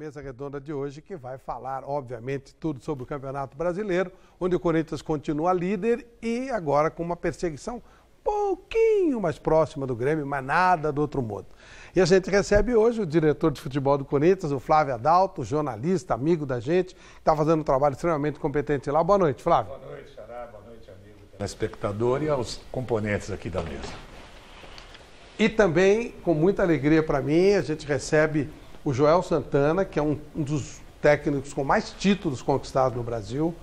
Mesa Redonda de hoje, que vai falar, obviamente, tudo sobre o Campeonato Brasileiro, onde o Corinthians continua líder e agora com uma perseguição um pouquinho mais próxima do Grêmio, mas nada do outro mundo. E a gente recebe hoje o diretor de futebol do Corinthians, o Flávio Adalto, jornalista, amigo da gente, que está fazendo um trabalho extremamente competente lá. Boa noite, Flávio. Boa noite, Xará. Boa noite, amigo telespectador e aos componentes aqui da mesa. E também, com muita alegria para mim, a gente recebe o Joel Santana, que é um dos técnicos com mais títulos conquistados no Brasil,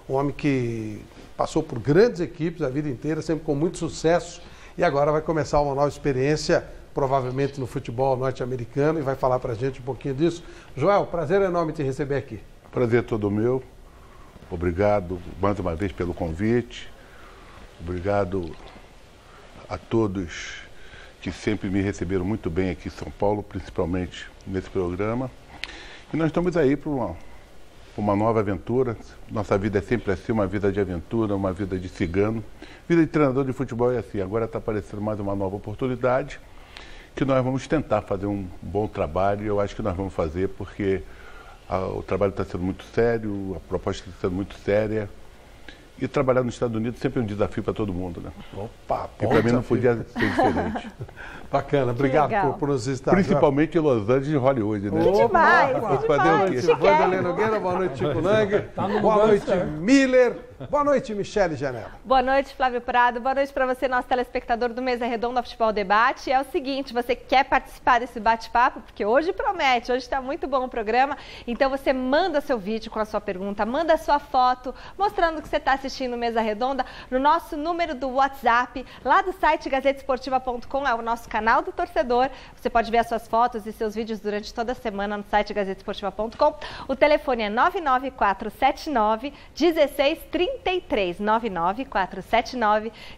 um homem que passou por grandes equipes a vida inteira, sempre com muito sucesso, e agora vai começar uma nova experiência, provavelmente no futebol norte-americano, e vai falar para a gente um pouquinho disso. Joel, prazer enorme te receber aqui. Prazer todo meu. Obrigado mais uma vez pelo convite. Obrigado a todos que sempre me receberam muito bem aqui em São Paulo, principalmente nesse programa. E nós estamos aí para uma nova aventura. Nossa vida é sempre assim, uma vida de aventura, uma vida de cigano. Vida de treinador de futebol é assim. Agora está aparecendo mais uma nova oportunidade que nós vamos tentar fazer um bom trabalho. E eu acho que nós vamos fazer porque o trabalho está sendo muito sério, a proposta está sendo muito séria. E trabalhar nos Estados Unidos sempre é um desafio para todo mundo, né? Opa, e para mim não podia ser diferente. Bacana, obrigado por nos estar. Principalmente em Los Angeles e Hollywood, né? Que demais, que demais. Vanderlei Nogueira, boa noite, Chico Lang. Boa noite, Miller. Boa noite, Michele Janela. Boa noite, Flávio Prado. Boa noite para você, nosso telespectador do Mesa Redonda Futebol Debate. É o seguinte, você quer participar desse bate-papo? Porque hoje promete, hoje está muito bom o programa. Então você manda seu vídeo com a sua pergunta, manda sua foto, mostrando que você está assistindo Mesa Redonda no nosso número do WhatsApp, lá do site gazetesportiva.com, é o nosso canal do torcedor. Você pode ver as suas fotos e seus vídeos durante toda a semana no site gazetesportiva.com. O telefone é 99479-1633.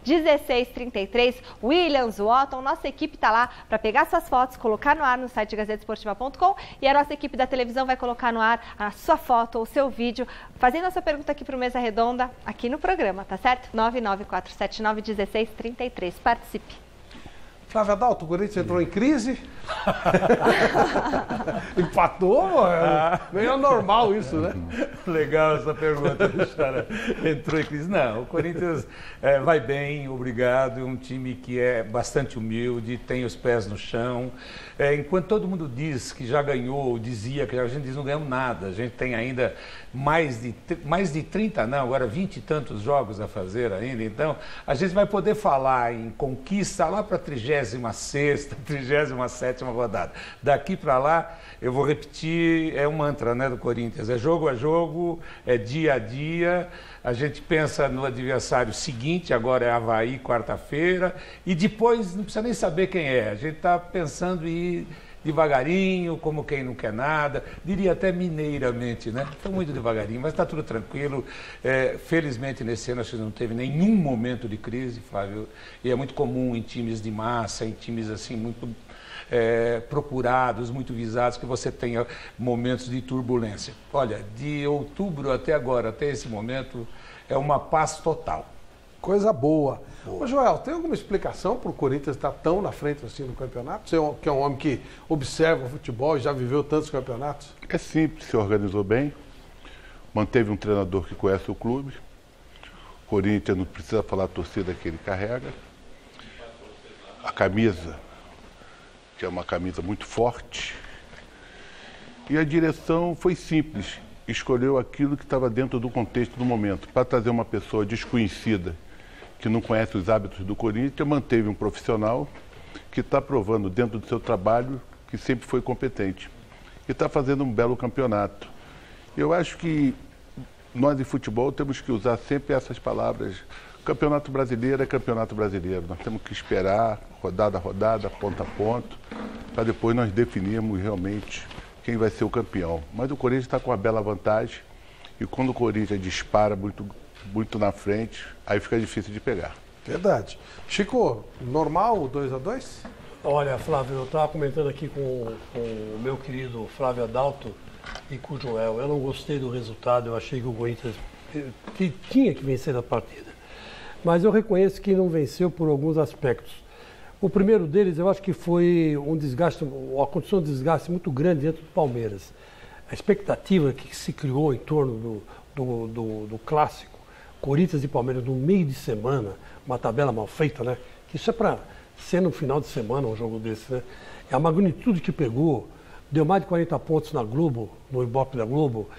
99479-1633. Williams, Watton, nossa equipe está lá para pegar suas fotos, colocar no ar no site gazetesportiva.com e a nossa equipe da televisão vai colocar no ar a sua foto ou seu vídeo, fazendo a sua pergunta aqui para o Mesa Redonda, aqui no programa, tá certo? 99479-1633. Participe. Flávio Adalto, o Corinthians entrou em crise? Empatou? Meio normal isso, né? Legal essa pergunta, cara. Entrou em crise. Não, o Corinthians vai bem, obrigado. É um time que é bastante humilde, tem os pés no chão. Enquanto todo mundo diz que já ganhou, dizia que a gente diz não ganhamos nada. A gente tem ainda mais de 30, não, agora 20 e tantos jogos a fazer ainda. Então, a gente vai poder falar em conquista lá para a 36ª, 37ª rodada. Daqui para lá, eu vou repetir, é um mantra, né, do Corinthians. É jogo a jogo, é dia a dia. A gente pensa no adversário seguinte, agora é Avaí, quarta-feira. E depois, não precisa nem saber quem é. A gente está pensando em ir devagarinho, como quem não quer nada. Diria até mineiramente, né? Está muito devagarinho, mas está tudo tranquilo. Felizmente, nesse ano, a gente não teve nenhum momento de crise, Flávio. E é muito comum em times de massa, em times assim, muito procurados, muito visados, que você tenha momentos de turbulência. Olha, de outubro até agora, até esse momento, é uma paz total. Coisa boa. Ô, Joel, tem alguma explicação para o Corinthians estar tão na frente assim no campeonato? Você que é um homem que observa o futebol e já viveu tantos campeonatos? É simples, se organizou bem, manteve um treinador que conhece o clube. O Corinthians não precisa falar a torcida que ele carrega. A camisa, que é uma camisa muito forte. E a direção foi simples, escolheu aquilo que estava dentro do contexto do momento. Para trazer uma pessoa desconhecida, que não conhece os hábitos do Corinthians, manteve um profissional que está provando dentro do seu trabalho que sempre foi competente. E está fazendo um belo campeonato. Eu acho que nós em futebol temos que usar sempre essas palavras. Campeonato brasileiro é campeonato brasileiro. Nós temos que esperar rodada a rodada, ponto a ponto, para depois nós definirmos realmente quem vai ser o campeão. Mas o Corinthians está com uma bela vantagem e quando o Corinthians dispara muito na frente, aí fica difícil de pegar. Verdade. Chico, normal o 2-2? Olha, Flávio, eu estava comentando aqui com o meu querido Flávio Adalto e com o Joel. Eu não gostei do resultado, eu achei que o Corinthians tinha que vencer a partida. Mas eu reconheço que não venceu por alguns aspectos. O primeiro deles, eu acho que foi um desgaste, uma condição de desgaste muito grande dentro do Palmeiras. a expectativa que se criou em torno do clássico Corinthians e Palmeiras no meio de semana, uma tabela mal feita, né? Que isso é para ser no final de semana um jogo desse, né? É a magnitude que pegou, deu mais de 40 pontos na Globo, no Ibope da Globo,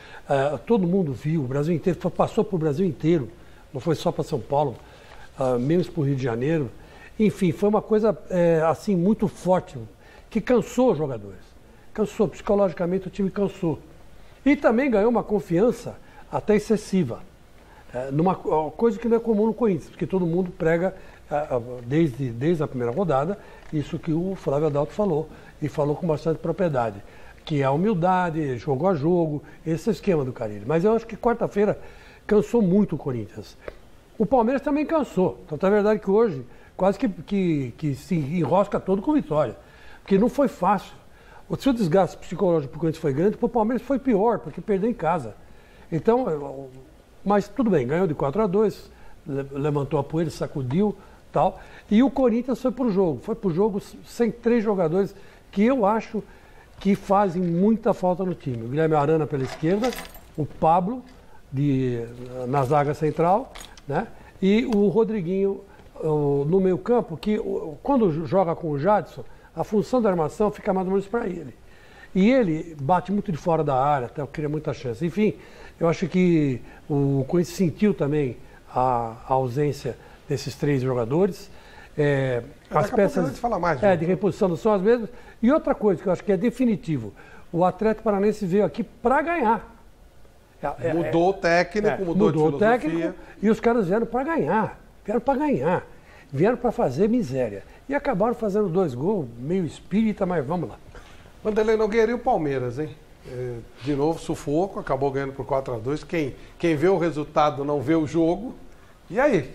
todo mundo viu, o Brasil inteiro, passou para o Brasil inteiro, não foi só para São Paulo, menos para o Rio de Janeiro. Enfim, foi uma coisa assim muito forte, que cansou os jogadores. Cansou, psicologicamente o time cansou. E também ganhou uma confiança até excessiva, numa coisa que não é comum no Corinthians, porque todo mundo prega desde a primeira rodada, isso que o Flávio Adalto falou, e falou com bastante propriedade, que é a humildade, jogo a jogo, esse é o esquema do Carille. Mas eu acho que quarta-feira cansou muito o Corinthians. O Palmeiras também cansou, tanto é verdade que hoje quase que se enrosca todo com vitória, porque não foi fácil. O seu desgaste psicológico para o Corinthians foi grande, para o Palmeiras foi pior, porque perdeu em casa. Então, mas tudo bem, ganhou de 4-2, levantou a poeira, sacudiu, tal. E o Corinthians foi para o jogo sem 3 jogadores que eu acho que fazem muita falta no time. O Guilherme Arana pela esquerda, o Pablo na zaga central, né? E o Rodriguinho no meio campo, que quando joga com o Jadson, a função da armação fica mais ou menos para ele. E ele bate muito de fora da área, até cria muita chance. Enfim, eu acho que o Corinthians sentiu também a ausência desses 3 jogadores. As peças fala mais, de reposição não são as mesmas. E outra coisa que eu acho que é definitivo, o Atlético Paranaense veio aqui para ganhar. Mudou o técnico, mudou de filosofia. O técnico e os caras vieram para ganhar. Vieram para fazer miséria. E acabaram fazendo 2 gols, meio espírita, mas vamos lá. Vanderlei Nogueira e o Palmeiras, hein? De novo, sufoco, acabou ganhando por 4-2. Quem vê o resultado não vê o jogo. E aí?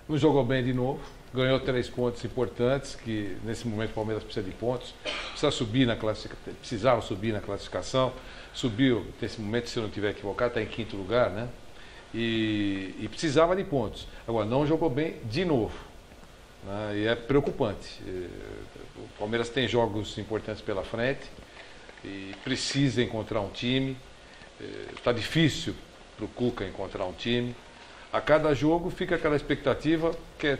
Não jogou bem de novo. Ganhou 3 pontos importantes, que nesse momento o Palmeiras precisa de pontos. Precisava subir na classificação. Subiu, nesse momento, se eu não estiver equivocado, está em 5º lugar, né? E precisava de pontos. Agora, não jogou bem de novo. Né? E é preocupante. O Palmeiras tem jogos importantes pela frente e precisa encontrar um time. Está difícil para o Cuca encontrar um time. A cada jogo fica aquela expectativa que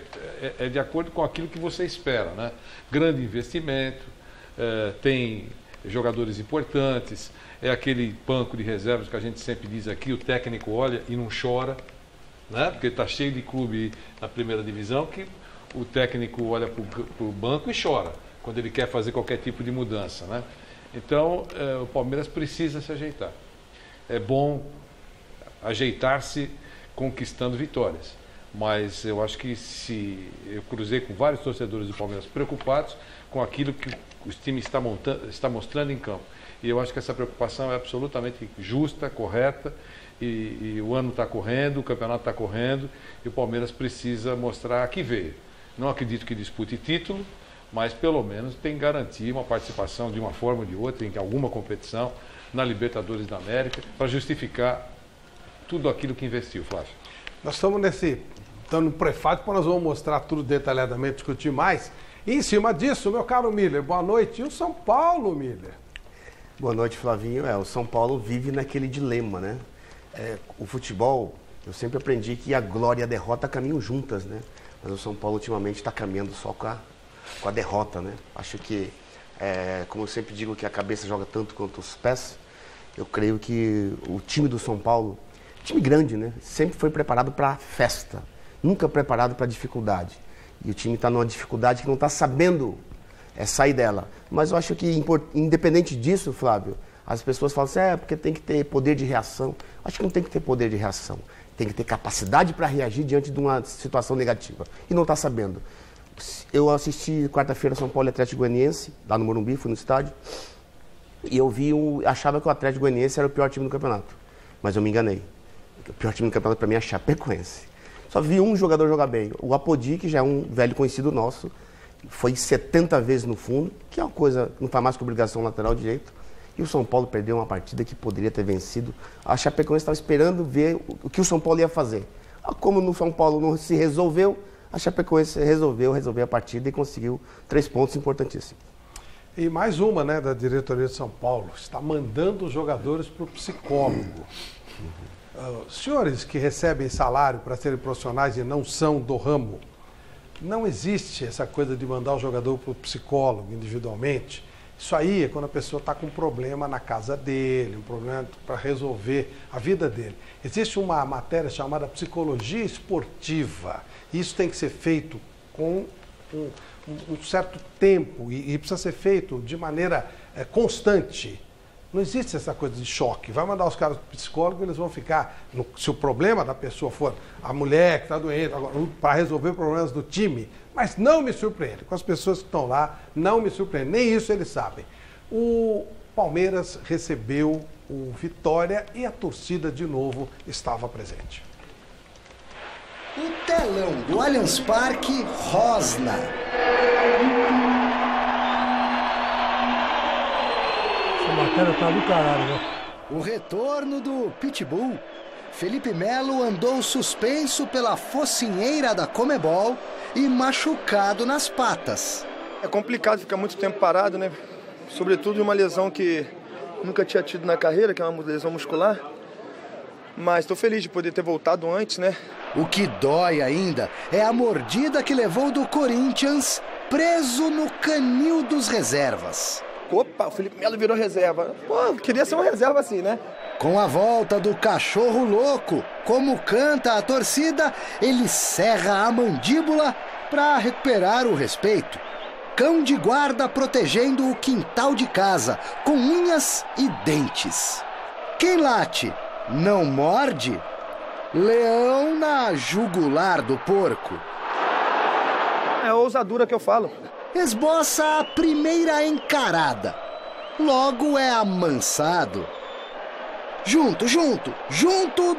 é de acordo com aquilo que você espera, né? Grande investimento, tem jogadores importantes, é aquele banco de reservas que a gente sempre diz aqui, o técnico olha e não chora, né? Porque está cheio de clube na primeira divisão que o técnico olha para o banco e chora quando ele quer fazer qualquer tipo de mudança, né? Então, o Palmeiras precisa se ajeitar. É bom ajeitar-se conquistando vitórias. Mas eu acho que eu cruzei com vários torcedores do Palmeiras preocupados com aquilo que o time está mostrando em campo. E eu acho que essa preocupação é absolutamente justa, correta, e o ano está correndo, o campeonato está correndo, e o Palmeiras precisa mostrar que veio. Não acredito que dispute título, mas pelo menos tem que garantir uma participação de uma forma ou de outra em alguma competição na Libertadores da América, para justificar tudo aquilo que investiu, Flávio. Nós estamos no prefácio, para nós vamos mostrar tudo detalhadamente, discutir mais. E em cima disso, meu caro Miller, boa noite. E o São Paulo, Miller? Boa noite, Flavinho. O São Paulo vive naquele dilema, né? O futebol, eu sempre aprendi que a glória e a derrota caminham juntas, né? Mas o São Paulo ultimamente está caminhando só com a derrota, né? Acho que, como eu sempre digo que a cabeça joga tanto quanto os pés, eu creio que o time do São Paulo, time grande, né? Sempre foi preparado para festa, nunca preparado para dificuldade. E o time está numa dificuldade que não está sabendo sair dela. Mas eu acho que, independente disso, Flávio, as pessoas falam assim, porque tem que ter poder de reação. Acho que não tem que ter poder de reação. Tem que ter capacidade para reagir diante de uma situação negativa. E não está sabendo. Eu assisti quarta-feira São Paulo e Atlético Goianiense, lá no Morumbi, fui no estádio, e eu achava que o Atlético Goianiense era o pior time do campeonato. Mas eu me enganei. O pior time do campeonato para mim é a Chapecoense. Só vi um jogador jogar bem. O Apodi, que já é um velho conhecido nosso, foi 70 vezes no fundo, que é uma coisa que não faz mais que obrigação lateral direito. E o São Paulo perdeu uma partida que poderia ter vencido. A Chapecoense estava esperando ver o que o São Paulo ia fazer. Como no São Paulo não se resolveu, a Chapecoense resolveu a partida e conseguiu 3 pontos importantíssimos. E mais uma, né, da diretoria de São Paulo, está mandando os jogadores para o psicólogo. Senhores que recebem salário para serem profissionais e não são do ramo, não existe essa coisa de mandar o jogador para o psicólogo individualmente. Isso aí é quando a pessoa está com um problema na casa dele, um problema para resolver a vida dele. Existe uma matéria chamada psicologia esportiva. Isso tem que ser feito com um certo tempo e precisa ser feito de maneira constante. Não existe essa coisa de choque. Vai mandar os caras para o psicólogo, eles vão ficar... Se o problema da pessoa for a mulher que está doente, para resolver problemas do time, mas não me surpreende. Com as pessoas que estão lá, não me surpreende. Nem isso eles sabem. O Palmeiras recebeu o Vitória e a torcida, de novo, estava presente. O telão do Allianz Parque rosna. Essa matéria tá do caralho, né? O retorno do Pitbull. Felipe Melo andou suspenso pela focinheira da Conmebol e machucado nas patas. É complicado ficar muito tempo parado, né? Sobretudo uma lesão que nunca tinha tido na carreira, que é uma lesão muscular. Mas estou feliz de poder ter voltado antes, né? O que dói ainda é a mordida que levou do Corinthians preso no canil dos reservas. Opa, o Felipe Melo virou reserva. Pô, queria ser uma reserva assim, né? Com a volta do cachorro louco, como canta a torcida, ele serra a mandíbula para recuperar o respeito. Cão de guarda protegendo o quintal de casa, com unhas e dentes. Quem late não morde? Leão na jugular do porco. É a ousadura que eu falo. Esboça a primeira encarada. Logo é amansado. Junto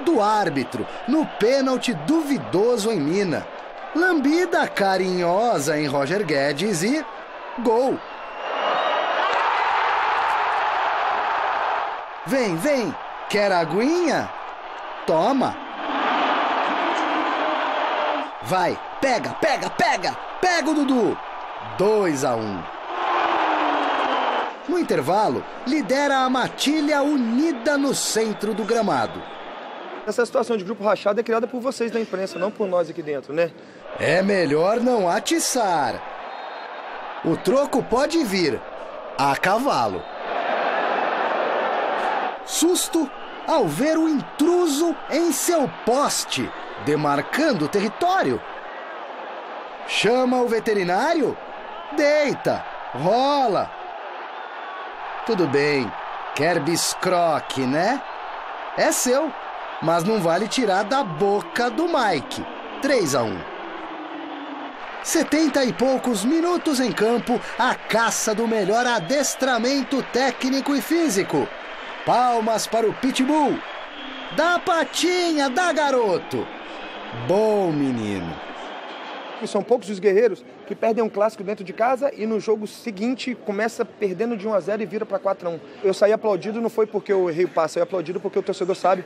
do árbitro, no pênalti duvidoso em Mina. Lambida carinhosa em Roger Guedes e gol. Vem, quer aguinha? Toma. Vai, pega o Dudu. 2-1. No intervalo, lidera a matilha unida no centro do gramado. Essa situação de grupo rachado é criada por vocês da imprensa, não por nós aqui dentro, né? É melhor não atiçar. O troco pode vir a cavalo. Susto ao ver o intruso em seu poste, demarcando o território. Chama o veterinário? Deita, rola. Tudo bem, quer biscroque, né? É seu, mas não vale tirar da boca do Mike. 3-1. 70 e poucos minutos em campo, a caça do melhor adestramento técnico e físico. Palmas para o Pitbull. Dá patinha, dá garoto. Bom menino. E são poucos os guerreiros que perdem um clássico dentro de casa e no jogo seguinte começa perdendo de 1-0 e vira para 4-1. Eu saí aplaudido não foi porque eu errei o passe, eu saí aplaudido porque o torcedor sabe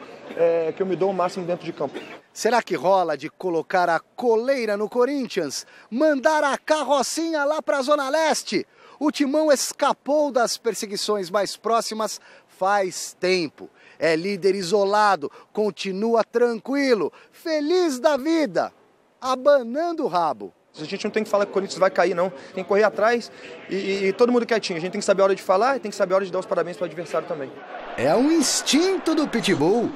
que eu me dou o máximo dentro de campo. Será que rola de colocar a coleira no Corinthians? Mandar a carrocinha lá para a Zona Leste? O Timão escapou das perseguições mais próximas faz tempo. É líder isolado, continua tranquilo, feliz da vida, abanando o rabo. A gente não tem que falar que o Corinthians vai cair, não. Tem que correr atrás e todo mundo quietinho. A gente tem que saber a hora de falar e tem que saber a hora de dar os parabéns para o adversário também. É um instinto do Pitbull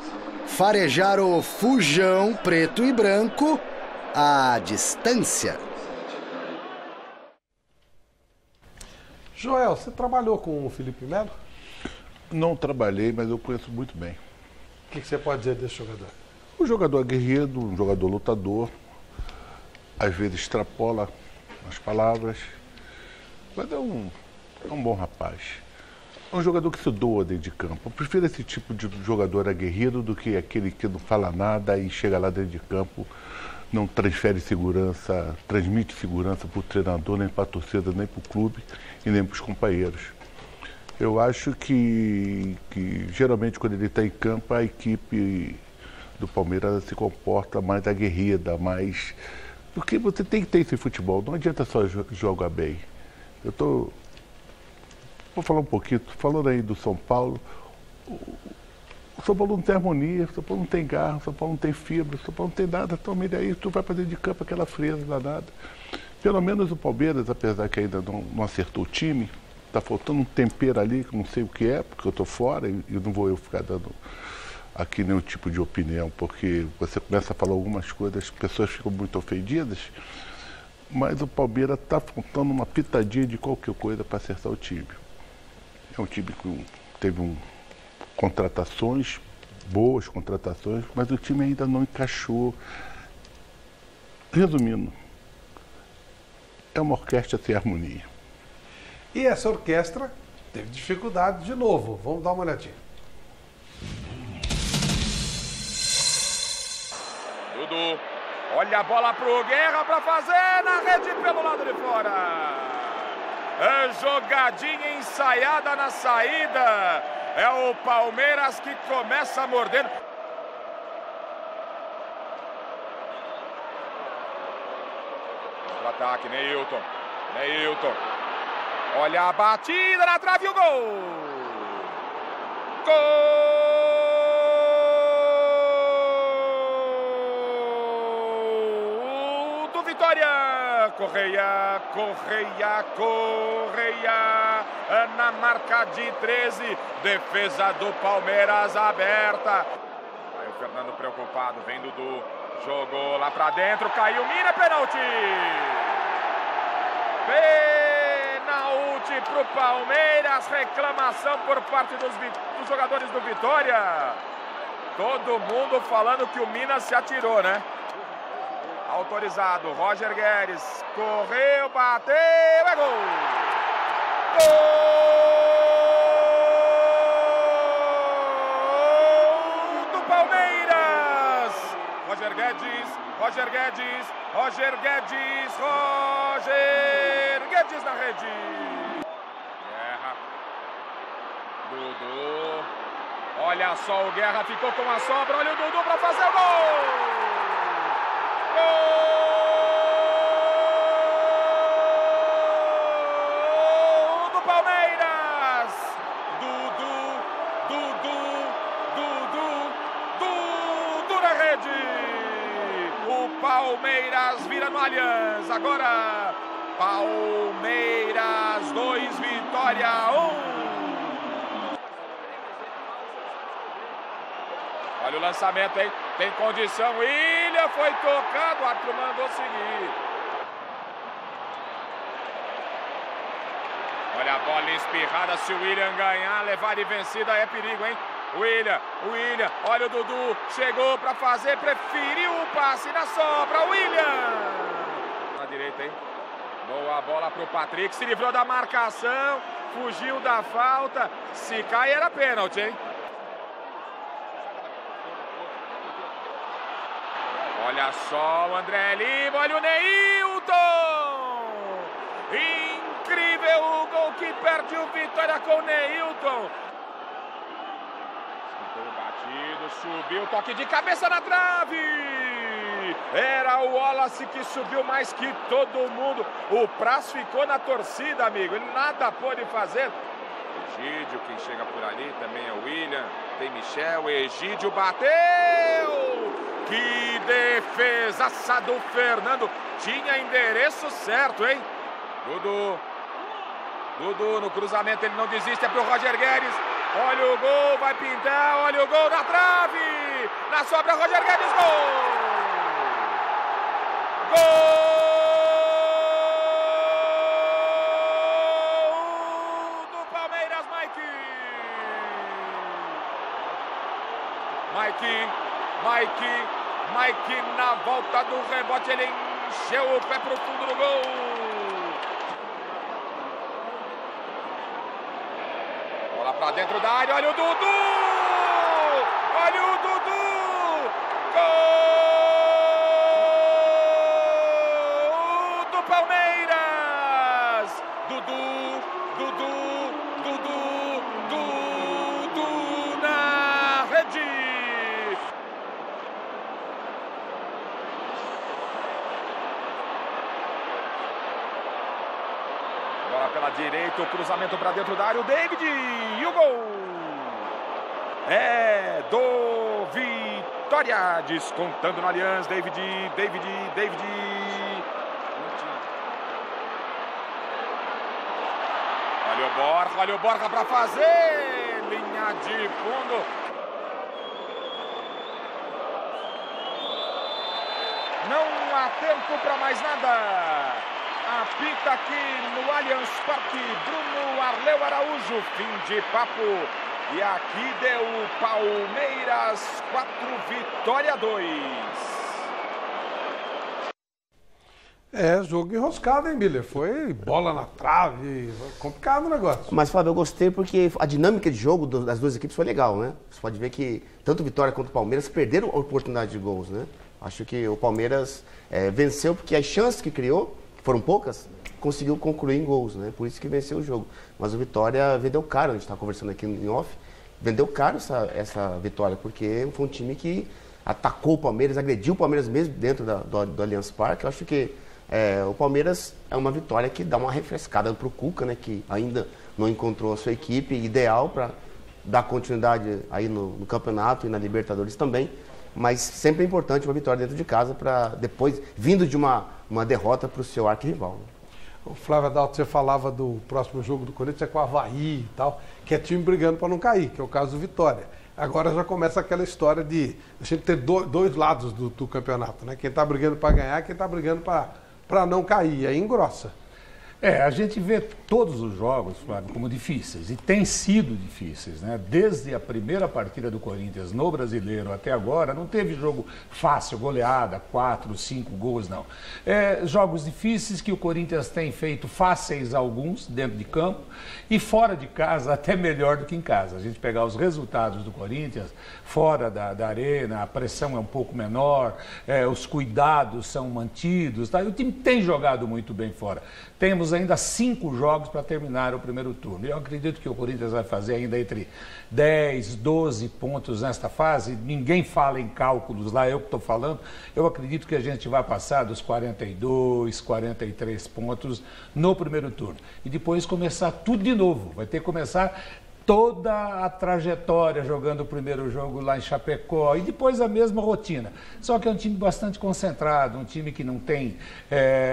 farejar o fujão preto e branco à distância. Joel, você trabalhou com o Felipe Melo? Não trabalhei, mas eu conheço muito bem. O que você pode dizer desse jogador? Um jogador aguerrido, um jogador lutador, às vezes extrapola as palavras, mas é um bom rapaz. É um jogador que se doa dentro de campo. Eu prefiro esse tipo de jogador aguerrido do que aquele que não fala nada e chega lá dentro de campo, não transfere segurança, transmite segurança para o treinador, nem para a torcida, nem para o clube e nem para os companheiros. Eu acho que geralmente quando ele está em campo, a equipe do Palmeiras se comporta mais aguerrida, mais... Porque você tem que ter esse futebol, não adianta só jogar bem. Eu estou vou falar um pouquinho, falando aí do São Paulo. O São Paulo não tem harmonia, o São Paulo não tem garra, o São Paulo não tem fibra, o São Paulo não tem nada. Toma ele aí, tu vai fazer de campo aquela frieza danada. Pelo menos o Palmeiras, apesar que ainda não acertou o time, está faltando um tempero ali, que eu não sei o que é, porque eu estou fora e não vou eu ficar dando aqui nenhum tipo de opinião, porque você começa a falar algumas coisas, as pessoas ficam muito ofendidas, mas o Palmeiras está faltando uma pitadinha de qualquer coisa para acertar o time. É um time que teve contratações, boas contratações, mas o time ainda não encaixou. Resumindo, é uma orquestra sem harmonia. E essa orquestra teve dificuldade de novo. Vamos dar uma olhadinha. Dudu, olha a bola pro Guerra para fazer na rede pelo lado de fora. É jogadinha ensaiada na saída. É o Palmeiras que começa mordendo. Contra-ataque, Neilton. Olha a batida na trave e o gol. Gol do Vitória. Correia. Na marca de 13. Defesa do Palmeiras aberta. Aí o Fernando preocupado. Vem Dudu. Jogou lá pra dentro. Caiu Mina. Pênalti. Pênalti pro Palmeiras. Reclamação por parte dos jogadores do Vitória. Todo mundo falando que o Minas se atirou, né? Autorizado. Roger Guedes. Correu, bateu. É gol. Gol do Palmeiras. Roger Guedes na rede. Guerra. Dudu. Olha só, o Guerra ficou com a sobra. Olha o Dudu para fazer o gol. Gol do Palmeiras. Dudu na rede. O Palmeiras vira no Allianz. Agora, Palmeiras 2, Vitória 1. Olha o lançamento aí. Tem condição. William foi tocado. O árbitro mandou seguir. Olha a bola espirrada. Se o William ganhar, levar de vencida é perigo, hein? William, olha o Dudu, chegou para fazer, preferiu o passe na sobra, William! Na direita, hein? Boa bola pro Patrick, se livrou da marcação, fugiu da falta, se cai era pênalti, hein? Olha só o André Lima, olha o Neilton! Incrível o gol que perde o Vitória com o Neilton! Batido, subiu, toque de cabeça na trave. Era o Wallace que subiu mais que todo mundo. O Praz ficou na torcida, amigo. Ele nada pôde fazer. Egídio, quem chega por ali também é o William. Tem Michel, Egídio bateu. Que defesaça do Fernando. Tinha endereço certo, hein? Dudu no cruzamento, ele não desiste, é pro Roger Guedes. Olha o gol, vai pintar, olha o gol na trave. Na sobra, Roger Guedes, gol! Gol do Palmeiras, Mike na volta do rebote, ele encheu o pé pro fundo do gol. Bola pra dentro da área, olha o Dudu! Olha o Dudu! Gol do Palmeiras! Dudu na rede! pela direita, o cruzamento para dentro da área, o David e o gol é do Vitória, descontando no Allianz. David. Olha o Borja para fazer, linha de fundo. Não há tempo para mais nada. Apita aqui no Allianz Parque, Bruno Arleu Araújo, fim de papo. E aqui deu Palmeiras 4, Vitória 2. Jogo enroscado, hein, Miller? Foi bola na trave, complicado o negócio. Mas, Flávio, eu gostei porque a dinâmica de jogo das duas equipes foi legal, né? Você pode ver que tanto Vitória quanto o Palmeiras perderam a oportunidade de gols, né? Acho que o Palmeiras venceu porque as chances que criou, que foram poucas, conseguiu concluir em gols, né? Por isso que venceu o jogo. Mas o Vitória vendeu caro, a gente estava conversando aqui em off, vendeu caro essa vitória, porque foi um time que atacou o Palmeiras, agrediu o Palmeiras mesmo dentro do Allianz Parque. Eu acho que o Palmeiras é uma vitória que dá uma refrescada para o Cuca, né? Que ainda não encontrou a sua equipe ideal para dar continuidade aí no campeonato e na Libertadores também. Mas sempre é importante uma vitória dentro de casa para depois, vindo de uma derrota para o seu arquirrival. O Flávio Adalto, você falava do próximo jogo do Corinthians com o Avaí e tal, que é time brigando para não cair, que é o caso do Vitória. Agora já começa aquela história de a gente ter dois lados do campeonato, né? Quem está brigando para ganhar, quem está brigando para não cair, aí engrossa. A gente vê todos os jogos, Flávio, como difíceis, e tem sido difíceis, né? Desde a primeira partida do Corinthians no Brasileiro até agora, não teve jogo fácil, goleada, 4, 5 gols, não. Jogos difíceis que o Corinthians tem feito fáceis alguns dentro de campo e fora de casa até melhor do que em casa. A gente pegar os resultados do Corinthians fora da arena, a pressão é um pouco menor, os cuidados são mantidos, tá? E o time tem jogado muito bem fora. Temos ainda 5 jogos para terminar o primeiro turno. Eu acredito que o Corinthians vai fazer ainda entre 10, 12 pontos nesta fase. Ninguém fala em cálculos lá, eu que estou falando. Eu acredito que a gente vai passar dos 42, 43 pontos no primeiro turno. E depois começar tudo de novo. Vai ter que começar toda a trajetória jogando o primeiro jogo lá em Chapecó e depois a mesma rotina. Só que é um time bastante concentrado, um time que não tem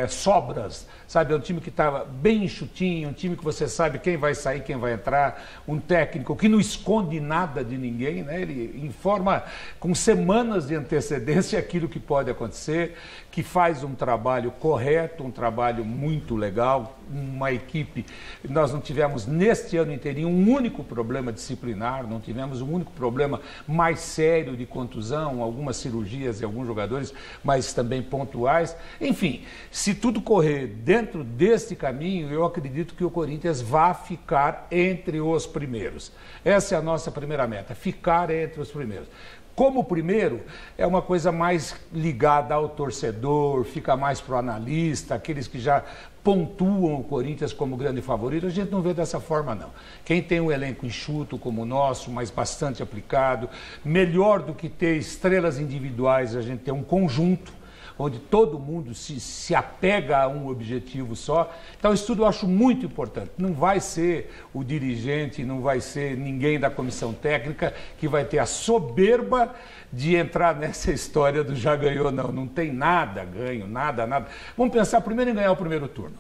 sobras, sabe? É um time que está bem enxutinho, um time que você sabe quem vai sair, quem vai entrar, um técnico que não esconde nada de ninguém, né? Ele informa com semanas de antecedência aquilo que pode acontecer, que faz um trabalho correto, um trabalho muito legal, uma equipe. Nós não tivemos neste ano inteirinho um único problema disciplinar, não tivemos um único problema mais sério de contusão, algumas cirurgias e alguns jogadores, mas também pontuais. Enfim, se tudo correr dentro deste caminho, eu acredito que o Corinthians vai ficar entre os primeiros. Essa é a nossa primeira meta, ficar entre os primeiros. Como primeiro, é uma coisa mais ligada ao torcedor, fica mais para o analista, aqueles que já pontuam o Corinthians como grande favorito. A gente não vê dessa forma, não. Quem tem um elenco enxuto como o nosso, mas bastante aplicado, melhor do que ter estrelas individuais, a gente tem um conjunto onde todo mundo se apega a um objetivo só. Então, isso tudo eu acho muito importante. Não vai ser o dirigente, não vai ser ninguém da comissão técnica que vai ter a soberba de entrar nessa história do já ganhou, não. Não tem nada ganho, nada. Vamos pensar primeiro em ganhar o primeiro turno,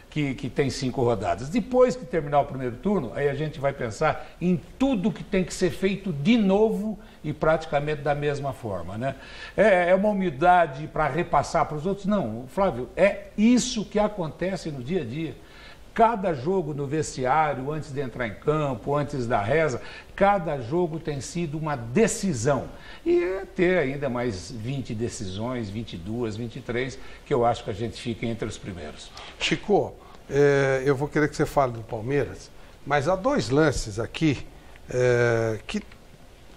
que tem 5 rodadas. Depois que terminar o primeiro turno, aí a gente vai pensar em tudo que tem que ser feito de novo e praticamente da mesma forma, né? É uma humildade para repassar para os outros? Não, Flávio, é isso que acontece no dia a dia. Cada jogo no vestiário, antes de entrar em campo, antes da reza, cada jogo tem sido uma decisão. E ter ainda mais 20 decisões, 22, 23, que eu acho que a gente fica entre os primeiros. Chico, eu vou querer que você fale do Palmeiras, mas há 2 lances aqui que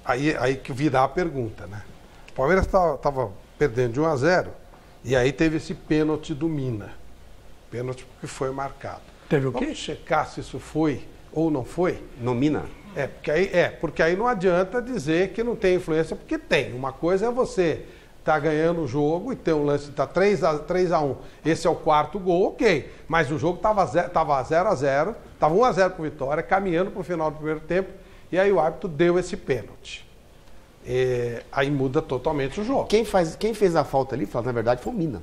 aí que virá a pergunta, né? O Palmeiras estava perdendo de 1-0 e aí teve esse pênalti do Mina. Pênalti que foi marcado. Teve o quê? Vamos checar se isso foi ou não foi? No Mina? Porque aí não adianta dizer que não tem influência, porque tem. Uma coisa é você está ganhando o jogo e tem um lance, está 3-1, esse é o quarto gol, ok. Mas o jogo estava 0-0, estava 1-0 para o Vitória, caminhando para o final do primeiro tempo, e aí o árbitro deu esse pênalti. Aí muda totalmente o jogo. Quem fez a falta ali, na verdade, foi o Mina.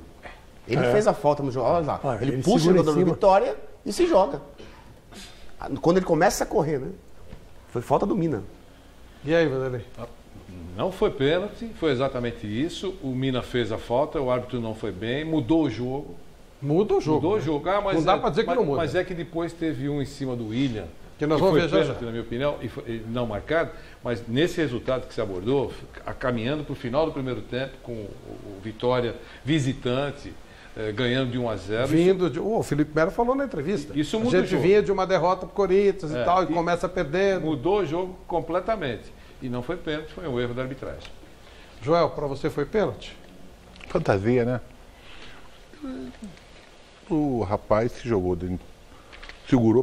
Ele fez a falta no jogo, olha lá. Ele puxa o jogador do Vitória e se joga. Quando ele começa a correr, né? Foi falta do Mina. E aí, Vanderlei? Não foi pênalti, foi exatamente isso. O Mina fez a falta, o árbitro não foi bem, mudou o jogo. Muda o jogo. Mudou o jogo. Mas não dá para dizer que não muda. Mas é que depois teve um em cima do William, que nós vamos ver já. Pênalti, na minha opinião, e não marcado, mas nesse resultado que se abordou, caminhando para o final do primeiro tempo, com o Vitória visitante, ganhando de 1-0. O Felipe Melo falou na entrevista. Isso muda o jogo. A gente vinha de uma derrota para o Corinthians e tal, e começa perdendo. Mudou o jogo completamente. E não foi pênalti, foi um erro da arbitragem. Joel, para você foi pênalti? Fantasia, né? O rapaz se jogou,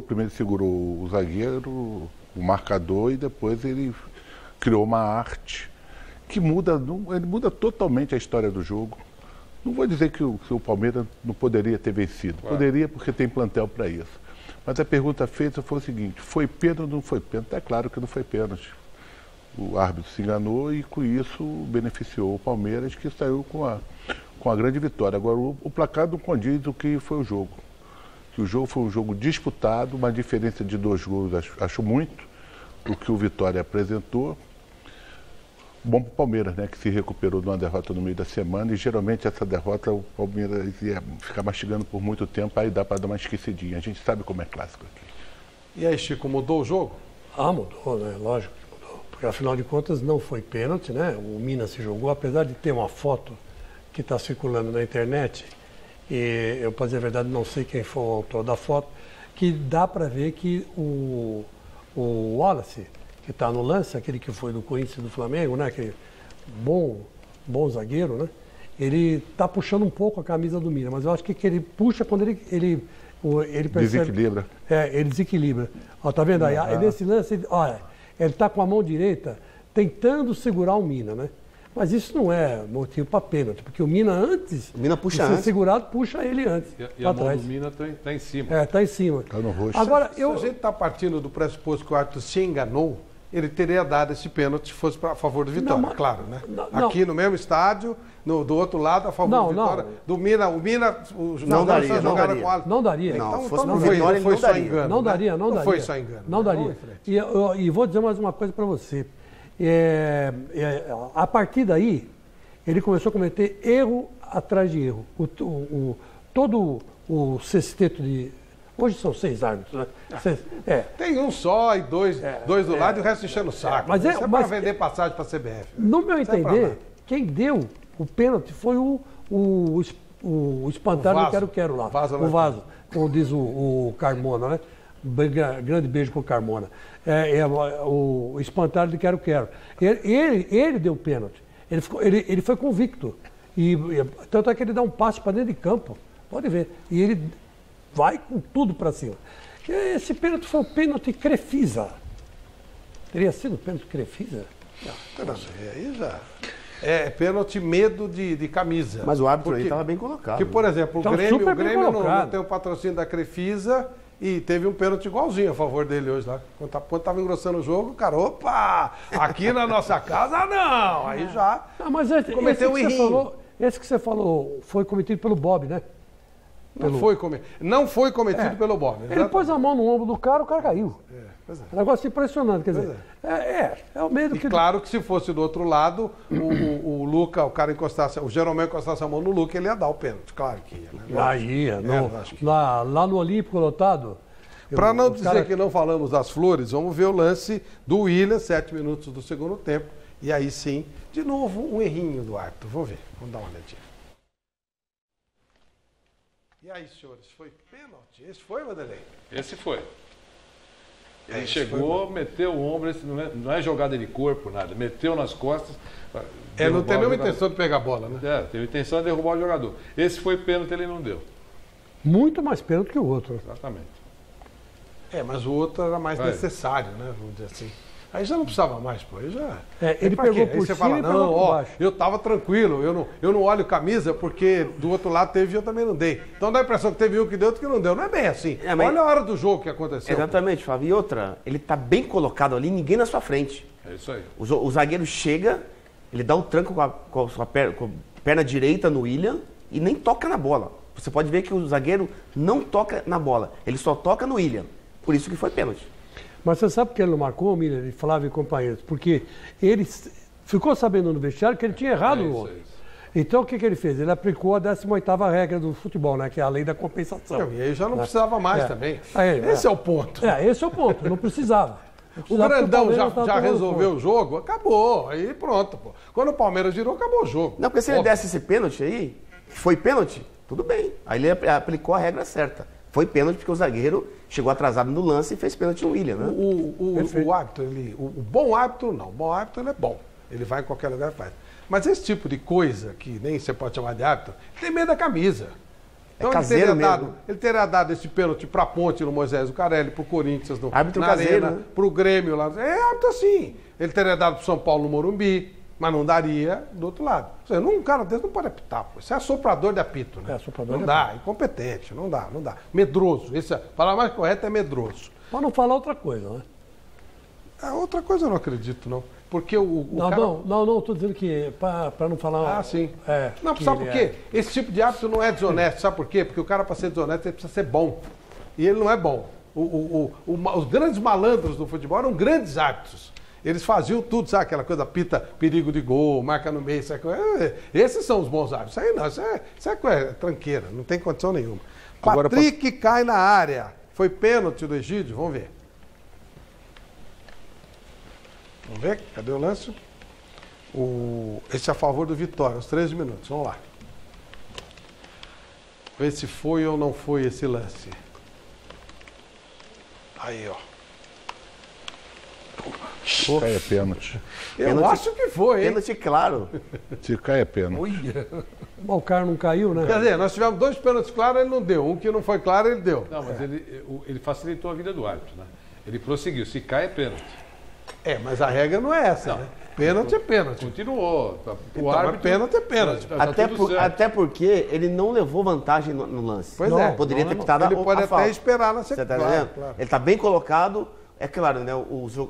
primeiro segurou o zagueiro, o marcador, e depois ele criou uma arte que ele muda totalmente a história do jogo. Não vou dizer que o Palmeiras não poderia ter vencido. Claro. Poderia, porque tem plantel para isso. Mas a pergunta feita foi o seguinte: foi pênalti ou não foi pênalti? É claro que não foi pênalti. O árbitro se enganou e com isso beneficiou o Palmeiras, que saiu com a grande vitória. Agora, o placar não condiz o que foi o jogo. Que o jogo foi um jogo disputado, uma diferença de 2 gols, acho muito, o que o Vitória apresentou. Bom para o Palmeiras, né, que se recuperou de uma derrota no meio da semana, e geralmente essa derrota o Palmeiras ia ficar mastigando por muito tempo, aí dá para dar uma esquecidinha. A gente sabe como é clássico aqui. E aí, Chico, mudou o jogo? Mudou, né? Lógico que mudou. Porque afinal de contas não foi pênalti, né? O Mina se jogou, apesar de ter uma foto que está circulando na internet, e eu, para dizer a verdade, não sei quem foi o autor da foto, que dá para ver que o Wallace, que está no lance, aquele que foi do Corinthians e do Flamengo, né? Aquele bom zagueiro, né? Ele está puxando um pouco a camisa do Mina, mas eu acho que ele puxa quando ele percebe... Desequilibra. Ele desequilibra. Ó, tá vendo aí? Nesse lance, olha, ele está com a mão direita tentando segurar o Mina, né? Mas isso não é motivo para pênalti, porque o Mina antes puxa de ser antes. segurado, puxa ele antes. E a mão do Mina está em cima. Está em cima. Está no rosto. Agora, se a gente está partindo do pressuposto que o árbitro se enganou, ele teria dado esse pênalti se fosse a favor do Vitória, mas, claro, né? Não. Aqui no mesmo estádio, do outro lado, a favor do Vitória. Do Mina, o não daria. Não daria. Não, então não foi só engano. Não daria. Não foi só engano. Não daria. E vou dizer mais uma coisa para você. A partir daí, ele começou a cometer erro atrás de erro. Todo o sexteto de... Hoje são 6 árbitros, né? Tem um só e dois do lado e o resto enchendo o saco. Mas isso é para vender passagem para a CBF. No meu entender, quem deu o pênalti foi o espantalho do Quero lá. O Vaso, como diz o Carmona, né? Grande beijo pro Carmona. O espantalho do Quero. Ele deu o pênalti. Ele foi convicto. Tanto é que ele dá um passe para dentro de campo. Pode ver. E ele vai com tudo para cima. Esse pênalti foi o pênalti Crefisa. Teria sido o pênalti Crefisa? Não sei, aí já... É pênalti medo de camisa. Mas o árbitro aí estava bem colocado. Porque, por exemplo, o Grêmio não tem o patrocínio da Crefisa e teve um pênalti igualzinho a favor dele hoje lá. Quando estava engrossando o jogo, o cara, opa, aqui na nossa casa não. Aí já cometeu um errinho. Esse que você falou foi cometido pelo Bob, né? Não foi cometido pelo Bob. Ele pôs a mão no ombro do cara, o cara caiu. Pois é. Um negócio impressionante, quer dizer. É o medo que... Claro que se fosse do outro lado, o Luca, o cara encostasse, o Jeromel encostasse a mão no Luca, ele ia dar o pênalti. Claro que ia, né? Lá no Olímpico lotado. Para não dizer que não falamos das flores, vamos ver o lance do William, 7 minutos do segundo tempo. E aí sim, de novo, um errinho do árbitro. Vamos ver, vamos dar uma olhadinha. E aí, senhores, foi pênalti? Esse foi, Vanderlei? Esse foi. Ele chegou, meteu o ombro, esse não é jogada de corpo, nada. Meteu nas costas. Não tem nenhuma intenção de pegar a bola, né? Teve intenção de derrubar o jogador. Esse foi pênalti, ele não deu. Muito mais pênalti que o outro. Exatamente. Mas o outro era mais necessário, né? Vamos dizer assim. Aí já não precisava mais, pô. Aí já... Ele pra pegou quê? por Aí você cima fala, e pegou não, por ó, baixo. eu tava tranquilo, eu não olho camisa porque do outro lado teve e eu também não dei. Então dá a impressão que teve um que deu, outro que não deu. Não é bem assim. Mas... Olha a hora do jogo que aconteceu. Exatamente, Flávio. E outra, ele tá bem colocado ali, ninguém na sua frente. É isso aí. O zagueiro chega, ele dá um tranco com a perna direita no William e nem toca na bola. Você pode ver que o zagueiro não toca na bola, ele só toca no William. Por isso que foi pênalti. Mas você sabe por que ele não marcou, Miller, e Flávio e companheiros? Porque ele ficou sabendo no vestiário que ele tinha errado no outro. Então o que ele fez? Ele aplicou a 18ª regra do futebol, né? Que é a lei da compensação. E aí já não precisava mais também. Esse é o ponto. Esse é o ponto, não precisava. O grandão já resolveu o jogo, acabou. Aí pronto, pô. Quando o Palmeiras girou, acabou o jogo. Não, porque se ele desse esse pênalti aí, foi pênalti, tudo bem. Aí ele aplicou a regra certa. Foi pênalti porque o zagueiro chegou atrasado no lance e fez pênalti no William, né? O árbitro, o bom árbitro não. O bom árbitro ele é bom. Ele vai em qualquer lugar e faz. Mas esse tipo de coisa, que nem você pode chamar de árbitro, tem medo da camisa. Então ele teria dado esse pênalti para a Ponte no Moisés Zucarelli, para o Corinthians no, árbitro na caseiro, Arena, né? para o Grêmio lá. É árbitro assim. Ele teria dado para o São Paulo no Morumbi, mas não daria do outro lado. Ou seja, um cara desse não pode apitar. Pô. Isso é assoprador de apito, né? Não dá, incompetente, não dá. Medroso. A palavra mais correta é medroso. Para não falar outra coisa, né? Outra coisa eu não acredito, não. Porque Não, estou dizendo que, para não falar... Ah, sim. Não, sabe por quê? Esse tipo de árbitro não é desonesto. Sabe por quê? Porque o cara, para ser desonesto, ele precisa ser bom. E ele não é bom. Os grandes malandros do futebol eram grandes árbitros. Eles faziam tudo, sabe? Aquela coisa, pita, perigo de gol, marca no meio, sabe? Esses são os bons árbitros. Isso aí não, isso é tranqueira, não tem condição nenhuma. Agora, Patrick cai na área. Foi pênalti do Egídio? Vamos ver. Vamos ver? Cadê o lance? Esse é a favor do Vitória, os 13 minutos. Vamos lá. Ver se foi ou não foi esse lance. Aí, ó. Se cai é pênalti. Eu acho que foi, hein? Pênalti, claro. Se cai é pênalti. O cara não caiu, né? Quer dizer, nós tivemos 2 pênaltis claros, ele não deu. Um que não foi claro, ele deu. Não, mas ele facilitou a vida do árbitro, né? Ele prosseguiu. Se cai é pênalti. Mas a regra não é essa, né? Pênalti é pênalti. Continuou. O árbitro, pênalti é pênalti. Até porque ele não levou vantagem no lance. Pois é. Poderia ter pitado Ele pode até esperar na Você sequência. tá entendendo? Claro. Ele está bem colocado. É claro, né?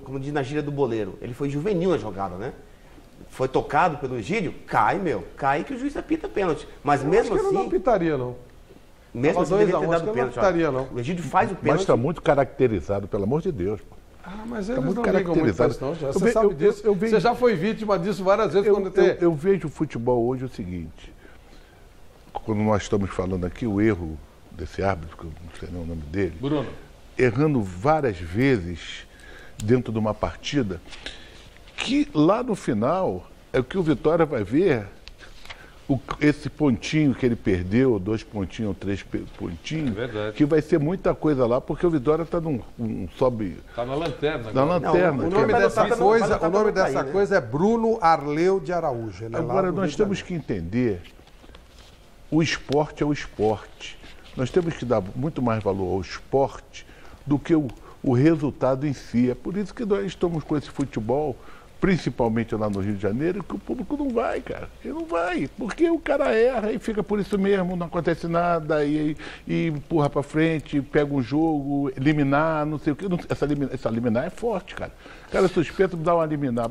Como diz na gíria do boleiro, ele foi juvenil na jogada, né? Foi tocado pelo Egídio, cai que o juiz apita pênalti. Mas mesmo assim... ele não apitaria, não. Mesmo assim, deveria ter dado não pênalti. apitaria, não. O Egídio faz o pênalti. Mas está muito caracterizado, pelo amor de Deus, pô. Mas eles não ligam muito pra isso, não. Você sabe disso. Vejo, você já foi vítima disso várias vezes. Eu vejo o futebol hoje o seguinte. Quando nós estamos falando aqui, o erro desse árbitro, que eu não sei nem o nome dele. Bruno. Errando várias vezes dentro de uma partida, que lá no final é o que o Vitória vai ver, esse pontinho que ele perdeu, 2 pontinhos ou 3 pontinhos, que vai ser muita coisa lá, porque o Vitória está sobe... Está na lanterna. Na lanterna. O nome dessa coisa é Bruno Arleu de Araújo. Agora, nós temos que entender, o esporte é o esporte. Nós temos que dar muito mais valor ao esporte do que o resultado em si. É por isso que nós estamos com esse futebol, principalmente lá no Rio de Janeiro, que o público não vai, cara. Ele não vai, porque o cara erra e fica por isso mesmo, não acontece nada, e empurra pra frente, pega um jogo, eliminar, não sei o que. Essa liminar é forte, cara. O cara é suspenso, dá uma liminar.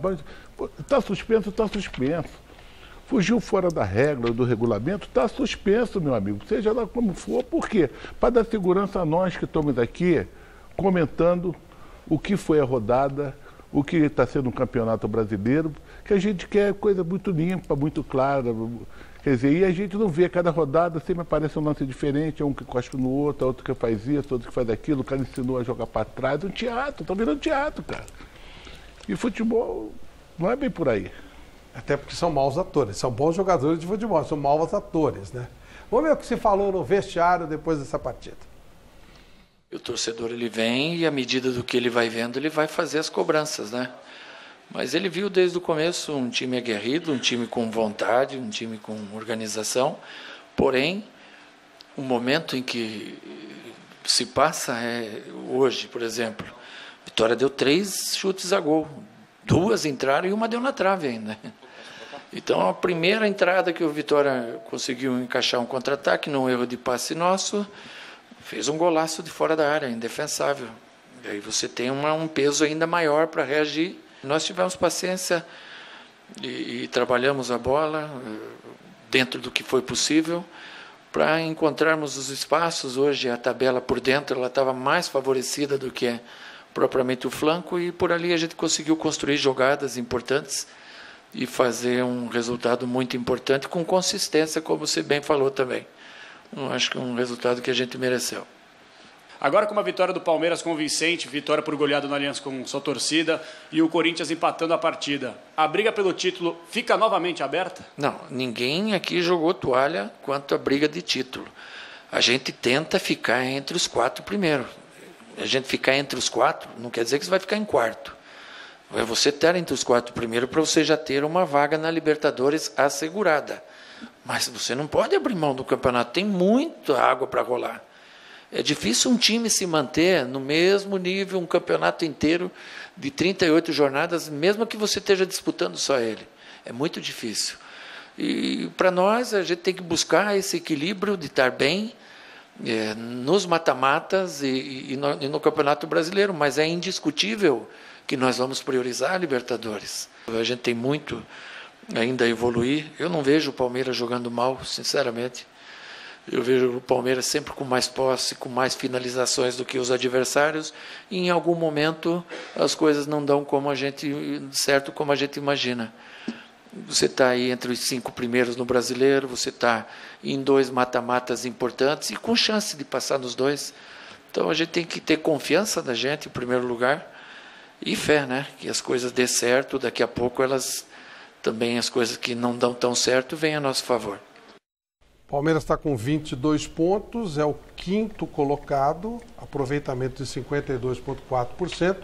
Tá suspenso, tá suspenso. Fugiu fora da regra, do regulamento, está suspenso, meu amigo. Seja lá como for. Por quê? Para dar segurança a nós que estamos aqui comentando o que foi a rodada, o que está sendo um campeonato brasileiro, que a gente quer coisa muito limpa, muito clara. Quer dizer, e a gente não vê cada rodada, sempre aparece um lance diferente, um que encosta no outro, outro que faz isso, outro que faz aquilo, o cara ensinou a jogar para trás. Um teatro, está virando teatro, cara. E futebol não é bem por aí. Até porque são maus atores, são bons jogadores de futebol, são maus atores, né? Vamos ver o que se falou no vestiário depois dessa partida. O torcedor ele vem e à medida do que ele vai vendo, ele vai fazer as cobranças, né? Mas ele viu desde o começo um time aguerrido, um time com vontade, um time com organização. Porém, o momento em que se passa é hoje, por exemplo. Vitória deu 3 chutes a gol. 2 entraram e uma deu na trave ainda. Então, a primeira entrada que o Vitória conseguiu encaixar um contra-ataque, num erro de passe nosso, fez um golaço de fora da área, indefensável. E aí você tem um peso ainda maior para reagir. Nós tivemos paciência e trabalhamos a bola dentro do que foi possível para encontrarmos os espaços. Hoje a tabela por dentro ela estava mais favorecida do que propriamente o flanco, e por ali a gente conseguiu construir jogadas importantes e fazer um resultado muito importante com consistência, como você bem falou também. Eu acho que é um resultado que a gente mereceu. Agora com uma vitória do Palmeiras convincente, vitória por goleado no Allianz com sua torcida e o Corinthians empatando a partida, a briga pelo título fica novamente aberta? Não, ninguém aqui jogou toalha quanto à briga de título. A gente tenta ficar entre os 4 primeiros. A gente ficar entre os 4 não quer dizer que você vai ficar em quarto. É você estar entre os 4 primeiros para você já ter uma vaga na Libertadores assegurada. Mas você não pode abrir mão do campeonato, tem muita água para rolar. É difícil um time se manter no mesmo nível, um campeonato inteiro de 38 jornadas, mesmo que você esteja disputando só ele. É muito difícil. E para nós, a gente tem que buscar esse equilíbrio de estar bem nos mata-matas e no Campeonato Brasileiro, mas é indiscutível que nós vamos priorizar a Libertadores. A gente tem muito ainda a evoluir. Eu não vejo o Palmeiras jogando mal, sinceramente. Eu vejo o Palmeiras sempre com mais posse, com mais finalizações do que os adversários, e em algum momento as coisas não dão certo como a gente imagina. Você está aí entre os 5 primeiros no Brasileiro, você está em 2 mata-matas importantes e com chance de passar nos 2. Então a gente tem que ter confiança na gente, em primeiro lugar, e fé, né? Que as coisas dê certo, daqui a pouco as coisas que não dão tão certo, vêm a nosso favor. Palmeiras está com 22 pontos, é o 5º colocado, aproveitamento de 52,4%.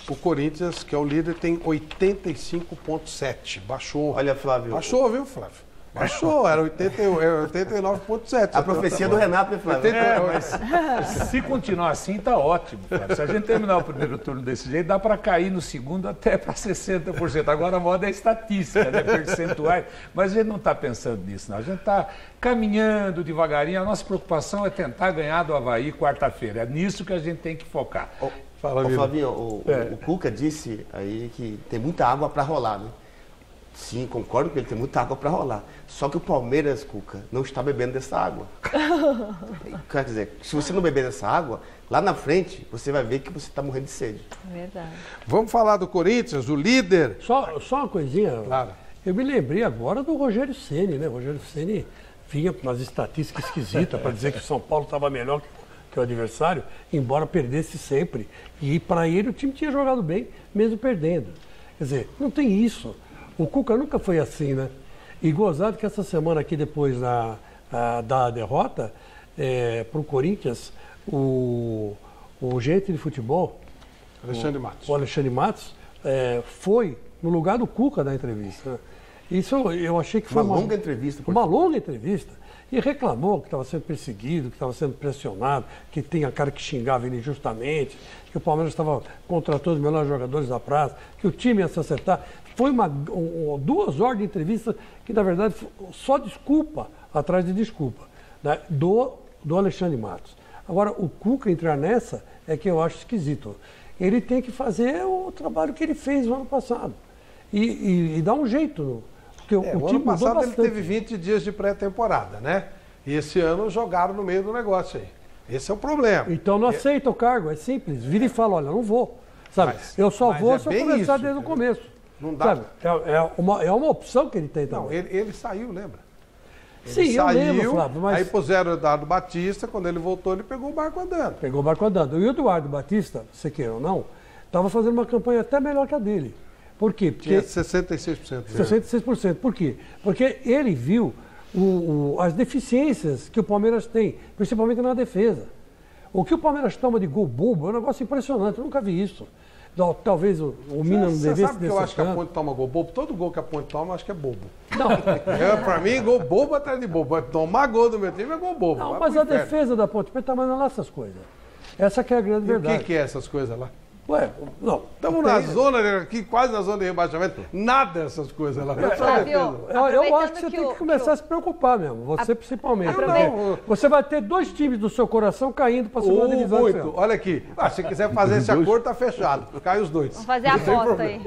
O Corinthians, que é o líder, tem 85,7%. Baixou. Olha, Flávio. Baixou, viu, Flávio? Baixou, era 89,7%. A profecia do Renato, né, Flávio? Mas se continuar assim, está ótimo, Flávio. Se a gente terminar o primeiro turno desse jeito, dá para cair no segundo até para 60%. Agora a moda é estatística, né? Percentuais. Mas a gente não está pensando nisso, não. A gente está caminhando devagarinho. A nossa preocupação é tentar ganhar do Avaí quarta-feira. É nisso que a gente tem que focar. Flavinho, o Cuca disse aí que tem muita água para rolar, né? Sim, concordo com ele, tem muita água para rolar. Só que o Palmeiras, Cuca, não está bebendo dessa água. Quer dizer, se você não beber dessa água, lá na frente você vai ver que você está morrendo de sede. Verdade. Vamos falar do Corinthians, o líder. Só uma coisinha. Claro. Eu me lembrei agora do Rogério Ceni, né? O Rogério Ceni vinha com umas estatísticas esquisitas para dizer que o São Paulo estava melhor que o adversário, embora perdesse sempre. E para ele o time tinha jogado bem, mesmo perdendo. Quer dizer, não tem isso. O Cuca nunca foi assim, né? E gozado que essa semana aqui, depois da derrota para o Corinthians, o gerente de futebol, Alexandre o Alexandre Matos, foi no lugar do Cuca da entrevista. Isso eu achei que foi uma longa entrevista. Uma longa entrevista. E reclamou que estava sendo perseguido, que estava sendo pressionado, que tinha cara que xingava ele injustamente, que o Palmeiras contratou os melhores jogadores da praça, que o time ia se acertar. Foi 2 horas de entrevista que, na verdade, só desculpa atrás de desculpa, né, do Alexandre Matos. Agora, o Cuca entrar nessa é que eu acho esquisito. Ele tem que fazer o trabalho que ele fez no ano passado e dar um jeito. Porque o time ano passado mudou ele bastante. teve 20 dias de pré-temporada, né? E esse ano jogaram no meio do negócio aí. Esse é o problema. Então não aceita o cargo, é simples. Vira e fala, olha, não vou. Sabe? Eu só vou se eu começar desde o começo. Não dá. Sabe? É uma opção que ele tem também. Não, ele saiu, lembra? Sim, eu lembro, Flávio. Mas... Aí puseram o Eduardo Batista, quando ele voltou, ele pegou o barco andando. Pegou o barco andando. E o Eduardo Batista, você queira ou não, estava fazendo uma campanha até melhor que a dele. Por quê? Porque... Tinha 66%. 66%. Por quê? Porque ele viu as deficiências que o Palmeiras tem, principalmente na defesa. O que o Palmeiras toma de gol bobo é um negócio impressionante. Eu nunca vi isso. Talvez o Mina não devesse... Você sabe que eu acho que a Ponte toma gol bobo? Todo gol que a Ponte toma, eu acho que é bobo. Não. Pra mim, gol bobo atrás de bobo. Tomar gol do meu time é gol bobo. Não, mas a defesa da Ponte Preta está mandando lá essas coisas. Essa que é a grande verdade. O que é essas coisas lá? Ué, não. Estamos na zona aqui, quase na zona de rebaixamento. Nada dessas coisas lá. Eu acho que você tem que começar a se preocupar mesmo. Você principalmente. Você vai ter 2 times do seu coração caindo para a segunda divisão. Muito. Olha aqui. Se quiser fazer esse acordo, tá fechado. Cai os 2. Vamos fazer a aposta aí.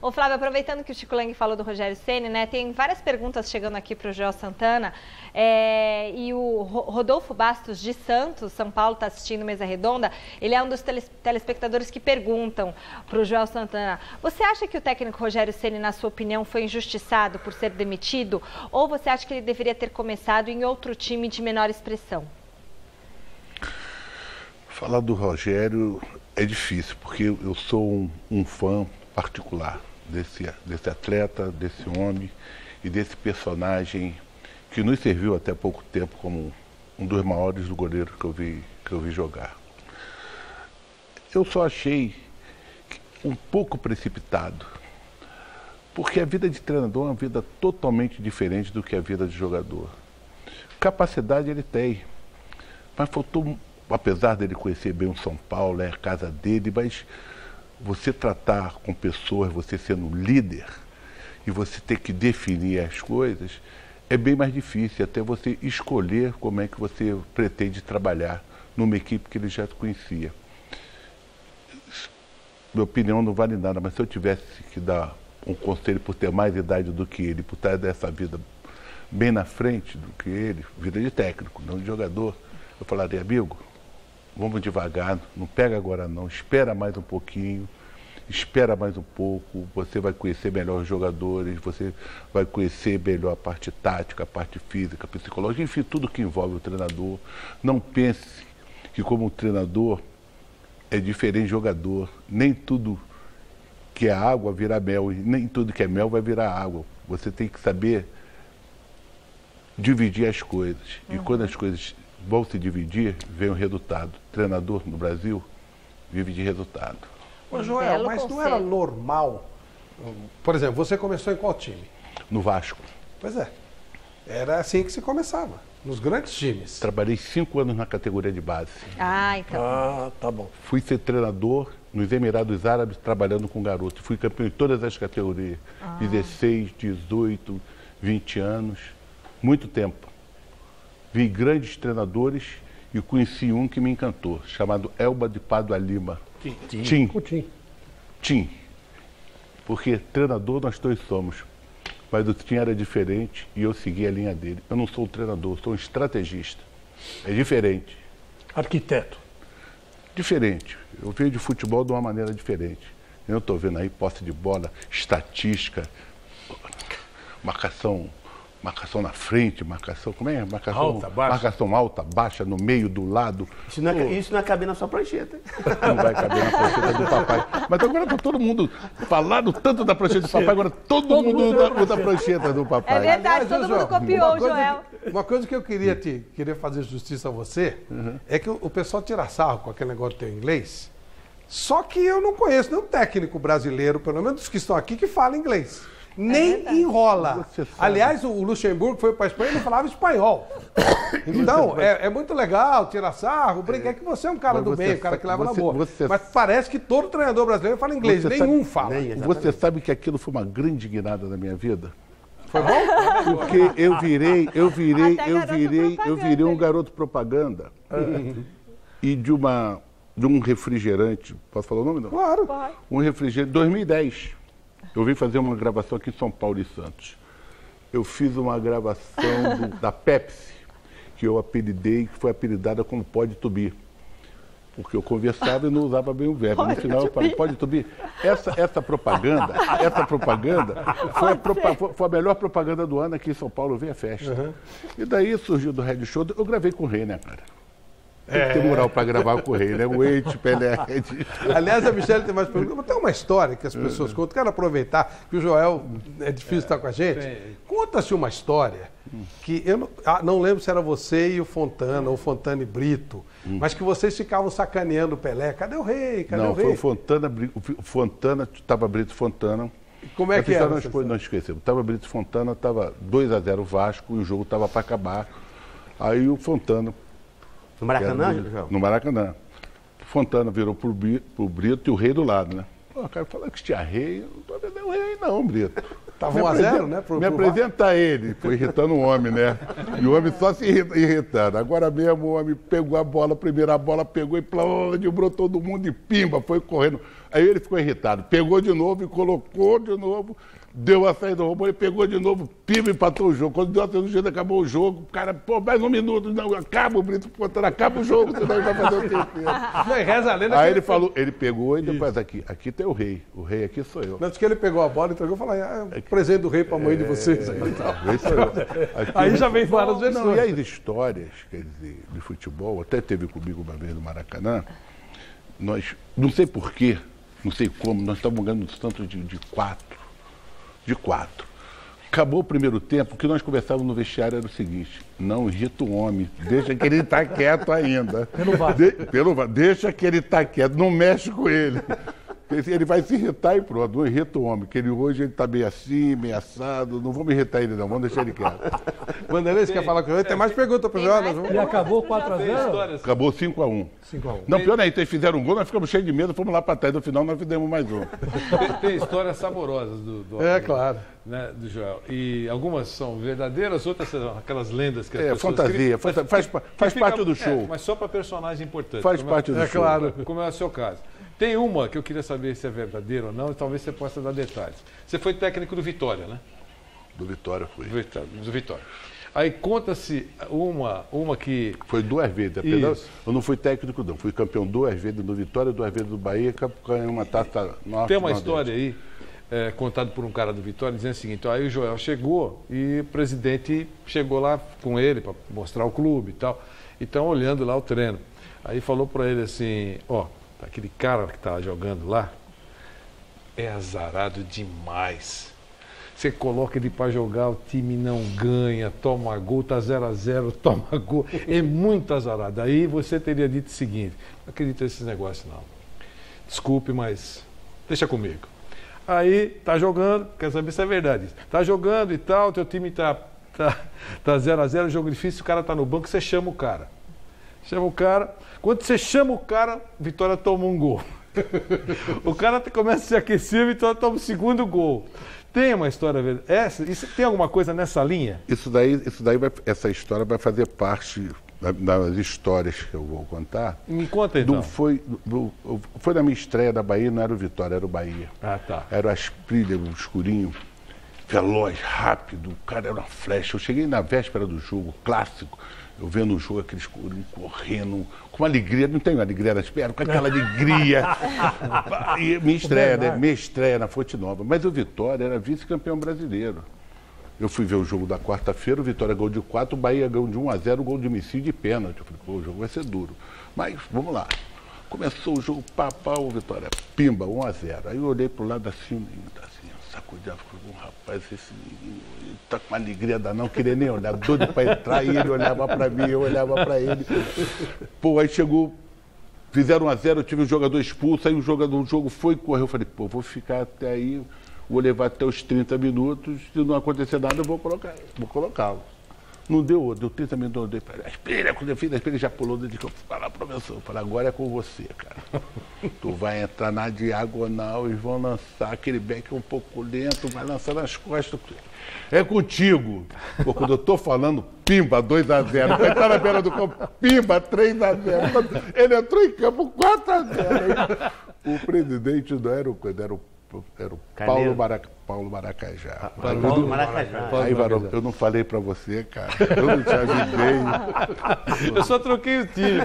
Ô, Flávio, aproveitando que o Chico Lang falou do Rogério Ceni, né? Tem várias perguntas chegando aqui para o Joel Santana. E o Rodolfo Bastos de Santos, São Paulo, está assistindo Mesa Redonda. Ele é um dos telespectadores que perguntam para o Joel Santana: você acha que o técnico Rogério Ceni, na sua opinião, foi injustiçado por ser demitido? Ou você acha que ele deveria ter começado em outro time de menor expressão? Falar do Rogério é difícil, porque eu sou um fã particular desse atleta, desse homem e desse personagem que nos serviu até pouco tempo como um dos maiores goleiros que eu vi jogar. Eu só achei um pouco precipitado, porque a vida de treinador é uma vida totalmente diferente do que a vida de jogador. Capacidade ele tem, mas faltou, apesar dele conhecer bem o São Paulo, é a casa dele, mas você tratar com pessoas, você sendo líder, e você ter que definir as coisas, é bem mais difícil, até você escolher como é que você pretende trabalhar numa equipe que ele já conhecia. Minha opinião não vale nada, mas se eu tivesse que dar um conselho por ter mais idade do que ele, por estar dessa vida bem na frente do que ele, vida de técnico, não de jogador, eu falaria: amigo, vamos devagar, não pega agora não, espera mais um pouquinho, espera mais um pouco, você vai conhecer melhor os jogadores, você vai conhecer melhor a parte tática, a parte física, psicológica, enfim, tudo que envolve o treinador. Não pense que como treinador é diferente de jogador, nem tudo que é água vira mel, e nem tudo que é mel vai virar água. Você tem que saber dividir as coisas, e quando as coisas vão se dividir, vem o resultado. Treinador no Brasil vive de resultado. Ô, Joel, mas não era normal? Por exemplo, você começou em qual time? No Vasco. Pois é. Era assim que se começava, nos grandes times. Trabalhei 5 anos na categoria de base. Então. Tá bom. Fui ser treinador nos Emirados Árabes, trabalhando com garotos. Fui campeão em todas as categorias. 16, 18, 20 anos. Muito tempo. Vi grandes treinadores e conheci um que me encantou, chamado Elba de Pádua Lima. Tim. Porque treinador nós dois somos. Mas o Tim era diferente e eu segui a linha dele. Eu não sou um treinador, sou um estrategista. É diferente. Arquiteto. Diferente. Eu vejo futebol de uma maneira diferente. Eu estou vendo aí posse de bola, estatística, marcação na frente, como é? Marcação alta, baixa, no meio, do lado. Isso não vai caber na sua prancheta. Não vai caber na prancheta do papai. Mas agora está todo mundo falando tanto da prancheta do papai, agora todo mundo usa a prancheta do papai. É verdade, todo mundo copiou o Joel. Uma coisa que eu queria fazer justiça a você é que o pessoal tira sarro com aquele negócio do teu inglês, só que eu não conheço nenhum técnico brasileiro, pelo menos dos que estão aqui, que fala inglês. Nem enrola. Aliás, o Luxemburgo foi para a Espanha e não falava espanhol. Então, é muito legal tirar sarro, brincar que você é um cara do bem, um cara que leva na boa. Mas parece que todo treinador brasileiro fala inglês, nenhum fala. Você sabe que aquilo foi uma grande guinada na minha vida? Foi bom? Porque eu virei um garoto propaganda. E de um refrigerante, posso falar o nome? Não? Claro. Um refrigerante, 2010. Eu vim fazer uma gravação aqui em São Paulo e Santos. Eu fiz uma gravação da Pepsi, que eu apelidei, que foi apelidada como Pode Tubi. Porque eu conversava e não usava bem o verbo. No final eu falei, Pode Tubi. Essa propaganda foi a melhor propaganda do ano aqui em São Paulo, eu vi a festa. E daí surgiu do Red Show, eu gravei com o Rei, né, cara? Tem que ter moral para gravar com o Rei, né? O Eite, Pelé. Aliás, a Michelle tem mais perguntas. Tem uma história que as pessoas contam. Quero aproveitar que o Joel é difícil estar com a gente. Conta-se uma história que eu não lembro se era você e o Fontana, ou Fontana e Brito, mas que vocês ficavam sacaneando o Pelé. Cadê o Rei? Cadê o Rei? Não, foi o Fontana, estava Brito e Fontana. Como é que era? Não esquecemos. Estava Brito e Fontana, estava 2-0 o Vasco e o jogo estava para acabar. Aí o Fontana... No Maracanã, João? No Maracanã. Fontana virou pro Brito e o Rei do lado, né? Pô, o cara falou que tinha rei, eu não tô vendo o rei não, Brito. Tava 1-0, né? Me apresenta ele. Foi irritando o homem, né? E o homem só se irritando. Agora mesmo o homem pegou a bola, a primeira bola pegou e brotou todo mundo e pimba, foi correndo. Aí ele ficou irritado. Pegou de novo e colocou de novo. Deu a saída do robô, ele pegou de novo, pimba, empatou o jogo. Quando deu a saída do jogo, acabou o jogo. O cara, pô, mais um minuto. Não, acaba o Brito Fontana, acaba o jogo, senão ele vai fazer o terceiro. Reza a lenda. Aí ele falou, ele pegou e depois aqui tem o rei. O rei aqui sou eu. Antes que ele pegou a bola, entregou e falou, presente do rei pra mãe de vocês. O rei sou eu. Aqui, aí já vem várias versões. versões. E as histórias, quer dizer, de futebol, até teve comigo uma vez no Maracanã, nós, não sei porquê, não sei como, nós estávamos ganhando tanto de 4. Acabou o primeiro tempo, o que nós conversávamos no vestiário era o seguinte: não irrita o homem, deixa que ele está quieto ainda. Pelo VAR. Deixa que ele está quieto, não mexe com ele. Ele vai se irritar e pronto, não irrita o homem, que hoje ele está meio assim, meio assado, não vamos irritar ele não, vamos deixar ele quieto. Vanderlei, você quer falar com ele? Tem mais perguntas para o Jonas? E acabou 4-0? Acabou 5-1. 5-1. Não, pior ainda, eles fizeram um gol, nós ficamos cheios de medo, fomos lá para trás, no final nós fizemos mais um. Tem histórias saborosas do claro. Né, do Joel. E algumas são verdadeiras, outras são aquelas lendas que as pessoas fantasia, faz parte do show. Mas só para personagens importantes. Faz parte do show. Claro. Como é o seu caso. Tem uma que eu queria saber se é verdadeira ou não, e talvez você possa dar detalhes. Você foi técnico do Vitória, né? Do Vitória fui. Do Vitória. Aí conta-se uma que... Foi 2 vezes. Eu não fui técnico, não. Fui campeão 2 vezes no Vitória, 2 vezes do Bahia, ganhei uma taça norte. Tem uma história aí, contada por um cara do Vitória, dizendo o seguinte: aí o Joel chegou e o presidente chegou lá com ele para mostrar o clube e tal. E estão olhando lá o treino. Aí falou para ele assim: aquele cara que está jogando lá é azarado demais. Você coloca ele para jogar, o time não ganha, toma gol, tá 0-0, toma gol. É muito azarado. Aí você teria dito o seguinte: não acredito nesses negócios não. Desculpe, mas deixa comigo. Aí tá jogando, quer saber se é verdade isso. Tá jogando e tal, teu time tá 0-0, jogo difícil, o cara tá no banco, você chama o cara. Chama o cara. Quando você chama o cara, Vitória toma um gol. O cara começa a se aquecer, a Vitória toma o segundo gol. Tem uma história tem alguma coisa nessa linha? Essa história vai fazer parte das histórias que eu vou contar. Me conta então. Foi na minha estreia da Bahia, não era o Vitória, era o Bahia. Ah, tá. Era o Asprilha, um escurinho, veloz, rápido, o cara era uma flecha. Eu cheguei na véspera do jogo, clássico, eu vendo o jogo, aquele escurinho correndo, com uma alegria, não tenho alegria nas pernas, com aquela alegria. E minha estreia na Fonte Nova. Mas o Vitória era vice-campeão brasileiro. Eu fui ver o jogo da quarta-feira, o Vitória gol de 4, o Bahia ganhou de 1-0, gol de Messi de pênalti. Eu falei, pô, o jogo vai ser duro. Mas, vamos lá. Começou o jogo, o Vitória, pimba, 1-0. Aí eu olhei pro lado assim, sacudia, falei, rapaz, esse menino, ele tá com uma alegria da não queria nem olhar, doido para entrar, e ele olhava para mim, eu olhava para ele. Pô, aí chegou, fizeram 1-0, eu tive um jogador expulso, aí o jogo foi e correu. Eu falei, pô, vou ficar até aí, vou levar até os 30 minutos, se não acontecer nada, eu vou colocá-lo. Não deu 30 minutos, eu dei para ele. A Espelha, quando eu fiz, a Espelha já pulou dentro de campo. Fala, professor, eu falei, agora é com você, cara. Tu vai entrar na diagonal e vão lançar aquele back um pouco lento, vai lançar nas costas. É contigo. Pô, quando eu tô falando, pimba, 2-0. Vai estar na beira do campo, pimba, 3-0. Ele entrou em campo, 4-0. O presidente não era o Paulo Maracajá. Paulo Maracajá. Aí, Varão, eu não falei pra você, cara. Eu não te avisei. Eu só troquei o time.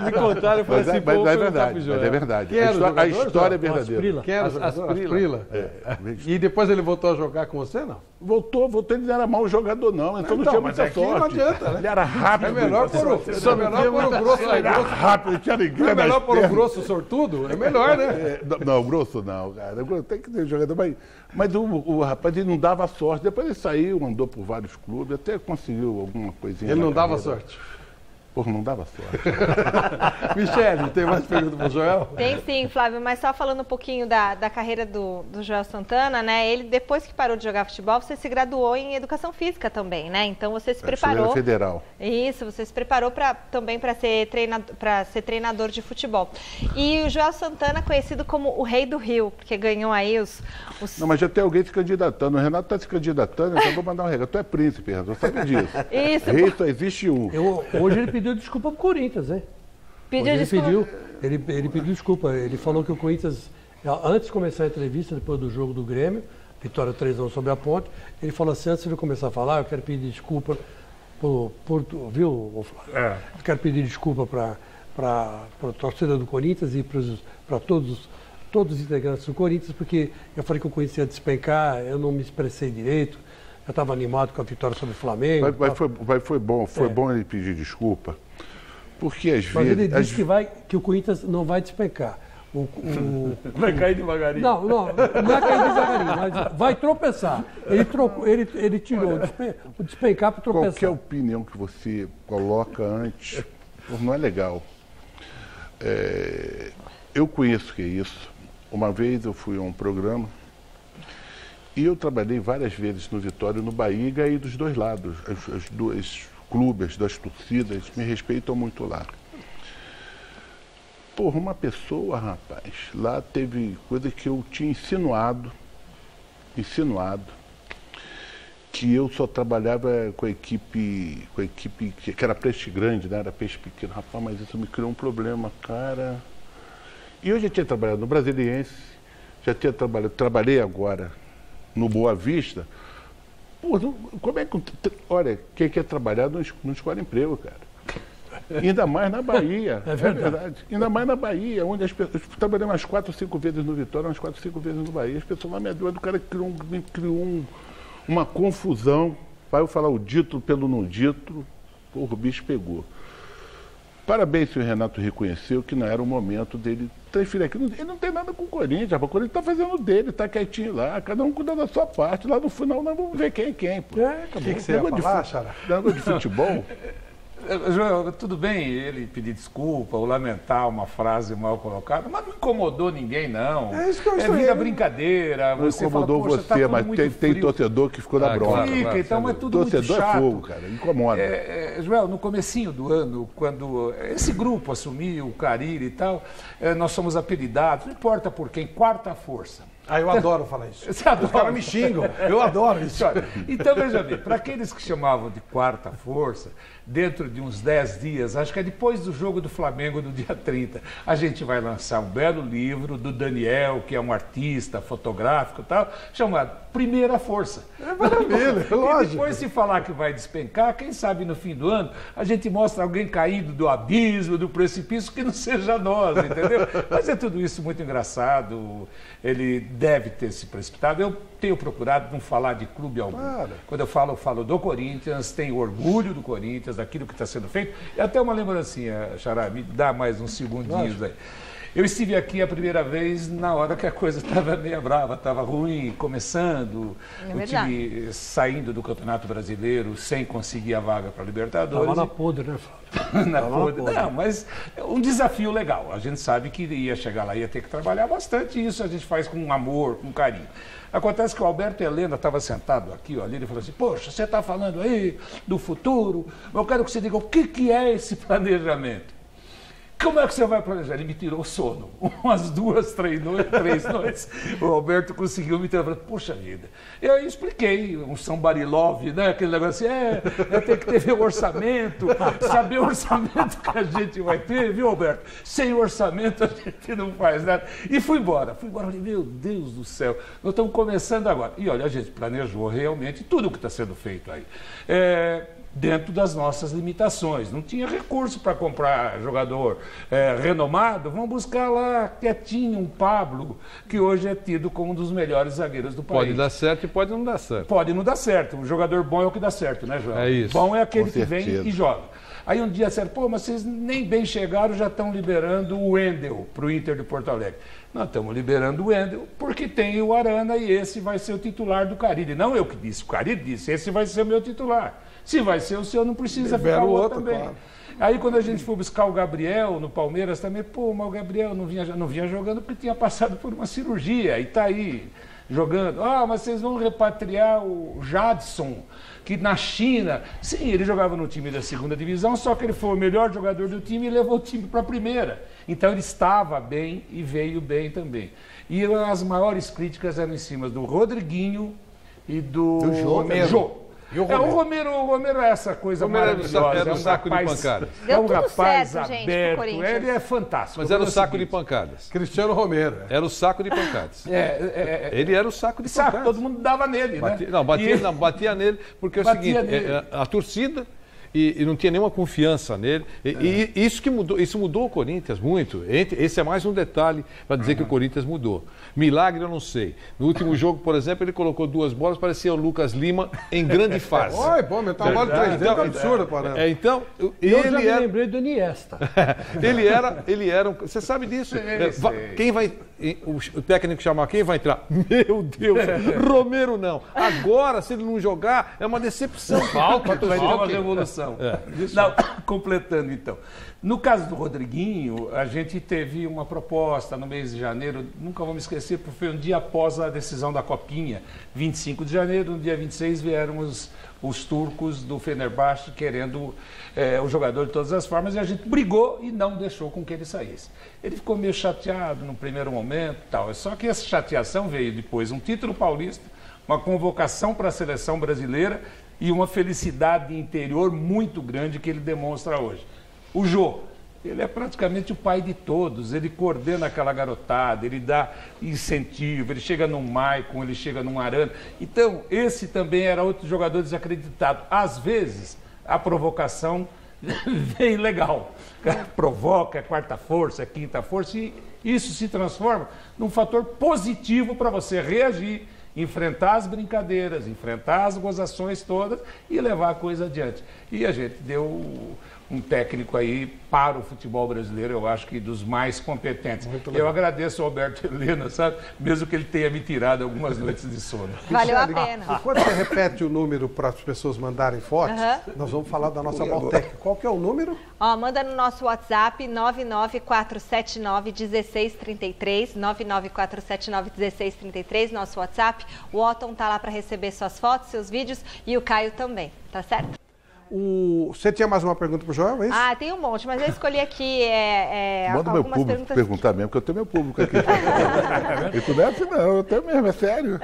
Me contaram, eu falei assim, mas é verdade, mas é verdade. A história é verdadeira. Quem era Asprila? E depois ele voltou a jogar com você, não? Voltou, ele não era mau jogador, não. Então não tinha muita sorte. Não adianta, né? Ele era rápido. É melhor pôr o grosso. Ele era rápido, tinha alegria. Não é melhor pôr o grosso sortudo? É melhor, né? Não, o grosso não, cara. Tem que ter jogador, mas o rapaz ele não dava sorte. Depois ele saiu, andou por vários clubes, até conseguiu alguma coisinha. Ele não dava sorte? Porra, não dava sorte. Michele, tem mais pergunta para o Joel? Tem sim, Flávio, mas só falando um pouquinho da carreira do Joel Santana, né? Ele, depois que parou de jogar futebol, você se graduou em Educação Física também, né? Então você se preparou... Federal. Isso, você se preparou também para ser treinador de futebol. E o Joel Santana, conhecido como o Rei do Rio, porque ganhou aí os... Não, mas já tem alguém se candidatando. O Renato está se candidatando, eu já vou mandar um recado. Tu é príncipe, Renato, você sabe disso. Isso. Rei só existe um. Hoje ele pediu desculpa pro Corinthians, hein? Ele pediu desculpa. Ele falou que o Corinthians, antes de começar a entrevista, depois do jogo do Grêmio, vitória 3-1 sobre a Ponte, ele falou assim, antes de ele começar a falar, eu quero pedir desculpa viu? Eu quero pedir desculpa para a torcida do Corinthians e para todos os integrantes do Corinthians, porque eu falei que o Corinthians ia despencar, eu não me expressei direito, eu estava animado com a vitória sobre o Flamengo. Foi bom ele pedir desculpa, porque às Mas vezes... ele disse que o Corinthians não vai despencar. Vai cair devagarinho. Não é cair devagarinho, mas vai tropeçar. Ele tirou o despencar para tropeçar. Qualquer opinião que você coloca antes não é legal. Eu conheço o que é isso. Uma vez eu fui a um programa e eu trabalhei várias vezes no Vitória e no Bahia e ganhei dos dois lados. Os dois clubes, das torcidas, me respeitam muito lá. Porra, uma pessoa, rapaz, lá teve coisa que eu tinha insinuado, que eu só trabalhava com a equipe que era peixe grande, né? Era peixe pequeno. Rapaz, mas isso me criou um problema, cara. E eu já tinha trabalhado no Brasiliense, trabalhei agora no Boa Vista. Pô, como é que... Olha, quem quer trabalhar não escolhe emprego, cara. Ainda mais na Bahia. É verdade. Ainda mais na Bahia, onde as pessoas... Eu trabalhei umas 4 ou 5 vezes no Vitória, umas 4 ou 5 vezes no Bahia. As pessoas lá me adoram, o cara criou uma confusão. Vai eu falar o dito pelo não dito, porra, o bicho pegou. Parabéns se o Renato reconheceu que não era o momento dele transferir aqui. Ele não tem nada com o Corinthians, o Corinthians está fazendo dele, está quietinho lá, cada um cuida da sua parte. Lá no final nós vamos ver quem é quem. Pô. O que você ia falar, Xará? Negócio de futebol... Joel, tudo bem ele pedir desculpa ou lamentar uma frase mal colocada, mas não incomodou ninguém, não. É isso que eu estou vida brincadeira. Não incomodou fala, você, mas tem torcedor que ficou na bronca. Fica, então, mas tudo muito chato. Torcedor é fogo, cara, incomoda. Joel, no comecinho do ano, quando esse grupo assumiu, o Carille e tal, nós somos apelidados, não importa por quem, quarta força. Ah, eu adoro falar isso. Você adora? Os caras me xingam, eu adoro isso. Então, veja bem, para aqueles que chamavam de quarta força, dentro de uns 10 dias, acho que é depois do jogo do Flamengo, no dia 30, a gente vai lançar um belo livro do Daniel, que é um artista fotográfico e tal, chamado Primeira Força. É maravilha, é lógico. E depois, se falar que vai despencar, quem sabe no fim do ano, a gente mostra alguém caindo do abismo, do precipício, que não seja nós, entendeu? Mas é tudo isso muito engraçado, ele deve ter se precipitado. Eu tenho procurado não falar de clube algum. Claro. Quando eu falo do Corinthians, tenho orgulho do Corinthians, daquilo que está sendo feito. E até uma lembrancinha, Xará, me dá mais uns segundinhos aí. Eu estive aqui a primeira vez na hora que a coisa estava meio brava, estava ruim, começando, o time saindo do Campeonato Brasileiro sem conseguir a vaga para a Libertadores. Estava na podre, né, Flávio? Na podre. Não, mas um desafio legal. A gente sabe que ia chegar lá, ia ter que trabalhar bastante, e isso a gente faz com amor, com carinho. Acontece que o Alberto Helena estava sentado aqui, ali, ele falou assim, poxa, você está falando aí do futuro, eu quero que você diga o que é esse planejamento. Como é que você vai planejar? Ele me tirou o sono. Umas 2, 3 noites. O Alberto conseguiu me tirar. Puxa vida. Eu expliquei um somebody love, né? Aquele negócio assim, tem que ter o orçamento, saber o orçamento que a gente vai ter, viu, Alberto? Sem orçamento a gente não faz nada. E fui embora. Falei, meu Deus do céu, nós estamos começando agora. E olha, a gente planejou realmente tudo o que está sendo feito aí. Dentro das nossas limitações. Não tinha recurso para comprar jogador renomado. Vamos buscar lá quietinho um Pablo, que hoje é tido como um dos melhores zagueiros do país. Pode dar certo e pode não dar certo. Pode não dar certo. Um jogador bom é o que dá certo, né, João? É isso. Bom é aquele que vem e joga. Aí um dia disseram, mas vocês nem bem chegaram, já estão liberando o Wendel para o Inter de Porto Alegre. Nós estamos liberando o Wendel porque tem o Arana e esse vai ser o titular do Carille. Não eu que disse, o Carille disse, esse vai ser o meu titular. Se vai ser o seu, não precisa Libera ficar o o outro outro, também. claro. Aí quando a gente foi buscar o Gabriel no Palmeiras também, pô, mas o Gabriel não vinha jogando porque tinha passado por uma cirurgia e tá aí jogando. Ah, mas vocês vão repatriar o Jadson, que na China... Sim, ele jogava no time da segunda divisão, só que ele foi o melhor jogador do time e levou o time para a primeira. Então ele estava bem e veio bem também. E as maiores críticas eram em cima do Rodriguinho e do Jô. E o Romero? O Romero é essa coisa maravilhosa. Era um saco de pancadas. É um Deu tudo rapaz certo, gente, pro aberto, Corinthians. ele é fantástico. Mas era o saco de pancadas. Cristiano Romero. Era o saco de pancadas. Ele era o saco de pancadas. Todo mundo dava nele, né? Batia nele, porque é o seguinte, a torcida... E não tinha nenhuma confiança nele. E isso que mudou, isso mudou o Corinthians muito. Esse é mais um detalhe para dizer que o Corinthians mudou. Milagre eu não sei. No último jogo, por exemplo, ele colocou 2 bolas, parecia o Lucas Lima em grande fase. Oi, bom, mas tá uma bola de 3 dedos absurda, parando. Então, Eu já me lembrei do Iniesta. ele era você sabe disso? Quem vai, o técnico chamar, quem vai entrar? Meu Deus, Romero não. Agora, se ele não jogar, é uma decepção. Vai ter uma revolução. Não, completando então. No caso do Rodriguinho, a gente teve uma proposta no mês de janeiro, nunca vou me esquecer, porque foi um dia após a decisão da Copinha, 25 de janeiro, no dia 26 vieram os turcos do Fenerbahçe querendo o jogador de todas as formas, e a gente brigou e não deixou com que ele saísse. Ele ficou meio chateado no primeiro momento, tal. Só que essa chateação veio depois um título paulista, uma convocação para a seleção brasileira e uma felicidade interior muito grande que ele demonstra hoje. O Jô, ele é praticamente o pai de todos, ele coordena aquela garotada, ele dá incentivo, ele chega num Maicon, ele chega num Arana. Então, esse também era outro jogador desacreditado. Às vezes, a provocação vem legal. Provoca, é quarta força, é quinta força, e isso se transforma num fator positivo para você reagir, enfrentar as brincadeiras, enfrentar as gozações todas e levar a coisa adiante. E a gente deu um técnico aí para o futebol brasileiro, eu acho que dos mais competentes. Eu agradeço ao Alberto Helena, sabe? Mesmo que ele tenha me tirado algumas noites de sono. Valeu a pena. Enquanto você repete o número para as pessoas mandarem fotos, nós vamos falar da nossa Baltec. Qual que é o número? Ó, manda no nosso WhatsApp 994791633, 994791633, nosso WhatsApp. O Otton tá lá para receber suas fotos, seus vídeos e o Caio também, tá certo? Você tinha mais uma pergunta para o Joel, é isso? Ah, tem um monte, mas eu escolhi aqui Manda algumas meu público perguntas. Perguntar mesmo, porque eu tenho meu público aqui. E tu deve não, eu tenho mesmo, é sério.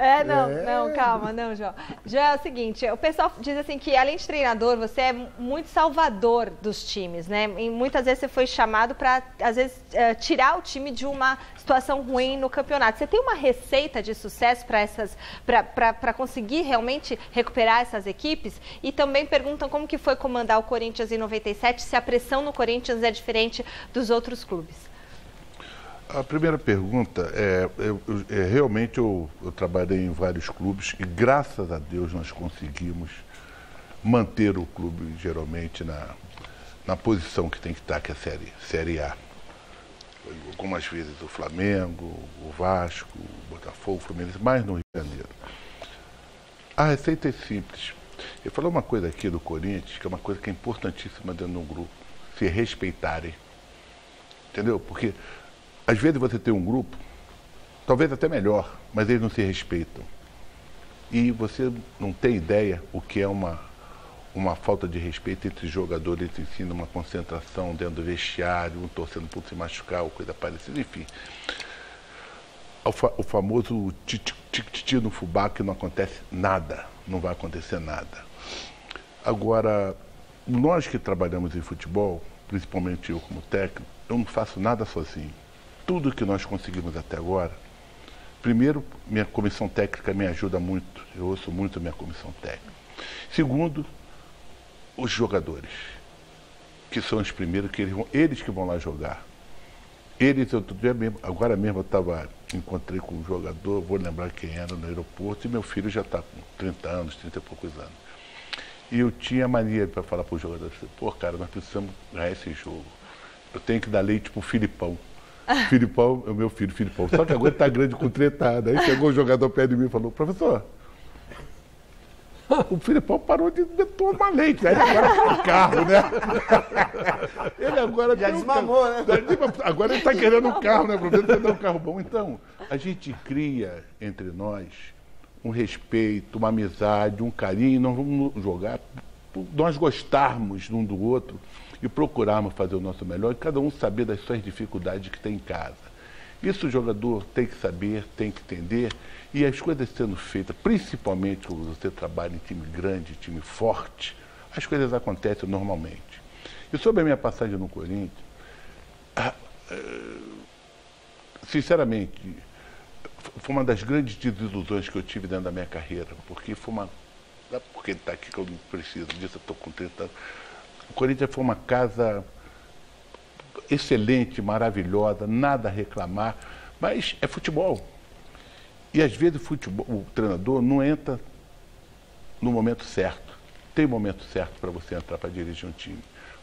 Não, calma, não, Joel. Joel, é o seguinte, o pessoal diz assim que além de treinador, você é muito salvador dos times, né? E muitas vezes você foi chamado para, às vezes, tirar o time de uma situação ruim no campeonato. Você tem uma receita de sucesso para conseguir realmente recuperar essas equipes? E também perguntam como que foi comandar o Corinthians em 97, se a pressão no Corinthians é diferente dos outros clubes. A primeira pergunta realmente eu trabalhei em vários clubes e graças a Deus nós conseguimos manter o clube geralmente na posição que tem que estar, que é a Série A. Algumas vezes o Flamengo, o Vasco, o Botafogo, o Fluminense, mais no Rio de Janeiro. A receita é simples. Eu falei uma coisa aqui do Corinthians, que é uma coisa que é importantíssima dentro de um grupo, se respeitarem. Entendeu? Porque às vezes você tem um grupo, talvez até melhor, mas eles não se respeitam. E você não tem ideia o que é uma falta de respeito entre jogadores em si, uma concentração dentro do vestiário, um torcendo por se machucar ou coisa parecida, enfim. O famoso titi no fubá, que não acontece nada, não vai acontecer nada. Agora, nós que trabalhamos em futebol, principalmente eu como técnico, eu não faço nada sozinho. Tudo que nós conseguimos até agora, primeiro, minha comissão técnica me ajuda muito, eu ouço muito a minha comissão técnica. Segundo, os jogadores, que são os primeiros, que eles que vão lá jogar. Agora mesmo eu encontrei com um jogador, vou lembrar quem era, no aeroporto, e meu filho já está com 30 anos, 30 e poucos anos. E eu tinha mania para falar para os jogadores, pô, cara, nós precisamos ganhar esse jogo. Eu tenho que dar leite pro Filipão. Filipão é o meu filho, Filipão. Só que agora está grande com tretada. Aí chegou o jogador perto de mim e falou, professor, O Filipão parou de tomar leite. Aí ele agora tem um carro, né? Ele agora Já tem desmamou, carro. né? Agora ele está querendo um carro, né? Problema é ter um carro bom. Então, a gente cria entre nós um respeito, uma amizade, um carinho. Nós vamos jogar por nós gostarmos um do outro e procurarmos fazer o nosso melhor e cada um saber das suas dificuldades que tem em casa. Isso o jogador tem que saber, tem que entender, e as coisas sendo feitas, principalmente quando você trabalha em time grande, time forte, as coisas acontecem normalmente. E sobre a minha passagem no Corinthians, sinceramente, foi uma das grandes desilusões que eu tive dentro da minha carreira, porque foi uma... Não é porque ele está aqui que eu não preciso disso, eu estou com 30 anos. O Corinthians foi uma casa excelente, maravilhosa, nada a reclamar, mas é futebol. E às vezes o treinador não entra no momento certo. Tem momento certo para você entrar para dirigir um time.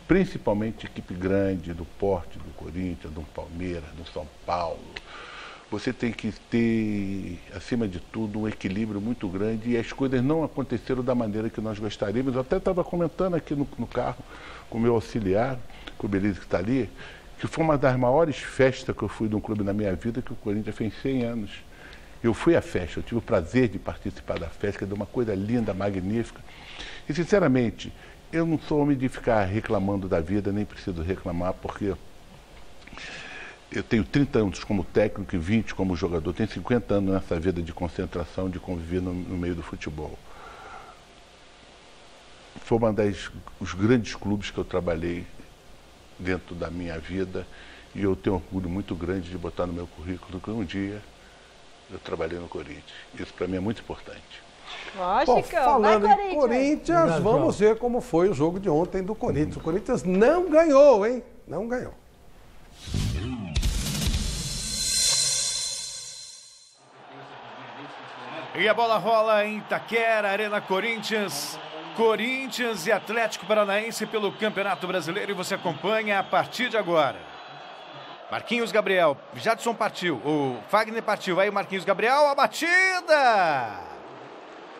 Principalmente equipe grande, do porte do Corinthians, do Palmeiras, do São Paulo. Você tem que ter, acima de tudo, um equilíbrio muito grande e as coisas não aconteceram da maneira que nós gostaríamos. Eu até estava comentando aqui no carro com o meu auxiliar, com o Belize que está ali, que foi uma das maiores festas que eu fui de um clube na minha vida, que o Corinthians fez 100 anos. Eu fui à festa, eu tive o prazer de participar da festa, que é uma coisa linda, magnífica. E, sinceramente, eu não sou homem de ficar reclamando da vida, nem preciso reclamar, porque eu tenho 30 anos como técnico e 20 como jogador, tenho 50 anos nessa vida de concentração, de conviver no meio do futebol. Foi os grandes clubes que eu trabalhei dentro da minha vida e eu tenho um orgulho muito grande de botar no meu currículo que um dia eu trabalhei no Corinthians. Isso para mim é muito importante. Lógico, Bom, falando vai, em Corinthians, vamos ver como foi o jogo de ontem do Corinthians. O Corinthians não ganhou, hein? Não ganhou. E a bola rola em Itaquera, Arena Corinthians. Corinthians e Atlético Paranaense pelo Campeonato Brasileiro e você acompanha a partir de agora. Marquinhos Gabriel, Jadson partiu, o Fagner partiu, aí o Marquinhos Gabriel, a batida!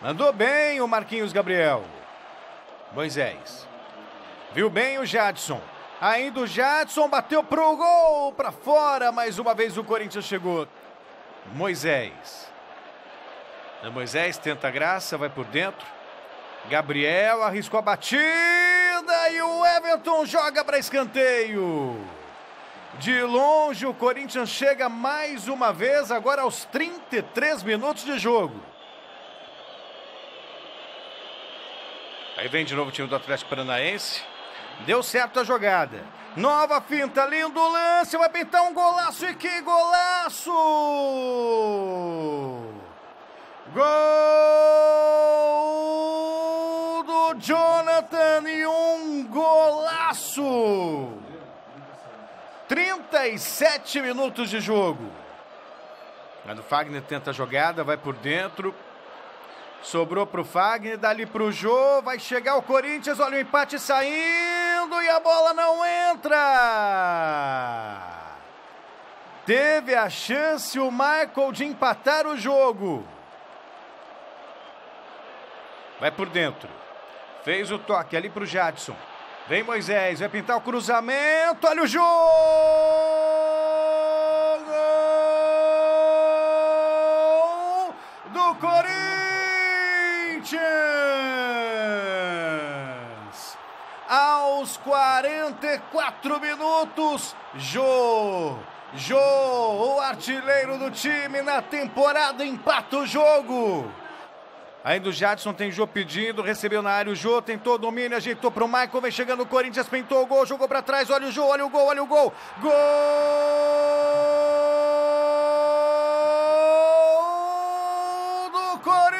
Mandou bem o Marquinhos Gabriel. Moisés. Viu bem o Jadson. Ainda o Jadson bateu pro gol, para fora, mais uma vez o Corinthians chegou. Moisés. Moisés tenta a graça, vai por dentro. Gabriel arriscou a batida e o Everton joga para escanteio. De longe o Corinthians chega mais uma vez, agora aos 33 minutos de jogo. Aí vem de novo o time do Atlético Paranaense. Deu certo a jogada. Nova finta, lindo lance, vai pintar um golaço e que golaço! Gol do Jonathan e um golaço! 37 minutos de jogo. O Fagner tenta a jogada, vai por dentro. Sobrou pro Fagner, dali pro Jô, vai chegar o Corinthians, olha o empate saindo e a bola não entra. Teve a chance o Michael de empatar o jogo. Vai por dentro. Fez o toque ali pro Jadson. Vem Moisés, vai pintar o cruzamento. Olha o jogo do Corinthians. Aos 44 minutos, Jô, o artilheiro do time na temporada, empata o jogo. Ainda o Jadson tem Jô pedindo, recebeu na área o Jô, tentou domínio, ajeitou pro Michael, vem chegando o Corinthians, pintou o gol, jogou pra trás, olha o Jô, olha o gol, olha o gol. Gol do Corinthians!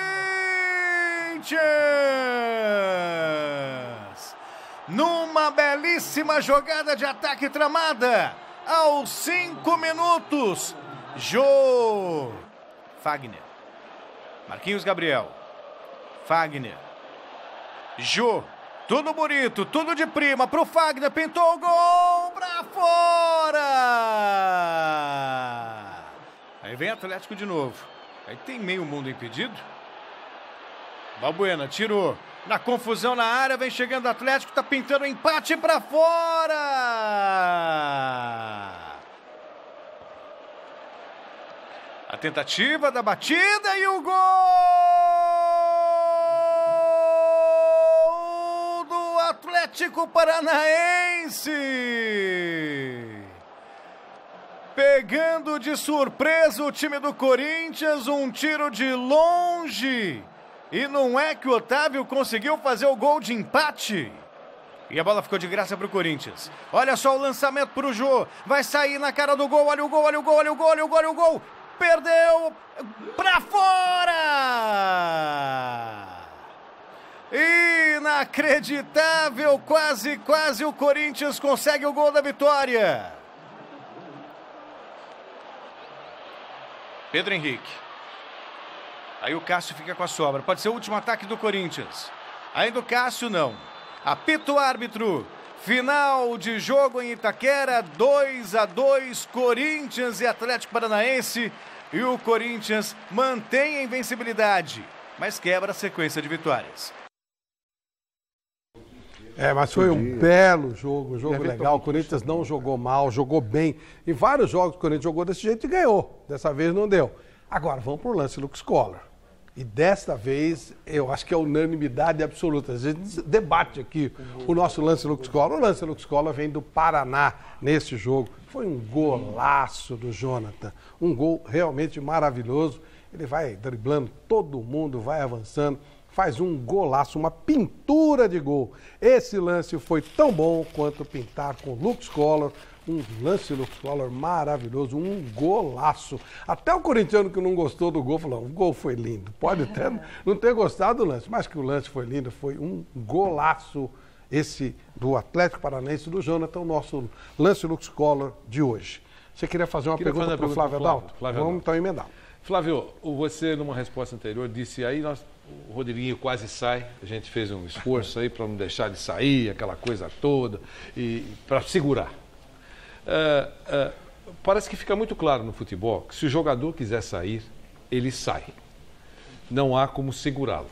Numa belíssima jogada de ataque tramada, aos 5 minutos, Jô, Fagner, Marquinhos Gabriel, Fagner, Jô, tudo bonito, tudo de prima pro Fagner, pintou o gol pra fora! Aí vem Atlético de novo, aí tem meio mundo impedido. Balbuena tirou. Na confusão na área, vem chegando o Atlético, tá pintando o empate para fora. A tentativa da batida e o gol do Atlético Paranaense. Pegando de surpresa o time do Corinthians, um tiro de longe. E não é que o Otávio conseguiu fazer o gol de empate. E a bola ficou de graça para o Corinthians. Olha só o lançamento para o Jô. Vai sair na cara do gol. Olha o gol, olha o gol, olha o gol, olha o gol, olha o gol. Perdeu para fora. Inacreditável. Quase o Corinthians consegue o gol da vitória. Pedro Henrique. Aí o Cássio fica com a sobra. Pode ser o último ataque do Corinthians. Ainda o Cássio não. Apita o árbitro. Final de jogo em Itaquera. 2-2. Corinthians e Atlético Paranaense. E o Corinthians mantém a invencibilidade, mas quebra a sequência de vitórias. Mas foi um belo jogo, um jogo legal. O Corinthians não jogou mal, jogou bem. Em vários jogos o Corinthians jogou desse jeito e ganhou. Dessa vez não deu. Agora, vamos para o lance Lucas Collor. E desta vez, eu acho que é unanimidade absoluta. A gente debate aqui o nosso lance Lucas Collor. O lance Lucas Collor vem do Paraná nesse jogo. Foi um golaço do Jonathan. Um gol realmente maravilhoso. Ele vai driblando todo mundo, vai avançando. Faz um golaço, uma pintura de gol. Esse lance foi tão bom quanto pintar com Lucas Collor. Um lance Lucas Collor maravilhoso, um golaço. Até o corintiano que não gostou do gol falou, o gol foi lindo. Pode até não ter gostado do lance, mas que o lance foi lindo, foi um golaço esse do Atlético Paranaense, do Jonathan, o nosso lance Lucas Collor de hoje. Você queria fazer uma pergunta para o Flávio Adalto? Vamos então emendar. Flávio, você numa resposta anterior disse aí, o Rodriguinho quase sai, a gente fez um esforço aí para não deixar de sair, aquela coisa toda, e para segurar. Parece que fica muito claro no futebol que se o jogador quiser sair, ele sai. Não há como segurá-lo.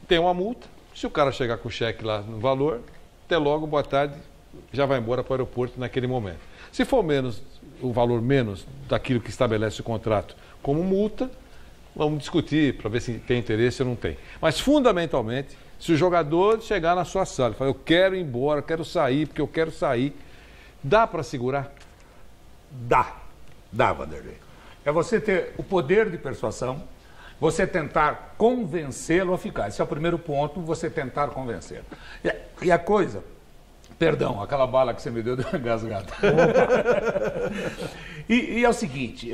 Tem uma multa, se o cara chegar com o cheque lá no valor, até logo, boa tarde, já vai embora para o aeroporto naquele momento. Se for menos, o valor menos daquilo que estabelece o contrato como multa, vamos discutir para ver se tem interesse ou não tem. Mas fundamentalmente, se o jogador chegar na sua sala e falar, eu quero ir embora, quero sair, porque eu quero sair, dá para segurar? Dá, Vanderlei. É você ter o poder de persuasão, você tentar convencê-lo a ficar. Esse é o primeiro ponto, você tentar convencê-lo. E a coisa, perdão, aquela bala que você me deu uma engasgada. E é o seguinte,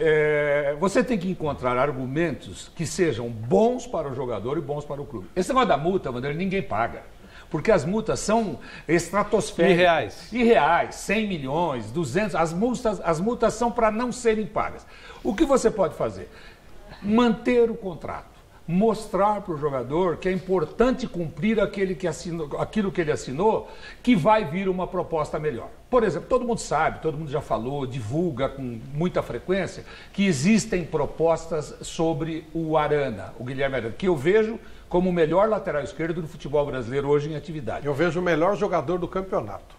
você tem que encontrar argumentos que sejam bons para o jogador e bons para o clube. Esse negócio da multa, Vanderlei, ninguém paga. Porque as multas são estratosféricas. Irreais, 100 milhões, 200, as multas são para não serem pagas. O que você pode fazer? Manter o contrato. Mostrar para o jogador que é importante cumprir aquilo que ele assinou, que vai vir uma proposta melhor. Por exemplo, todo mundo sabe, todo mundo já falou, divulga com muita frequência, que existem propostas sobre o Arana, o Guilherme Arana, que eu vejo como o melhor lateral esquerdo do futebol brasileiro hoje em atividade. Eu vejo o melhor jogador do campeonato.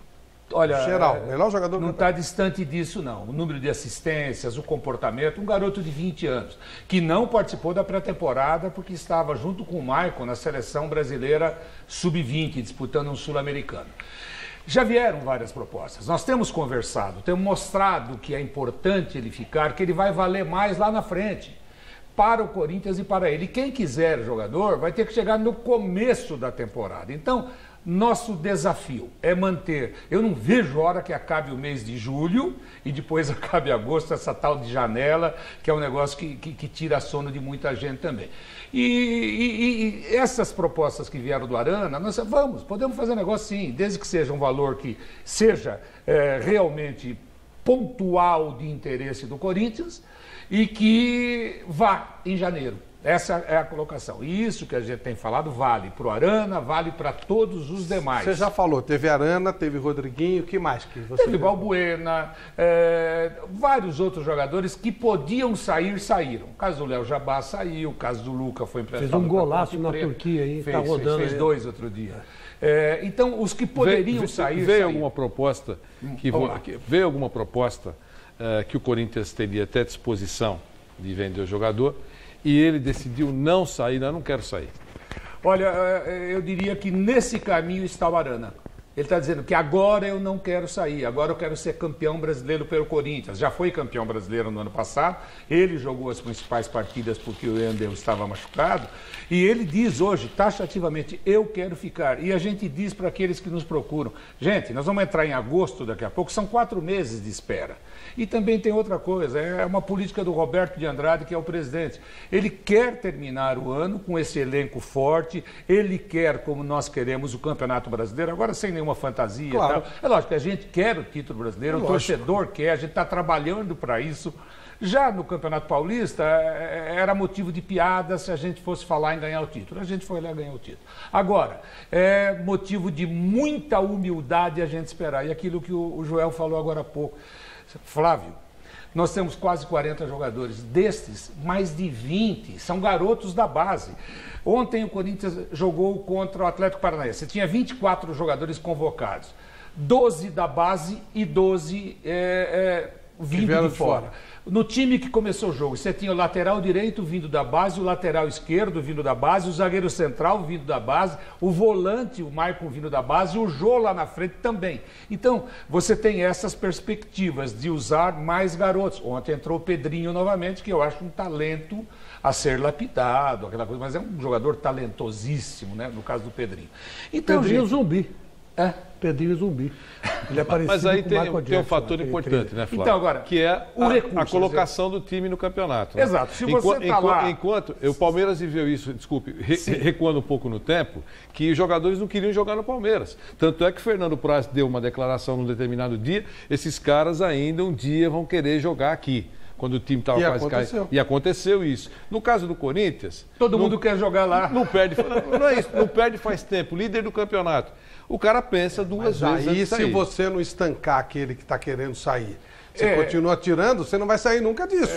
Olha, geral, melhor jogador do não está distante disso, não. O número de assistências, o comportamento, um garoto de 20 anos, que não participou da pré-temporada porque estava junto com o Maicon na seleção brasileira sub-20, disputando um sul-americano. Já vieram várias propostas. Nós temos conversado, temos mostrado que é importante ele ficar, que ele vai valer mais lá na frente, para o Corinthians e para ele. E quem quiser jogador vai ter que chegar no começo da temporada. Então, nosso desafio é manter. Eu não vejo a hora que acabe o mês de julho e depois acabe agosto, essa tal de janela, que é um negócio que tira sono de muita gente também. E essas propostas que vieram do Arana, nós podemos fazer negócio sim, desde que seja um valor que seja realmente pontual de interesse do Corinthians e que vá em janeiro. Essa é a colocação. E isso que a gente tem falado vale para o Arana, vale para todos os demais. Você já falou, teve Arana, teve Rodriguinho, o que mais? Que você... Teve Balbuena, vários outros jogadores que podiam sair, saíram. O caso do Léo Jabá saiu, o caso do Luca foi emprestado. Fez um golaço na Turquia aí, tá rodando. Fez 2 outro dia. Então, os que poderiam sair, veio alguma proposta veio alguma proposta que o Corinthians teria até disposição de vender o jogador e ele decidiu não sair, não quero sair. Olha, eu diria que nesse caminho está o Arana. Ele está dizendo que agora eu não quero sair, agora eu quero ser campeão brasileiro pelo Corinthians. Já foi campeão brasileiro no ano passado, ele jogou as principais partidas porque o Wendel estava machucado, e ele diz hoje, taxativamente, eu quero ficar. E a gente diz para aqueles que nos procuram, gente, nós vamos entrar em agosto daqui a pouco, são 4 meses de espera. E também tem outra coisa, é uma política do Roberto de Andrade, que é o presidente. Ele quer terminar o ano com esse elenco forte, ele quer, como nós queremos, o Campeonato Brasileiro, agora sem nenhuma fantasia. Claro. Tal. É lógico que a gente quer o título brasileiro, o torcedor quer, a gente está trabalhando para isso. Já no Campeonato Paulista, era motivo de piada se a gente fosse falar em ganhar o título. A gente foi lá e ganhou o título. Agora, é motivo de muita humildade a gente esperar. E aquilo que o Joel falou agora há pouco. Flávio, nós temos quase 40 jogadores. Destes, mais de 20 são garotos da base. Ontem o Corinthians jogou contra o Atlético Paranaense. Tinha 24 jogadores convocados. 12 da base e 12 vindo de fora. No time que começou o jogo, você tinha o lateral direito vindo da base, o lateral esquerdo vindo da base, o zagueiro central vindo da base, o volante, o Maicon vindo da base, e o Jô lá na frente também. Então, você tem essas perspectivas de usar mais garotos. Ontem entrou o Pedrinho novamente, que eu acho um talento a ser lapidado, aquela coisa, mas é um jogador talentosíssimo, né? No caso do Pedrinho. Então, Pedrinho gente, zumbi. Pedrinho zumbi. Ele é parecido Mas aí com o tem Michael um Jackson, fator importante, né, Flávio? Então, agora, que é o recurso, a colocação do time no campeonato. Né? Exato. Se você está lá... Enquanto o Palmeiras viveu isso, desculpe, recuando um pouco no tempo, que os jogadores não queriam jogar no Palmeiras. Tanto é que Fernando Praz deu uma declaração num determinado dia, esses caras ainda um dia vão querer jogar aqui. Quando o time estava quase caindo. E aconteceu isso. No caso do Corinthians... Todo mundo quer jogar lá. Não perde, não é isso, não perde faz tempo. Líder do campeonato. O cara pensa duas vezes antes de sair. Aí, se você não estancar aquele que está querendo sair, você continua tirando, você não vai sair nunca disso.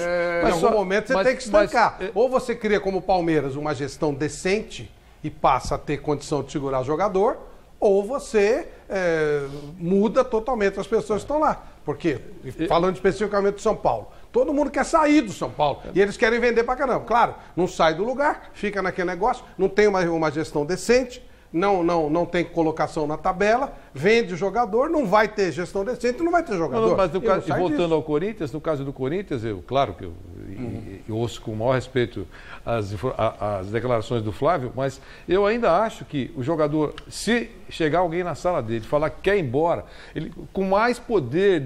Em algum momento você tem que estancar. Ou você cria, como o Palmeiras, uma gestão decente e passa a ter condição de segurar o jogador, ou você muda totalmente as pessoas que estão lá. Porque, falando especificamente do São Paulo, todo mundo quer sair do São Paulo. E eles querem vender pra caramba. Claro, não sai do lugar, fica naquele negócio, não tem uma gestão decente, não tem colocação na tabela, vende o jogador, não vai ter gestão decente, não vai ter jogador. Mas no caso, voltando ao Corinthians, no caso do Corinthians, claro que eu ouço com o maior respeito as declarações do Flávio, mas eu ainda acho que o jogador, se chegar alguém na sala dele e falar que quer ir embora, ele, com mais poder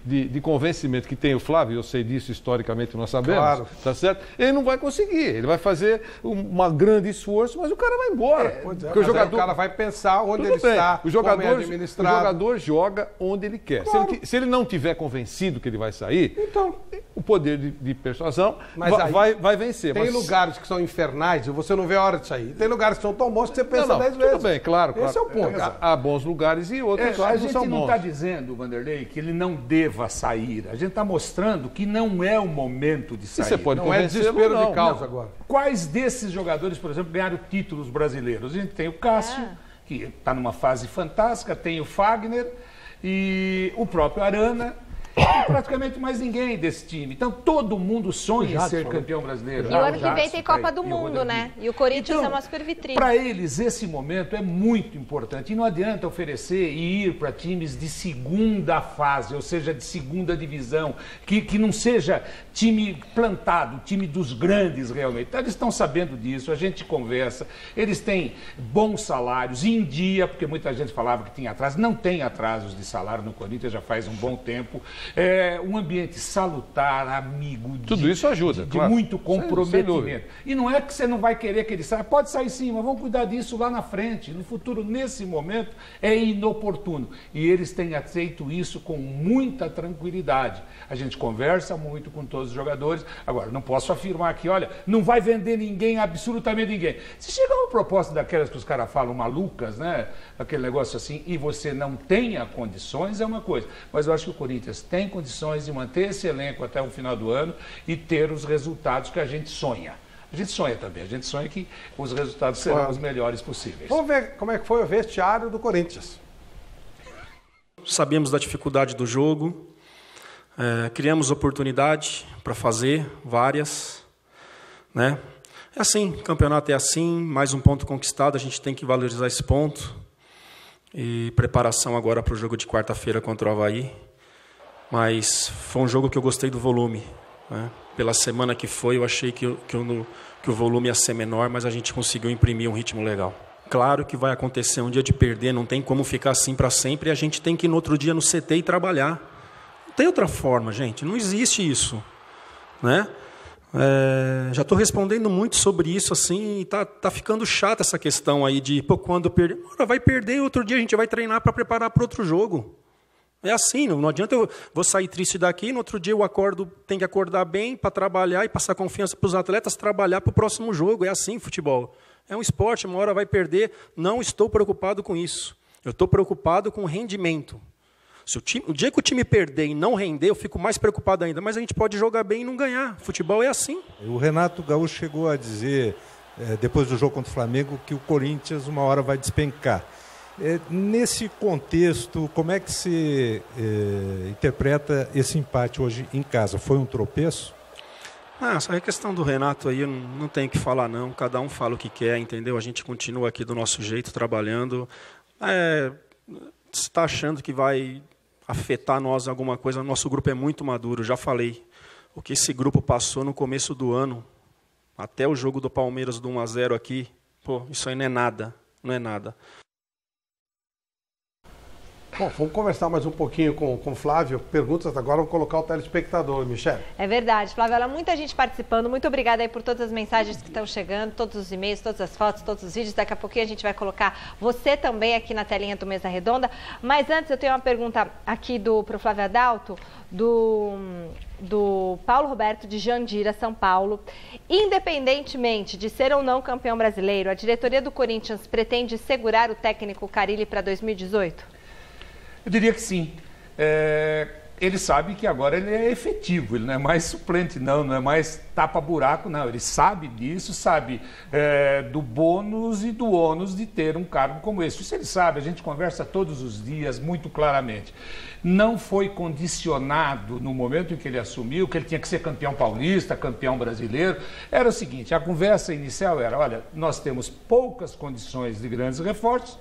de convencimento que tem o Flávio, eu sei disso historicamente, nós sabemos, claro. Tá certo? Ele não vai conseguir, ele vai fazer um grande esforço, mas o cara vai embora. Porque o cara vai pensar onde ele está, o jogador joga onde ele quer. Claro. Se ele não tiver convencido que ele vai sair, então, o poder de persuasão vai vencer. Tem lugares que são infernais e você não vê a hora de sair. Tem lugares que são tão bons que você pensa 10 vezes. Tudo bem, claro. Esse é o ponto. Há bons lugares e outros a gente não está dizendo, Vanderlei, que ele não deva sair. A gente está mostrando que não é o momento de sair. Você pode não é desespero de causa agora. Quais desses jogadores, por exemplo, ganharam títulos brasileiros? A gente tem o Cássio, que está numa fase fantástica, tem o Fagner e o próprio Arana. E praticamente mais ninguém desse time. Então, todo mundo sonha em ser campeão brasileiro. E o ano que vem tem Copa do Mundo, né? E o Corinthians é uma super vitrine. Para eles, esse momento é muito importante. E não adianta oferecer e ir para times de segunda fase, ou seja, de segunda divisão, que não seja time plantado, time dos grandes realmente. Então, eles estão sabendo disso, a gente conversa. Eles têm bons salários, em dia, porque muita gente falava que tinha atraso. Não tem atrasos de salário no Corinthians já faz um bom tempo. um ambiente salutar, amigo. Tudo isso ajuda, de claro. muito comprometimento. E não é que você não vai querer que ele saia. Pode sair sim, mas vamos cuidar disso lá na frente. No futuro, nesse momento, é inoportuno. E eles têm aceito isso com muita tranquilidade. A gente conversa muito com todos os jogadores. Agora, não posso afirmar que, olha, não vai vender ninguém, absolutamente ninguém. Se chegar uma proposta daquelas que os caras falam malucas, né? Aquele negócio assim, e você não tenha condições, é uma coisa. Mas eu acho que o Corinthians tem condições de manter esse elenco até o final do ano e ter os resultados que a gente sonha. A gente sonha também, a gente sonha que os resultados serão os melhores possíveis. Vamos ver como é que foi o vestiário do Corinthians. Sabíamos da dificuldade do jogo, criamos oportunidade para fazer várias, né? É assim, campeonato é assim, mais um ponto conquistado, a gente tem que valorizar esse ponto. E preparação agora para o jogo de quarta-feira contra o Avaí. Mas foi um jogo que eu gostei do volume, né? Pela semana que foi, eu achei que o volume ia ser menor, mas a gente conseguiu imprimir um ritmo legal. Claro que vai acontecer um dia de perder, não tem como ficar assim para sempre, e a gente tem que ir no outro dia no CT e trabalhar. Não tem outra forma, gente, não existe isso, né? Já estou respondendo muito sobre isso, assim, e tá ficando chata essa questão aí de, quando perder, vai perder, outro dia a gente vai treinar para preparar para outro jogo. É assim, não adianta eu vou sair triste daqui, no outro dia eu acordo, tenho que acordar bem para trabalhar e passar confiança para os atletas, trabalhar para o próximo jogo. É assim, futebol. É um esporte, uma hora vai perder. Não estou preocupado com isso. Eu estou preocupado com o rendimento. Se o dia que o time perder e não render, eu fico mais preocupado ainda. Mas a gente pode jogar bem e não ganhar. Futebol é assim. O Renato Gaúcho chegou a dizer, depois do jogo contra o Flamengo, que o Corinthians uma hora vai despencar. Nesse contexto, como é que se interpreta esse empate hoje em casa? Foi um tropeço? Essa questão do Renato aí, eu não tenho o que falar não. Cada um fala o que quer, entendeu? A gente continua aqui do nosso jeito, trabalhando. Você está achando que vai afetar nós alguma coisa? Nosso grupo é muito maduro, já falei. O que esse grupo passou no começo do ano, até o jogo do Palmeiras do 1-0 aqui, isso aí não é nada, não é nada. Bom, vamos conversar mais um pouquinho com o Flávio. Perguntas agora, vamos colocar o telespectador, Michele. É verdade, Flávio. Olha, muita gente participando. Muito obrigada aí por todas as mensagens que estão chegando, todos os e-mails, todas as fotos, todos os vídeos. Daqui a pouquinho a gente vai colocar você também aqui na telinha do Mesa Redonda. Mas antes eu tenho uma pergunta aqui pro Flávio Adalto, do Paulo Roberto de Jandira, São Paulo. Independentemente de ser ou não campeão brasileiro, a diretoria do Corinthians pretende segurar o técnico Carille para 2018? Eu diria que sim. Ele sabe que agora ele é efetivo, ele não é mais suplente, não é mais tapa-buraco, não. Ele sabe disso, sabe do bônus e do ônus de ter um cargo como esse. Isso ele sabe, a gente conversa todos os dias muito claramente. Não foi condicionado no momento em que ele assumiu, que ele tinha que ser campeão paulista, campeão brasileiro. Era o seguinte, a conversa inicial era, olha, nós temos poucas condições de grandes reforços,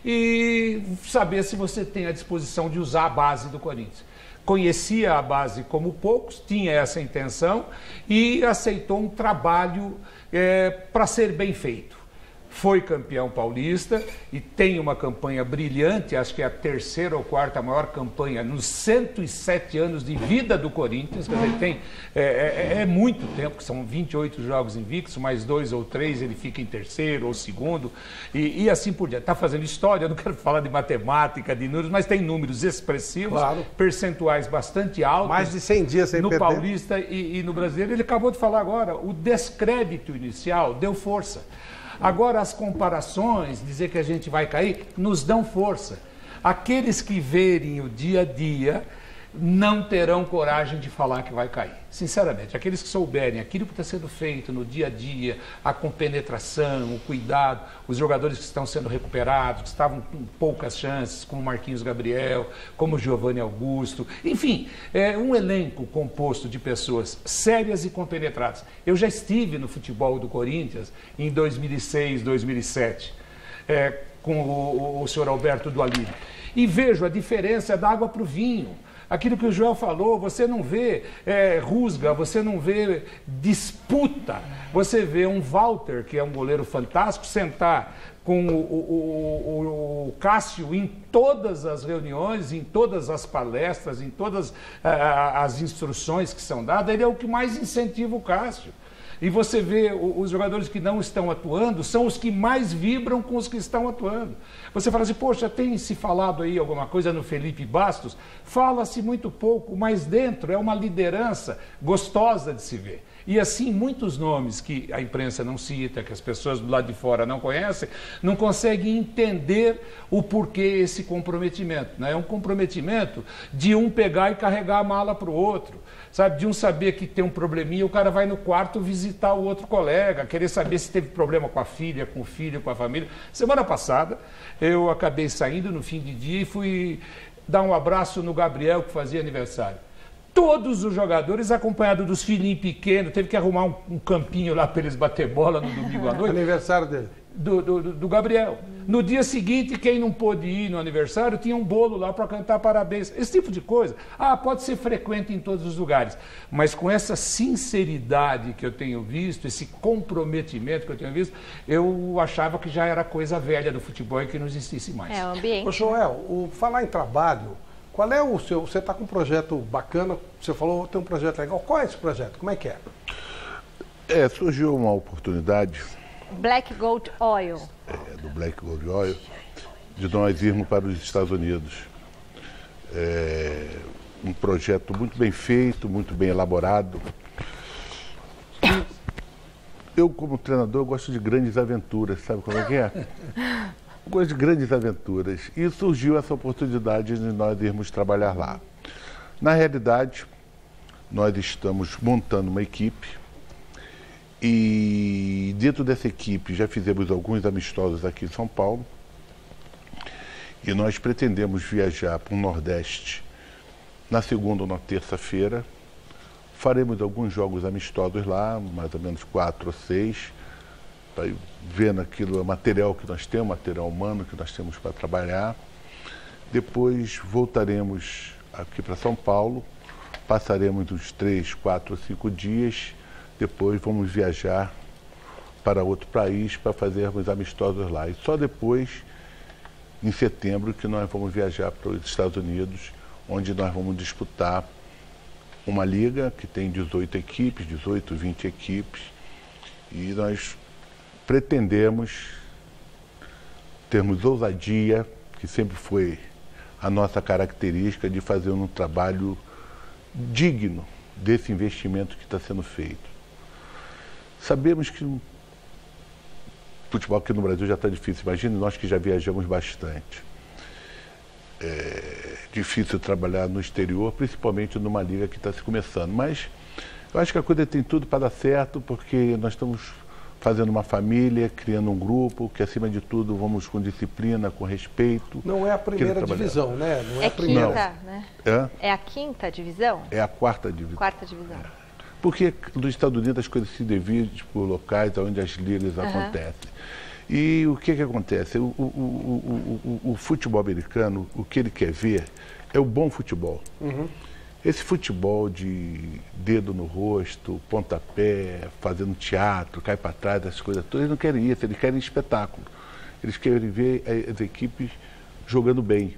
e saber se você tem a disposição de usar a base do Corinthians. Conhecia a base como poucos, tinha essa intenção e aceitou um trabalho para ser bem feito. Foi campeão paulista e tem uma campanha brilhante, acho que é a terceira ou quarta maior campanha nos 107 anos de vida do Corinthians, quer dizer, ele tem muito tempo, que são 28 jogos invictos, mais 2 ou 3 ele fica em terceiro ou segundo, e assim por diante. Está fazendo história, eu não quero falar de matemática, de números, mas tem números expressivos, claro, percentuais bastante altos. Mais de 100 dias sem perder. No paulista e no brasileiro. Ele acabou de falar agora, o descrédito inicial deu força. Agora, as comparações, dizer que a gente vai cair, nos dão força. Aqueles que verem o dia a dia não terão coragem de falar que vai cair. Sinceramente, aqueles que souberem aquilo que está sendo feito no dia a dia, a compenetração, o cuidado, os jogadores que estão sendo recuperados, que estavam com poucas chances, como Marquinhos Gabriel, como Giovanni Augusto, enfim, um elenco composto de pessoas sérias e compenetradas. Eu já estive no futebol do Corinthians em 2006, 2007, com o senhor Alberto Dualib, e vejo a diferença da água para o vinho. Aquilo que o Joel falou, você não vê rusga, você não vê disputa. Você vê um Walter, que é um goleiro fantástico, sentar com o Cássio em todas as reuniões, em todas as palestras, em todas as instruções que são dadas. Ele é o que mais incentiva o Cássio. E você vê os jogadores que não estão atuando, são os que mais vibram com os que estão atuando. Você fala assim, poxa, tem se falado aí alguma coisa no Felipe Bastos? Fala-se muito pouco, mas dentro é uma liderança gostosa de se ver. E assim, muitos nomes que a imprensa não cita, que as pessoas do lado de fora não conhecem, não conseguem entender o porquê esse comprometimento. Né? É um comprometimento de um pegar e carregar a mala para o outro. Sabe, de um saber que tem um probleminha, o cara vai no quarto visitar o outro colega, querer saber se teve problema com a filha, com o filho, com a família. Semana passada, eu acabei saindo no fim de dia e fui dar um abraço no Gabriel, que fazia aniversário. Todos os jogadores, acompanhados dos filhinhos pequenos, teve que arrumar um campinho lá para eles bater bola no domingo à noite. Aniversário dele? Do Gabriel. No dia seguinte, quem não pôde ir no aniversário, tinha um bolo lá para cantar parabéns. Esse tipo de coisa. Pode ser frequente em todos os lugares. Mas com essa sinceridade que eu tenho visto, esse comprometimento que eu tenho visto, eu achava que já era coisa velha do futebol e que não existisse mais. É o ambiente. Ô, Joel, falar em trabalho, qual é o seu... Você está com um projeto bacana, você falou tem um projeto legal. Qual é esse projeto? Como é que é? Surgiu uma oportunidade... Black Gold Oil. Do Black Gold Oil, de nós irmos para os Estados Unidos. Um projeto muito bem feito, muito bem elaborado. Eu, como treinador, gosto de grandes aventuras, sabe como é que é? Eu gosto de grandes aventuras. E surgiu essa oportunidade de nós irmos trabalhar lá. Na realidade, nós estamos montando uma equipe. E dentro dessa equipe já fizemos alguns amistosos aqui em São Paulo. E nós pretendemos viajar para o Nordeste na segunda ou na terça-feira. Faremos alguns jogos amistosos lá, mais ou menos 4 ou 6, para ir vendo aquilo, o material que nós temos, material humano que nós temos para trabalhar. Depois voltaremos aqui para São Paulo, passaremos uns 3, 4 ou 5 dias. Depois vamos viajar para outro país para fazermos amistosos lá. E só depois, em setembro, que nós vamos viajar para os Estados Unidos, onde nós vamos disputar uma liga que tem 18 equipes, 18, 20 equipes. E nós pretendemos termos ousadia, que sempre foi a nossa característica, de fazer um trabalho digno desse investimento que está sendo feito. Sabemos que o futebol aqui no Brasil já está difícil. Imagine nós que já viajamos bastante. É difícil trabalhar no exterior, principalmente numa liga que está se começando. Mas eu acho que a coisa tem tudo para dar certo, porque nós estamos fazendo uma família, criando um grupo, que acima de tudo vamos com disciplina, com respeito. Não é a primeira divisão, né? Não é a primeira. Quinta, né? É? É a quinta divisão? É a quarta divisão. Quarta divisão. Porque nos Estados Unidos as coisas se dividem por locais onde as ligas acontecem. E o que acontece? O futebol americano, o que ele quer ver é o bom futebol. Esse futebol de dedo no rosto, pontapé, fazendo teatro, cai para trás, essas coisas todas, eles não querem isso, eles querem espetáculo. Eles querem ver as equipes jogando bem.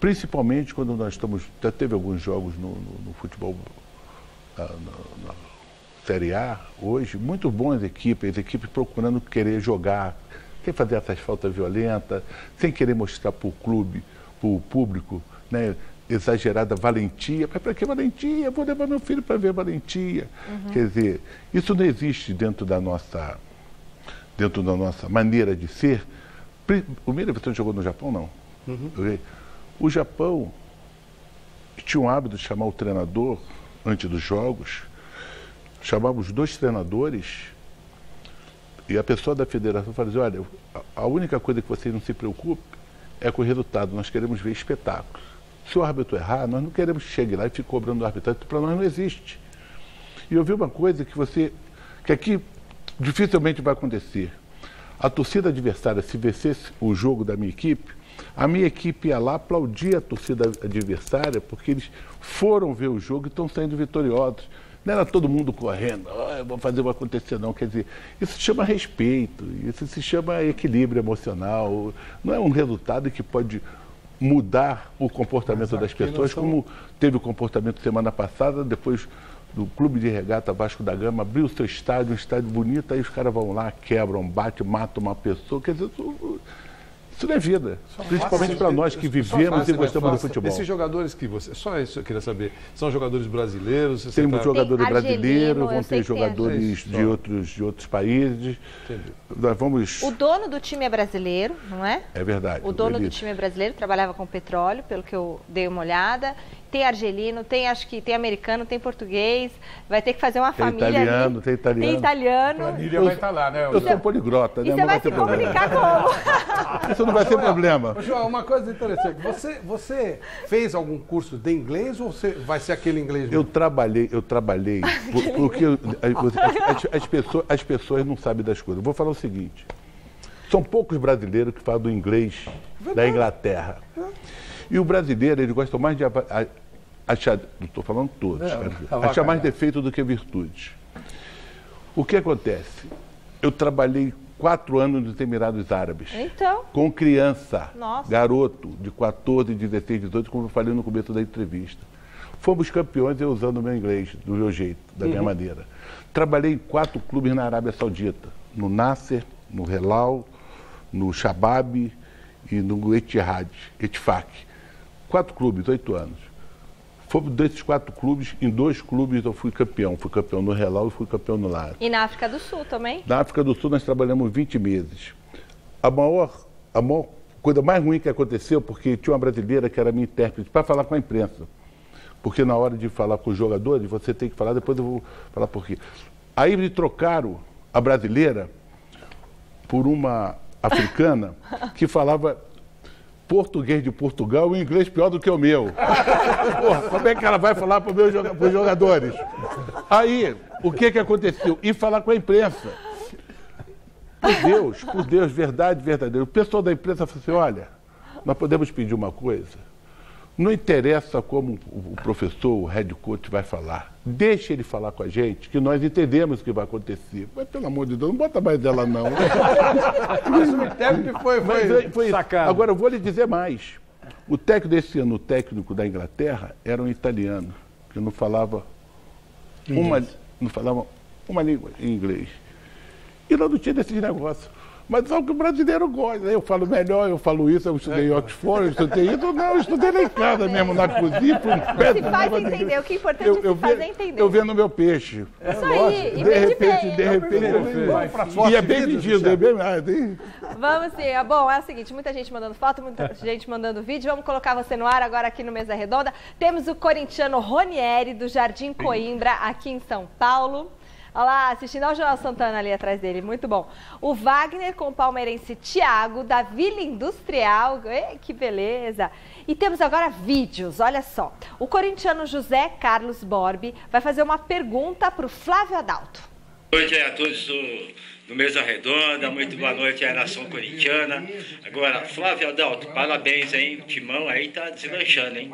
Principalmente quando nós estamos... Já teve alguns jogos no futebol... Na Série A, hoje, muito boas equipes, as equipes procurando querer jogar, sem fazer essas faltas violentas, sem querer mostrar para o clube, para o público, né, exagerada valentia. Mas para que valentia? Eu vou levar meu filho para ver valentia. Quer dizer, isso não existe dentro da nossa maneira de ser. O Mira, você jogou no Japão, não? O Japão tinha um hábito de chamar o treinador antes dos jogos, chamávamos 2 treinadores e a pessoa da federação falava assim, olha, a única coisa que vocês não se preocupem é com o resultado, nós queremos ver espetáculos. Se o árbitro errar, nós não queremos que chegue lá e fique cobrando o arbitragem, para nós não existe. E eu vi uma coisa que aqui dificilmente vai acontecer. A torcida adversária, se vencesse o jogo da minha equipe, A minha equipe ia lá aplaudir a torcida adversária, porque eles foram ver o jogo e estão saindo vitoriosos. Não era todo mundo correndo, eu vou fazer, vai acontecer não. Quer dizer, isso se chama respeito, isso se chama equilíbrio emocional. Não é um resultado que pode mudar o comportamento das pessoas, como teve o comportamento semana passada, depois do Clube de Regata Vasco da Gama, abriu o seu estádio, um estádio bonito, aí os caras vão lá, quebram, batem, matam uma pessoa. Quer dizer, isso não é vida, principalmente para nós que vivemos e gostamos do futebol. Esses jogadores que você... Só isso eu queria saber. São jogadores brasileiros? Temos jogadores brasileiros, vão ter jogadores de outros países. Nós vamos... O dono do time é brasileiro, não é? É verdade. O dono do time é brasileiro, trabalhava com petróleo, pelo que eu dei uma olhada. Tem argelino, acho que tem americano, tem português. Vai ter que fazer uma família italiano, ali. Tem italiano. Tem italiano. A família vai estar lá, né? Eu sou poliglota, né? E você vai se comunicar como? Isso não vai ter problema. João, uma coisa interessante. Você fez algum curso de inglês ou você vai ser aquele inglês mesmo? Eu trabalhei, porque as pessoas não sabem das coisas. Eu vou falar o seguinte, são poucos brasileiros que falam do inglês da Inglaterra. E o brasileiro, ele gosta mais de achar, não estou falando todos, achar mais defeito do que virtude. O que acontece? Eu trabalhei 4 anos nos Emirados Árabes. Então? Com criança, Nossa. garoto de 14, 16, 18, como eu falei no começo da entrevista. Fomos campeões eu usando o meu inglês, do meu jeito, da minha maneira. Trabalhei em 4 clubes na Arábia Saudita, no Nasser, no Helal, no Shabab e no Etihad. 4 clubes, 8 anos. Fomos desses 4 clubes, em 2 clubes eu fui campeão. Fui campeão no Helal e fui campeão no Lar. E na África do Sul também? Na África do Sul nós trabalhamos 20 meses. A maior coisa mais ruim que aconteceu, porque tinha uma brasileira que era minha intérprete, para falar com a imprensa. Porque na hora de falar com os jogadores, você tem que falar, depois eu vou falar por quê. Aí me trocaram a brasileira por uma africana que falava português de Portugal e inglês pior do que o meu. Porra, como é que ela vai falar para os jogadores? Aí, o que aconteceu? Ir falar com a imprensa. Por Deus, verdade, verdadeiro. O pessoal da imprensa falou assim, olha, nós podemos pedir uma coisa? Não interessa como o professor, o head coach vai falar. Deixa ele falar com a gente, que nós entendemos o que vai acontecer. Mas, pelo amor de Deus, não bota mais dela, não. Mas o técnico foi sacado. Agora, eu vou lhe dizer mais. O técnico desse ano, o técnico da Inglaterra, era um italiano, que não falava uma língua em inglês. E nós não tínhamos desses negócios. Mas só que o brasileiro gosta. Eu falo melhor, eu falo isso, eu estudei em Oxford, eu estudei isso. Não, eu estudei lá em casa mesmo, na cozinha. Se faz entender, o que é importante é se fazer entender. Eu vendo meu peixe. Isso aí, de repente, e é bem vendido, é bem mais. Vamos sim. Bom, é o seguinte, muita gente mandando foto, muita gente mandando vídeo. Vamos colocar você no ar agora aqui no Mesa Redonda. Temos o corintiano Ronieri, do Jardim Coimbra, aqui em São Paulo. Olha lá, assistindo ao Joel Santana ali atrás dele, muito bom. O Wagner com o palmeirense Thiago, da Vila Industrial, que beleza. E temos agora vídeos, olha só. O corintiano José Carlos Borbi vai fazer uma pergunta para o Flávio Adalto. Boa noite a todos do Mesa Redonda, muito boa noite à nação corintiana. Agora, Flávio Adalto, parabéns, hein? O timão aí tá deslanchando, hein?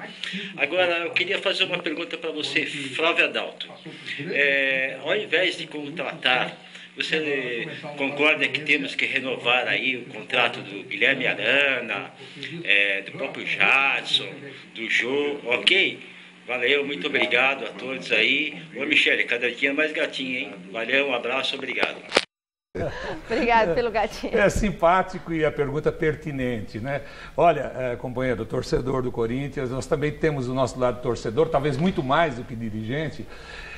Agora, eu queria fazer uma pergunta para você, Flávio Adalto. Ao invés de contratar, você concorda que temos que renovar aí o contrato do Guilherme Arana, do próprio Jadson, do Jô, ok? Valeu, muito obrigado a todos aí. Ô, Michele, cada dia mais gatinho, hein? Valeu, um abraço, obrigado. Obrigado pelo gatinho. É simpático e a pergunta pertinente, né? Olha, companheiro, torcedor do Corinthians, nós também temos o nosso lado torcedor, talvez muito mais do que dirigente.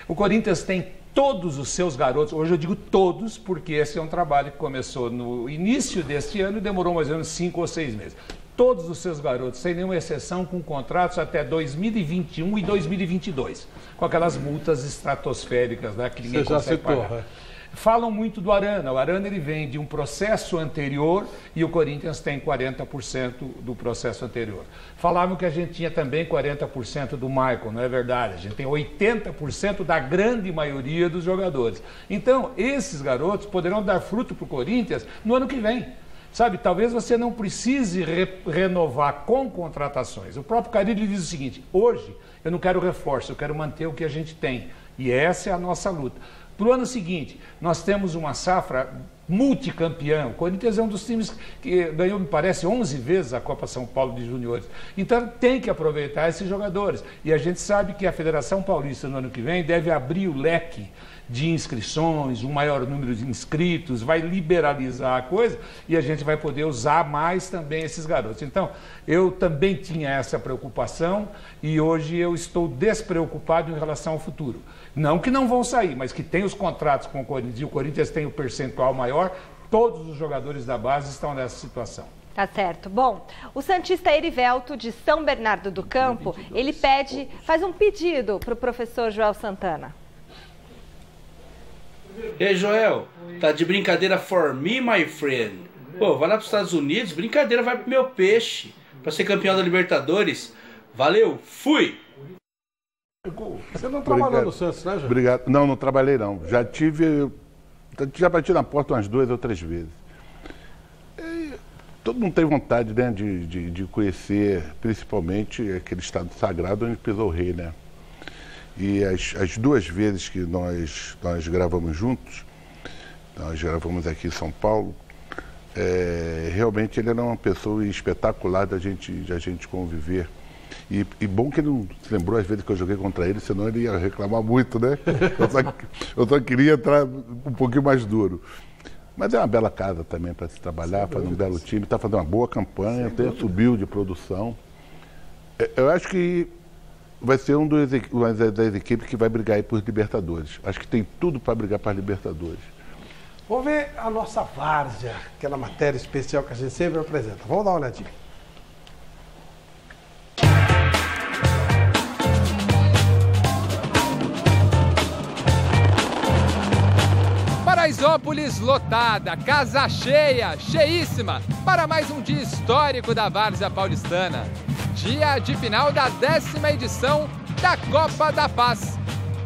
O Corinthians tem todos os seus garotos, hoje eu digo todos, porque esse é um trabalho que começou no início deste ano e demorou mais ou menos 5 ou 6 meses. Todos os seus garotos, sem nenhuma exceção, com contratos até 2021 e 2022, com aquelas multas estratosféricas, né, que ninguém consegue pagar. Falam muito do Arana. O Arana ele vem de um processo anterior e o Corinthians tem 40% do processo anterior. Falavam que a gente tinha também 40% do Michael, não é verdade? A gente tem 80% da grande maioria dos jogadores. Então, esses garotos poderão dar fruto para o Corinthians no ano que vem. Sabe, talvez você não precise renovar com contratações. O próprio Carille diz o seguinte: hoje eu não quero reforço, eu quero manter o que a gente tem. E essa é a nossa luta. Para o ano seguinte, nós temos uma safra multicampeão. O Corinthians é um dos times que ganhou, me parece, 11 vezes a Copa São Paulo de Juniores. Então tem que aproveitar esses jogadores. E a gente sabe que a Federação Paulista no ano que vem deve abrir o leque de inscrições, um maior número de inscritos, vai liberalizar a coisa e a gente vai poder usar mais também esses garotos. Então, eu também tinha essa preocupação e hoje eu estou despreocupado em relação ao futuro. Não que não vão sair, mas que tem os contratos com o Corinthians e o Corinthians tem o percentual maior, todos os jogadores da base estão nessa situação. Tá certo. Bom, o santista Erivelto, de São Bernardo do Campo, ele faz um pedido para o professor Joel Santana. Ei, Joel, tá de brincadeira for me, my friend. Pô, vai lá pros Estados Unidos, brincadeira vai pro meu peixe. Pra ser campeão da Libertadores. Valeu, fui! Você não trabalhou no Santos, né, Joel? Obrigado. Não, não trabalhei não. Já bati na porta umas 2 ou 3 vezes. Todo mundo tem vontade, né, de conhecer, principalmente aquele estado sagrado onde pisou o rei, né? E as 2 vezes que nós gravamos juntos, nós gravamos aqui em São Paulo, realmente ele era uma pessoa espetacular da gente conviver. E bom que ele não se lembrou às vezes que eu joguei contra ele, senão ele ia reclamar muito, né? Eu só queria entrar um pouquinho mais duro. Mas é uma bela casa também para se trabalhar, fazer um belo time, está fazendo uma boa campanha, até subiu de produção. Eu acho que vai ser uma das equipes que vai brigar aí por Libertadores. Acho que tem tudo para brigar para Libertadores. Vamos ver a nossa várzea, aquela matéria especial que a gente sempre apresenta. Vamos dar uma olhadinha. Paraisópolis lotada, casa cheia, cheíssima, para mais um dia histórico da várzea paulistana. Dia de final da 10ª edição da Copa da Paz.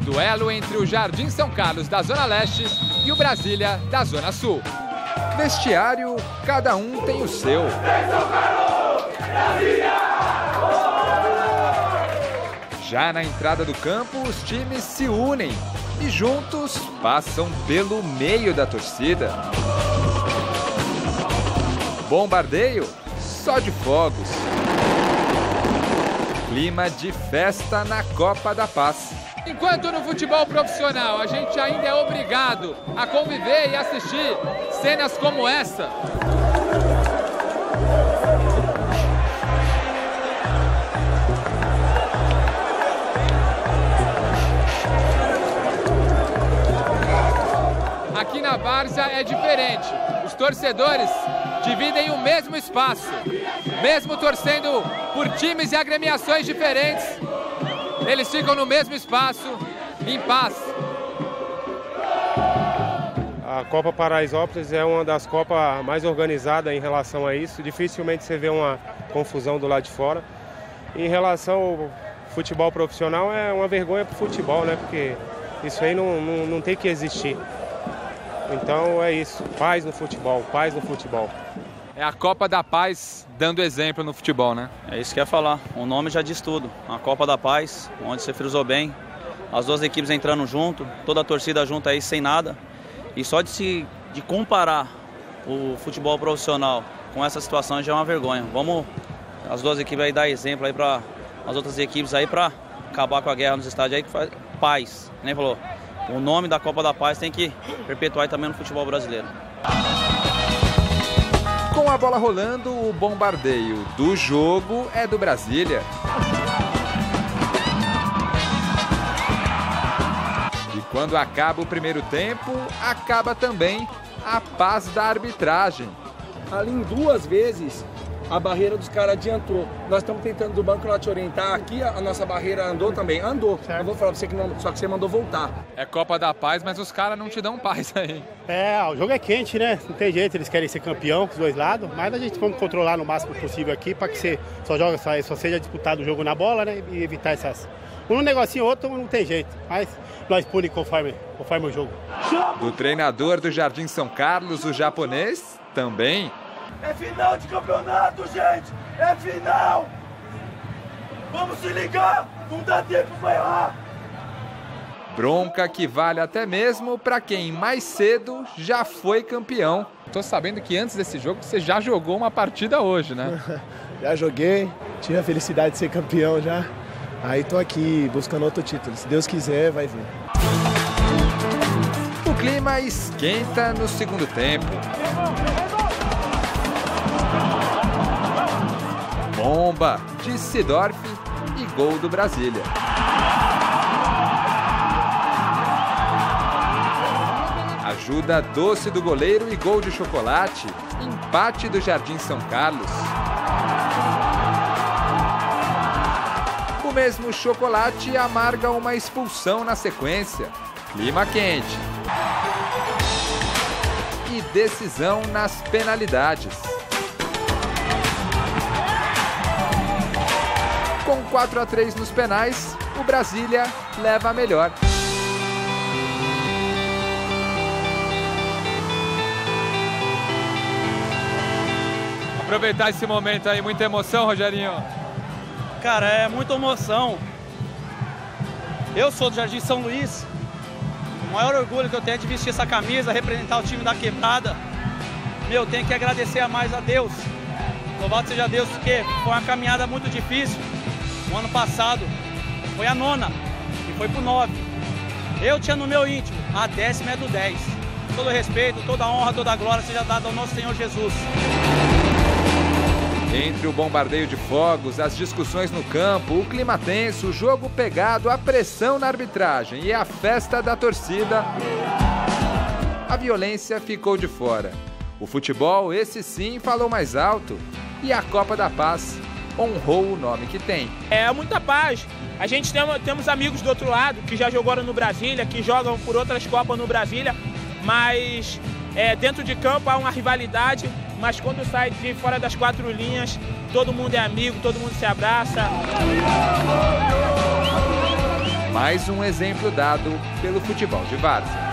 Duelo entre o Jardim São Carlos da Zona Leste e o Brasília da Zona Sul. Vestiário, cada um tem o seu. Já na entrada do campo, os times se unem e juntos passam pelo meio da torcida. Bombardeio só de fogos. Clima de festa na Copa da Paz. Enquanto no futebol profissional a gente ainda é obrigado a conviver e assistir cenas como essa. Aqui na várzea é diferente. Os torcedores dividem o mesmo espaço. Mesmo torcendo por times e agremiações diferentes, eles ficam no mesmo espaço, em paz. A Copa Paraisópolis é uma das copas mais organizadas em relação a isso. Dificilmente você vê uma confusão do lado de fora. Em relação ao futebol profissional, é uma vergonha para o futebol, né? Porque isso aí não tem que existir. Então é isso, paz no futebol, paz no futebol. É a Copa da Paz dando exemplo no futebol, né? É isso que eu ia falar, o nome já diz tudo. A Copa da Paz, onde você frisou bem, as duas equipes entrando junto, toda a torcida junto aí sem nada. E só de comparar o futebol profissional com essa situação já é uma vergonha. Vamos as duas equipes aí dar exemplo aí para as outras equipes aí para acabar com a guerra nos estádios aí, que faz paz, nem falou. O nome da Copa da Paz tem que perpetuar também no futebol brasileiro. Com a bola rolando, o bombardeio do jogo é do Brasília. E quando acaba o primeiro tempo, acaba também a paz da arbitragem. Ali em 2 vezes a barreira dos caras adiantou. Nós estamos tentando do banco lá te orientar. Aqui a nossa barreira andou também. Andou. Eu vou falar pra você que não, só que você mandou voltar. É Copa da Paz, mas os caras não te dão paz aí. O jogo é quente, né? Não tem jeito, eles querem ser campeão com os dois lados, mas a gente vamos controlar no máximo possível aqui para que você só seja disputado o jogo na bola, né? E evitar essas... Um negocinho ou outro não tem jeito, mas nós pune conforme o jogo. Do treinador do Jardim São Carlos, o japonês, também É final de campeonato, gente! É final! Vamos se ligar! Não dá tempo pra errar! Bronca que vale até mesmo para quem mais cedo já foi campeão. Tô sabendo que antes desse jogo você já jogou uma partida hoje, né? Já joguei, tive a felicidade de ser campeão já. Aí tô aqui buscando outro título. Se Deus quiser, vai vir. O clima esquenta no segundo tempo. Bomba de Seedorf e gol do Brasília. Ajuda doce do goleiro e gol de Chocolate. Empate do Jardim São Carlos. O mesmo Chocolate amarga uma expulsão na sequência. Clima quente. E decisão nas penalidades. Com 4-3 nos penais, o Brasília leva a melhor. Aproveitar esse momento aí, muita emoção, Rogerinho. Cara, é muita emoção. Eu sou do Jardim São Luís. O maior orgulho que eu tenho é de vestir essa camisa, representar o time da Quebrada. Meu, tenho que agradecer a mais a Deus. Louvado seja Deus, porque foi uma caminhada muito difícil. No ano passado foi a 9ª e foi pro 9. Eu tinha no meu íntimo, a 10ª é do 10. Todo respeito, toda honra, toda glória seja dada ao nosso Senhor Jesus. Entre o bombardeio de fogos, as discussões no campo, o clima tenso, o jogo pegado, a pressão na arbitragem e a festa da torcida, a violência ficou de fora. O futebol, esse sim, falou mais alto e a Copa da Paz honrou o nome que tem. É muita paz. A gente temos amigos do outro lado que já jogaram no Brasília, que jogam por outras Copas no Brasília, mas dentro de campo há uma rivalidade. Mas quando sai de fora das 4 linhas, todo mundo é amigo, todo mundo se abraça. Mais um exemplo dado pelo futebol de várzea.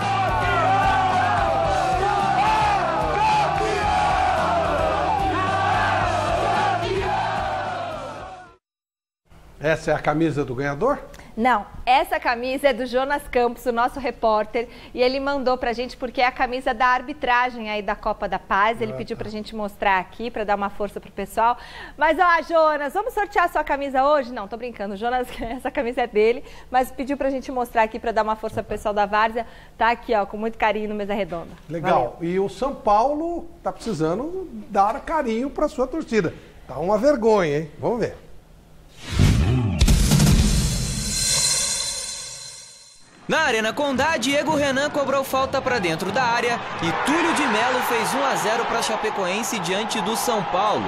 Essa é a camisa do ganhador? Não, essa camisa é do Jonas Campos, o nosso repórter, e ele mandou pra gente porque é a camisa da arbitragem aí da Copa da Paz. Ele pediu pra gente mostrar aqui, pra dar uma força pro pessoal. Mas, ó, Jonas, vamos sortear a sua camisa hoje? Não, tô brincando, Jonas, essa camisa é dele, mas pediu pra gente mostrar aqui pra dar uma força pro pessoal da Várzea. Tá aqui, ó, com muito carinho no Mesa Redonda. Legal. Valeu. E o São Paulo tá precisando dar carinho pra sua torcida. Tá uma vergonha, hein? Vamos ver. Na Arena Condá, Diego Renan cobrou falta para dentro da área e Túlio de Melo fez 1-0 para Chapecoense diante do São Paulo.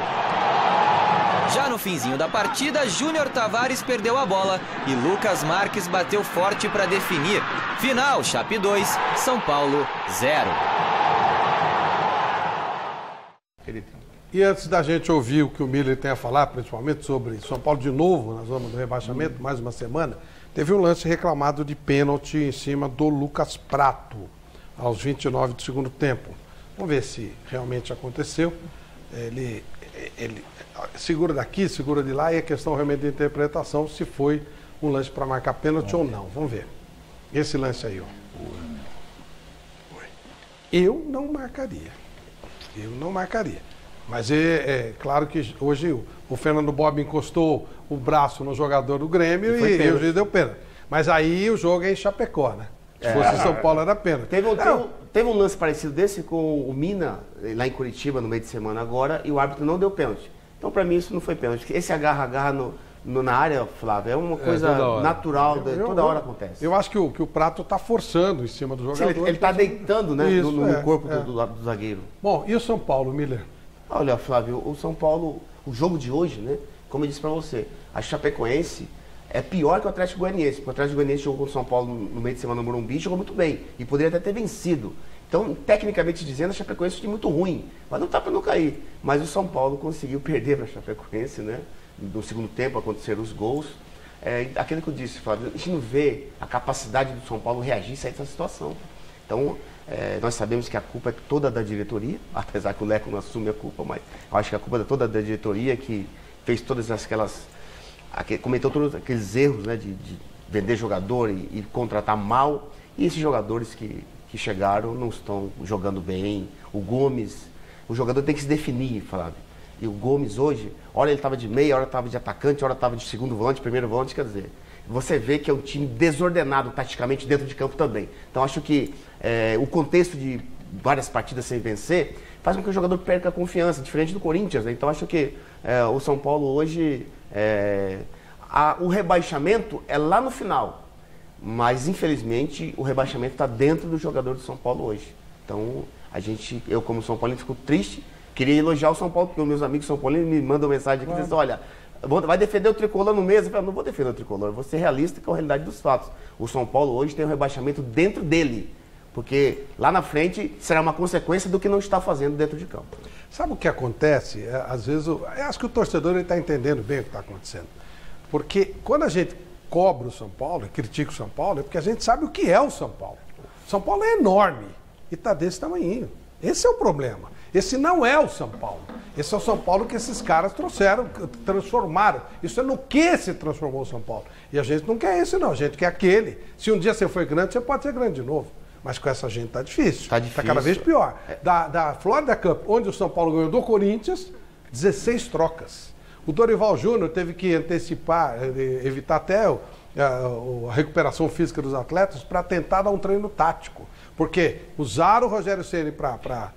Já no finzinho da partida, Júnior Tavares perdeu a bola e Lucas Marques bateu forte para definir. Final, Chape 2, São Paulo 0. E antes da gente ouvir o que o Miller tem a falar, principalmente sobre São Paulo de novo na zona do rebaixamento, mais uma semana, teve um lance reclamado de pênalti em cima do Lucas Prato, aos 29 do segundo tempo. Vamos ver se realmente aconteceu. Ele segura daqui, segura de lá, e a questão realmente de interpretação, se foi um lance para marcar pênalti ou não. Vamos ver. Esse lance aí, ó. Eu não marcaria. Eu não marcaria. Mas é claro que hoje o Fernando Bob encostou o braço no jogador do Grêmio e o juiz deu pênalti. Mas aí o jogo é em Chapecó, né? Se fosse São Paulo era pênalti. Teve um lance parecido desse com o Mina, lá em Curitiba, no meio de semana agora, e o árbitro não deu pênalti. Então, para mim, isso não foi pênalti. Esse agarra na área, Flávio, é uma coisa natural, toda hora acontece. Eu acho que o Prato está forçando em cima do jogador. Sim, ele está deitando, né, no corpo do zagueiro. Bom, e o São Paulo, Miller? Olha, Flávio, o São Paulo, o jogo de hoje, né? Como eu disse para você, a Chapecoense é pior que o Atlético Goianiense, porque o Atlético Goianiense jogou com o São Paulo no meio de semana no Morumbi e jogou muito bem, e poderia até ter vencido. Então, tecnicamente dizendo, a Chapecoense é um time muito ruim, mas não tá para não cair. Mas o São Paulo conseguiu perder para a Chapecoense, né? No segundo tempo aconteceram os gols. Aquilo que eu disse, Flávio, a gente não vê a capacidade do São Paulo reagir e sair dessa situação. Então, Nós sabemos que a culpa é toda da diretoria, apesar que o Leco não assume a culpa, mas eu acho que a culpa é toda da diretoria, que fez todas aquelas... cometeu todos aqueles erros, né, de vender jogador e contratar mal. E esses jogadores que chegaram não estão jogando bem. O Gomes, o jogador tem que se definir, Flávio. E o Gomes hoje, hora ele estava de meia, hora estava de atacante, hora estava de segundo volante, primeiro volante, quer dizer... Você vê que é um time desordenado taticamente dentro de campo também. Então acho que o contexto de várias partidas sem vencer faz com que o jogador perca a confiança, diferente do Corinthians, né? Então acho que o São Paulo hoje, o rebaixamento é lá no final, mas infelizmente o rebaixamento está dentro do jogador do São Paulo hoje. Então eu como São Paulino fico triste, queria elogiar o São Paulo, porque os meus amigos São Paulinos me mandam mensagem aqui dizendo, olha, vai defender o Tricolor no mês? Eu falo, não vou defender o Tricolor, vou ser realista com a realidade dos fatos. O São Paulo hoje tem um rebaixamento dentro dele, porque lá na frente será uma consequência do que não está fazendo dentro de campo. Sabe o que acontece? Às vezes, eu acho que o torcedor está entendendo bem o que está acontecendo. Porque quando a gente cobra o São Paulo e critica o São Paulo, é porque a gente sabe o que é o São Paulo. O São Paulo é enorme e está desse tamanhinho. Esse é o problema. Esse não é o São Paulo. Esse é o São Paulo que esses caras transformaram. Isso é no que se transformou o São Paulo. E a gente não quer esse, não. A gente quer aquele. Se um dia você foi grande, você pode ser grande de novo. Mas com essa gente tá difícil. Tá cada vez pior. Da Florida Cup, onde o São Paulo ganhou do Corinthians, 16 trocas. O Dorival Júnior teve que antecipar, evitar até a recuperação física dos atletas para tentar dar um treino tático. Porque usaram o Rogério Ceni para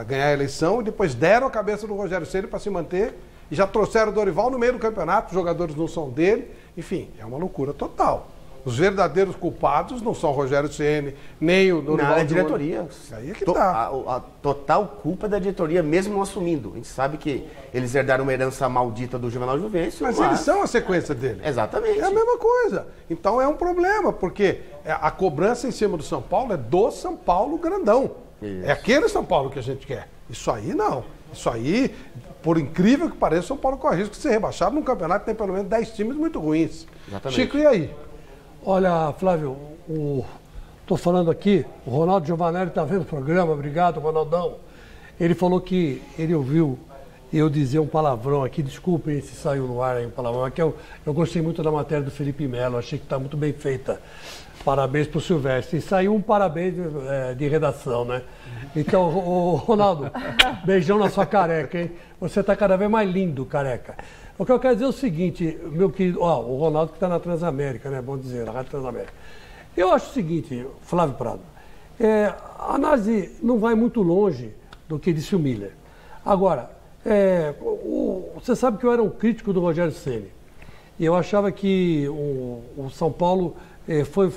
ganhar a eleição e depois deram a cabeça do Rogério Ceni para se manter e já trouxeram o Dorival no meio do campeonato, os jogadores não são dele, enfim, é uma loucura total. Os verdadeiros culpados não são o Rogério Ceni, nem o Dorival. Não, é a diretoria. Aí é que tá. A total culpa é da diretoria, mesmo não assumindo. A gente sabe que eles herdaram uma herança maldita do Juvenal Juvencio. Mas eles são a sequência dele. Exatamente. É a mesma coisa. Então é um problema, porque a cobrança em cima do São Paulo é do São Paulo grandão. Isso. É aquele São Paulo que a gente quer. Isso aí não. Isso aí, por incrível que pareça, o São Paulo corre risco de ser rebaixado num campeonato que tem pelo menos 10 times muito ruins. Exatamente. Chico, e aí? Olha, Flávio, estou falando aqui, o Ronaldo Giovanelli está vendo o programa, obrigado, Ronaldão. Ele falou que ele ouviu eu dizer um palavrão aqui, desculpem se saiu no ar aí um palavrão, é que eu gostei muito da matéria do Felipe Melo, achei que está muito bem feita. Parabéns para o Silvestre. E saiu um parabéns de redação, né? Então, Ronaldo, beijão na sua careca, hein? Você está cada vez mais lindo, careca. O que eu quero dizer é o seguinte, meu querido, o Ronaldo que está na Transamérica, né? Bom dizer, na Rádio Transamérica. Eu acho o seguinte, Flávio Prado, a análise não vai muito longe do que disse o Miller. Agora, você sabe que eu era um crítico do Rogério Ceni. E eu achava que o São Paulo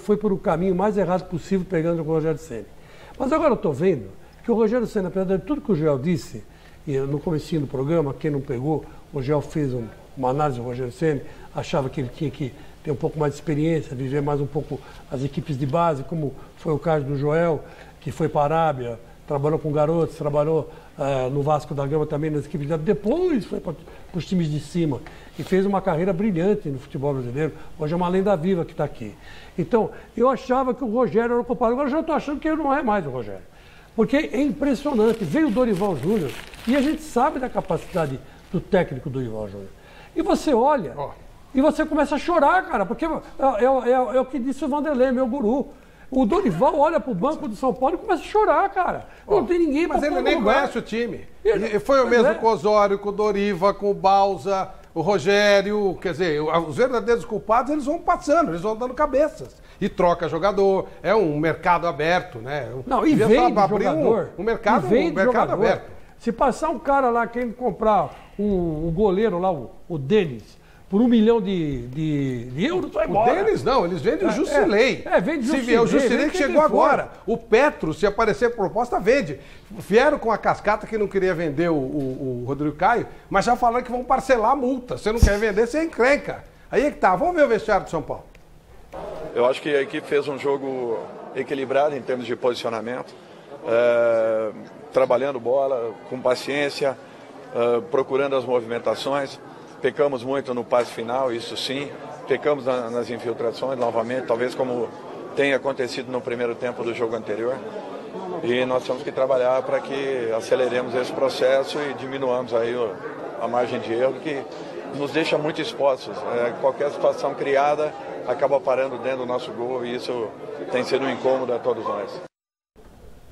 foi por o caminho mais errado possível pegando o Rogério Ceni. Mas agora eu estou vendo que o Rogério Ceni, apesar de tudo que o Joel disse, e no comecinho do programa, quem não pegou, o Joel fez uma análise do Rogério Ceni, achava que ele tinha que ter um pouco mais de experiência, viver mais um pouco as equipes de base, como foi o caso do Joel, que foi para a Arábia, trabalhou com garotos, trabalhou no Vasco da Gama também nas equipes de base, depois foi para os times de cima e fez uma carreira brilhante no futebol brasileiro. Hoje é uma lenda viva que está aqui. Então, eu achava que o Rogério era o culpado, agora eu já estou achando que ele não é mais o Rogério. Porque é impressionante, veio o Dorival Júnior e a gente sabe da capacidade do técnico do Dorival Júnior. E você olha e você começa a chorar, cara, porque é o que disse o Vanderlei, meu guru. O Dorival olha pro banco do São Paulo e começa a chorar, cara. Não tem ninguém pra Mas ele nem conhece o time. Foi o mesmo com o Osório, com o Doriva, com o Balsa, o Rogério. Quer dizer, os verdadeiros culpados, eles vão passando, eles vão dando cabeças. E troca jogador. É um mercado aberto, né? Não, e vende jogador. Um mercado aberto. Se passar um cara lá querendo comprar um goleiro lá, o Denis, por $1 milhão de euros, vai embora. O Denis não, eles vendem o Jusilei. Vende o Jusilei. Se vier o Jusilei que chegou agora. O Petro, se aparecer proposta, vende. Vieram com a cascata que não queria vender o Rodrigo Caio, mas já falaram que vão parcelar a multa. Você não quer vender, você encrenca. Aí é que tá. Vamos ver o vestiário do São Paulo. Eu acho que a equipe fez um jogo equilibrado em termos de posicionamento. Trabalhando bola, com paciência, procurando as movimentações. Pecamos muito no passe final, isso sim. Pecamos nas infiltrações, novamente, talvez como tenha acontecido no primeiro tempo do jogo anterior. e nós temos que trabalhar para que aceleremos esse processo e diminuamos aí a margem de erro, que nos deixa muito expostos. Qualquer situação criada acaba parando dentro do nosso gol e isso tem sido um incômodo a todos nós.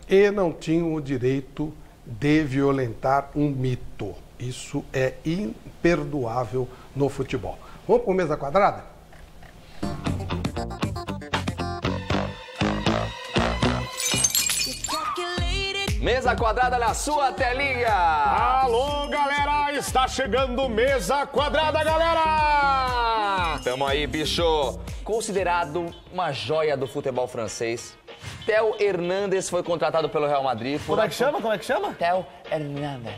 E não tinham o direito de violentar um mito. Isso é imperdoável no futebol. Vamos para o Mesa Quadrada? Mesa Quadrada na sua telinha. Alô, galera, está chegando Mesa Quadrada, galera! Tamo aí, bicho. Considerado uma joia do futebol francês, Theo Hernandez foi contratado pelo Real Madrid. Como é que chama? Theo Hernandez.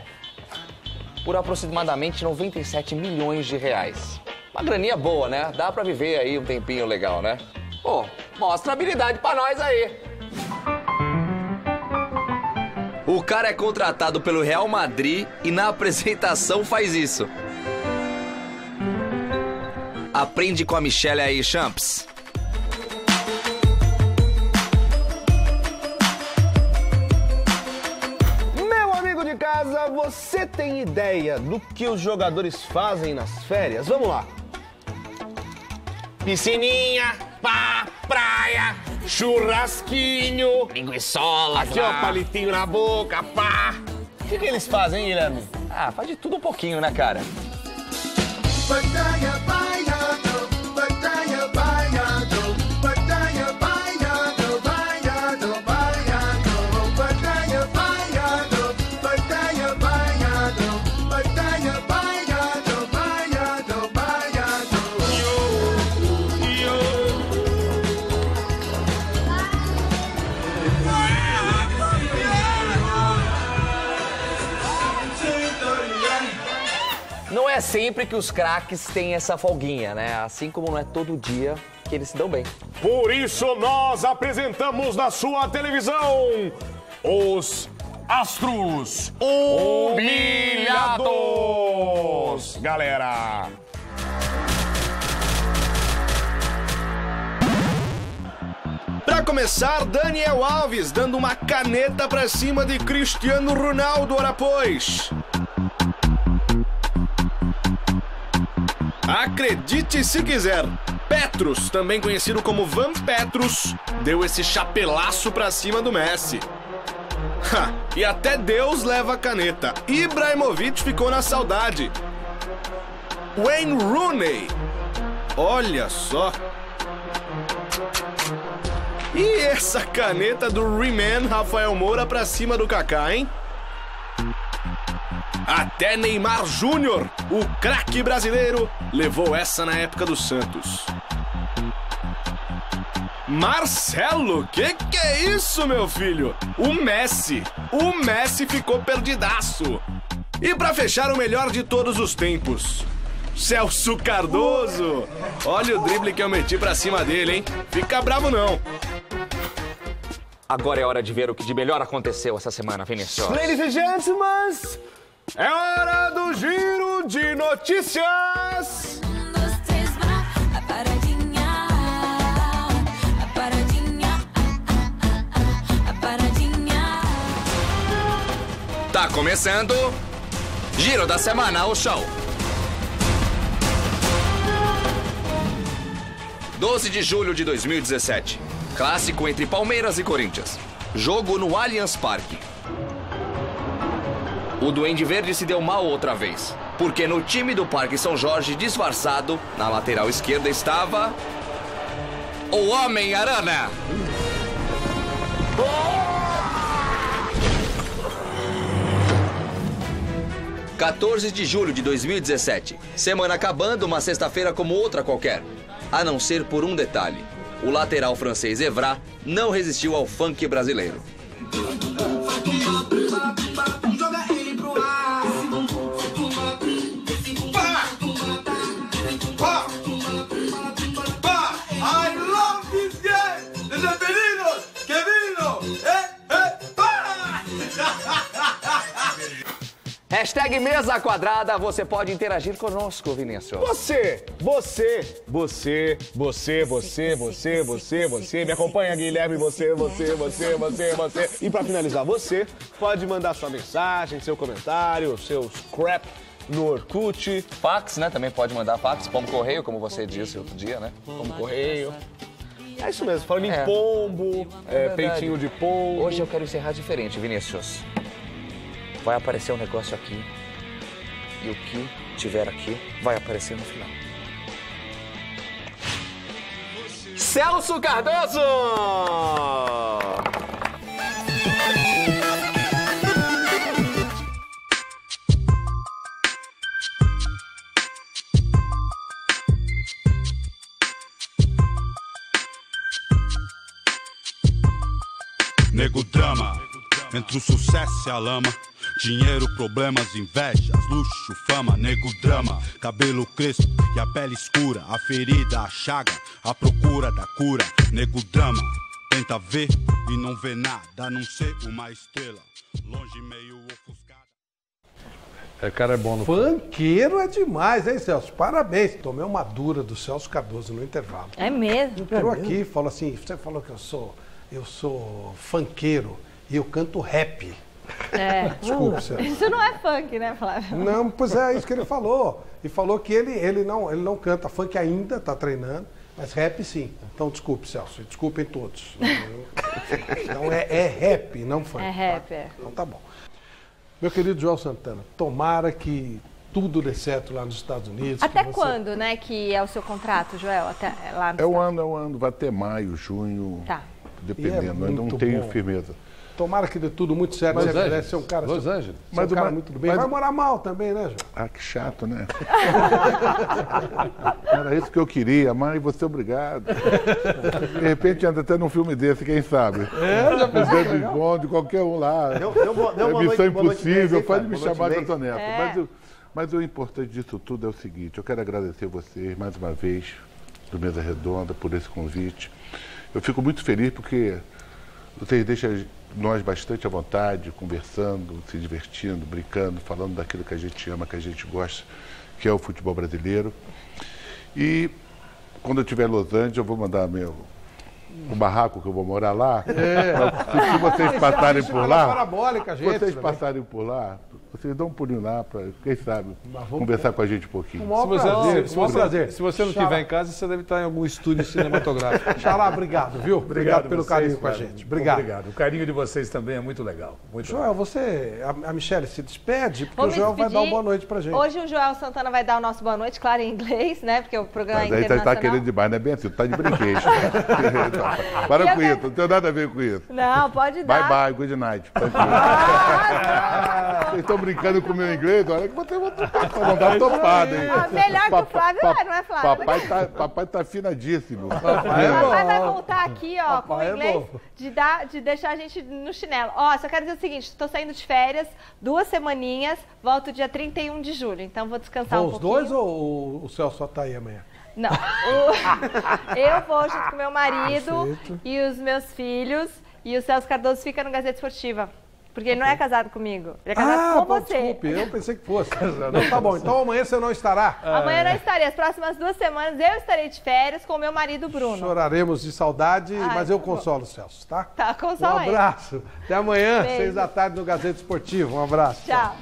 Por aproximadamente 97 milhões de reais. Uma graninha boa, né? Dá pra viver aí um tempinho legal, né? Pô, mostra habilidade pra nós aí. O cara é contratado pelo Real Madrid e na apresentação faz isso. Aprende com a Michelle aí, Champs. Meu amigo de casa, você tem ideia do que os jogadores fazem nas férias? Vamos lá. Piscininha, pá, praia, churrasquinho, linguiçola, aqui ó, palitinho na boca, pá. O que eles fazem, hein, Guilherme? Ah, faz de tudo um pouquinho, né, cara? Não é sempre que os craques têm essa folguinha, né? Assim como não é todo dia que eles se dão bem. Por isso nós apresentamos na sua televisão os Astros Humilhados, galera. Pra começar, Daniel Alves dando uma caneta pra cima de Cristiano Ronaldo, ora pois. Acredite se quiser, Petrus, também conhecido como Van Petrus, deu esse chapelaço pra cima do Messi. E até Deus leva a caneta. Ibrahimovic ficou na saudade. Wayne Rooney, olha só. E essa caneta do Riemann Rafael Moura pra cima do Kaká, hein? Até Neymar Júnior, o craque brasileiro, levou essa na época do Santos. Marcelo, que é isso, meu filho? O Messi ficou perdidaço. E pra fechar, o melhor de todos os tempos, Celso Cardoso. Olha o drible que eu meti pra cima dele, hein? Fica bravo não. Agora é hora de ver o que de melhor aconteceu essa semana, Vinícius. Ladies and gentlemen, é hora do giro de notícias. Tá começando Giro da Semana, o show. 12 de julho de 2017. Clássico entre Palmeiras e Corinthians. Jogo no Allianz Parque. O Duende Verde se deu mal outra vez, porque no time do Parque São Jorge, disfarçado, na lateral esquerda estava o Homem-Aranha. 14 de julho de 2017. Semana acabando, uma sexta-feira como outra qualquer. A não ser por um detalhe. O lateral francês Evra não resistiu ao funk brasileiro. Hashtag Mesa Quadrada, você pode interagir conosco, Vinícius. Você. Me acompanha, Guilherme, você. E pra finalizar, você pode mandar sua mensagem, seu comentário, seus crap no Orkut. Fax, né? Também pode mandar fax, pombo correio, como você disse outro dia, né? Pombo correio. É isso mesmo, falando em pombo, peitinho de pombo. Hoje eu quero encerrar diferente, Vinícius. Vai aparecer um negócio aqui e o que tiver aqui vai aparecer no final. Celso Cardoso! Nego drama, entre o sucesso e a lama. Dinheiro, problemas, invejas, luxo, fama. Nego drama, cabelo crespo e a pele escura. A ferida, a chaga, a procura da cura. Nego drama, tenta ver e não vê nada, a não ser uma estrela, longe meio ofuscada. O cara é bom no funkeiro é demais, hein, Celso? Parabéns. Tomei uma dura do Celso Cardoso no intervalo. É mesmo? Entrou aqui e falou assim, você falou que eu sou funkeiro e eu canto rap. Desculpe, Celso. Isso não é funk, né, Flávio? Não, pois é isso que ele falou. E falou que ele não canta funk ainda, está treinando, mas rap sim. Então desculpe, Celso. Desculpem todos. Então é rap, não funk. É rap, tá? Então tá bom. Meu querido Joel Santana, tomara que tudo dê certo lá nos Estados Unidos. Até quando, né, que é o seu contrato, Joel? Até lá no É um ano, vai até maio, junho, dependendo, eu não tenho firmeza. Tomara que dê tudo muito certo. Los Você Angeles. merece ser um cara, Los Angeles. Mas um cara muito do bem. Vai morar mal também, né, João? Ah, que chato, né? Era isso que eu queria, mãe, você obrigado. De repente anda até num filme desse, quem sabe? Já pensou? James Bond, qualquer um lá. Missão Impossível, pode me chamar que eu tô nessa. Mas o importante disso tudo é o seguinte, eu quero agradecer vocês mais uma vez, do Mesa Redonda, por esse convite. Eu fico muito feliz porque vocês deixam nós bastante à vontade, conversando, se divertindo, brincando, falando daquilo que a gente ama, que a gente gosta, que é o futebol brasileiro. E quando eu estiver em Los Angeles, eu vou mandar o barraco que eu vou morar lá. Se vocês passarem por lá, passarem por lá, vocês dão um pulinho lá para, quem sabe, conversar com a gente um pouquinho. Se você não estiver em casa, você deve estar em algum estúdio cinematográfico. Xalá, obrigado, viu? Obrigado pelo carinho com a gente. Obrigado. O carinho de vocês também é muito legal. Joel, a Michele se despede, porque o Joel vai dar uma boa noite pra gente. Hoje o Joel Santana vai dar o nosso boa noite, claro, em inglês, né? Porque o programa é internacional. Mas aí tá querendo demais, não é bem assim, tu tá de brinquedo. Para com isso, não tem nada a ver com isso. Não, pode dar. Bye, good night. Vocês estão brincando com o meu inglês? Olha que vocês vão dar topada, hein? Melhor que o Flávio, não é, Flávio? Papai tá afinadíssimo. Papai vai voltar aqui, ó, com o inglês de deixar a gente no chinelo. Ó, só quero dizer o seguinte, estou saindo de férias, 2 semaninhas, volto dia 31 de julho, então vou descansar um pouquinho. Os dois ou o Celso só tá aí amanhã? Não, eu vou junto com meu marido e os meus filhos, e o Celso Cardoso fica no Gazeta Esportiva. Porque ele não é casado comigo, ele é casado com você. Desculpe, eu pensei que fosse. Não, tá bom, então amanhã você não estará? Amanhã eu não estarei, as próximas 2 semanas eu estarei de férias com o meu marido Bruno. Choraremos de saudade, mas eu consolo o Celso, tá? Tá, consola aí. Um abraço, até amanhã, 6 da tarde no Gazeta Esportiva, um abraço. Tchau.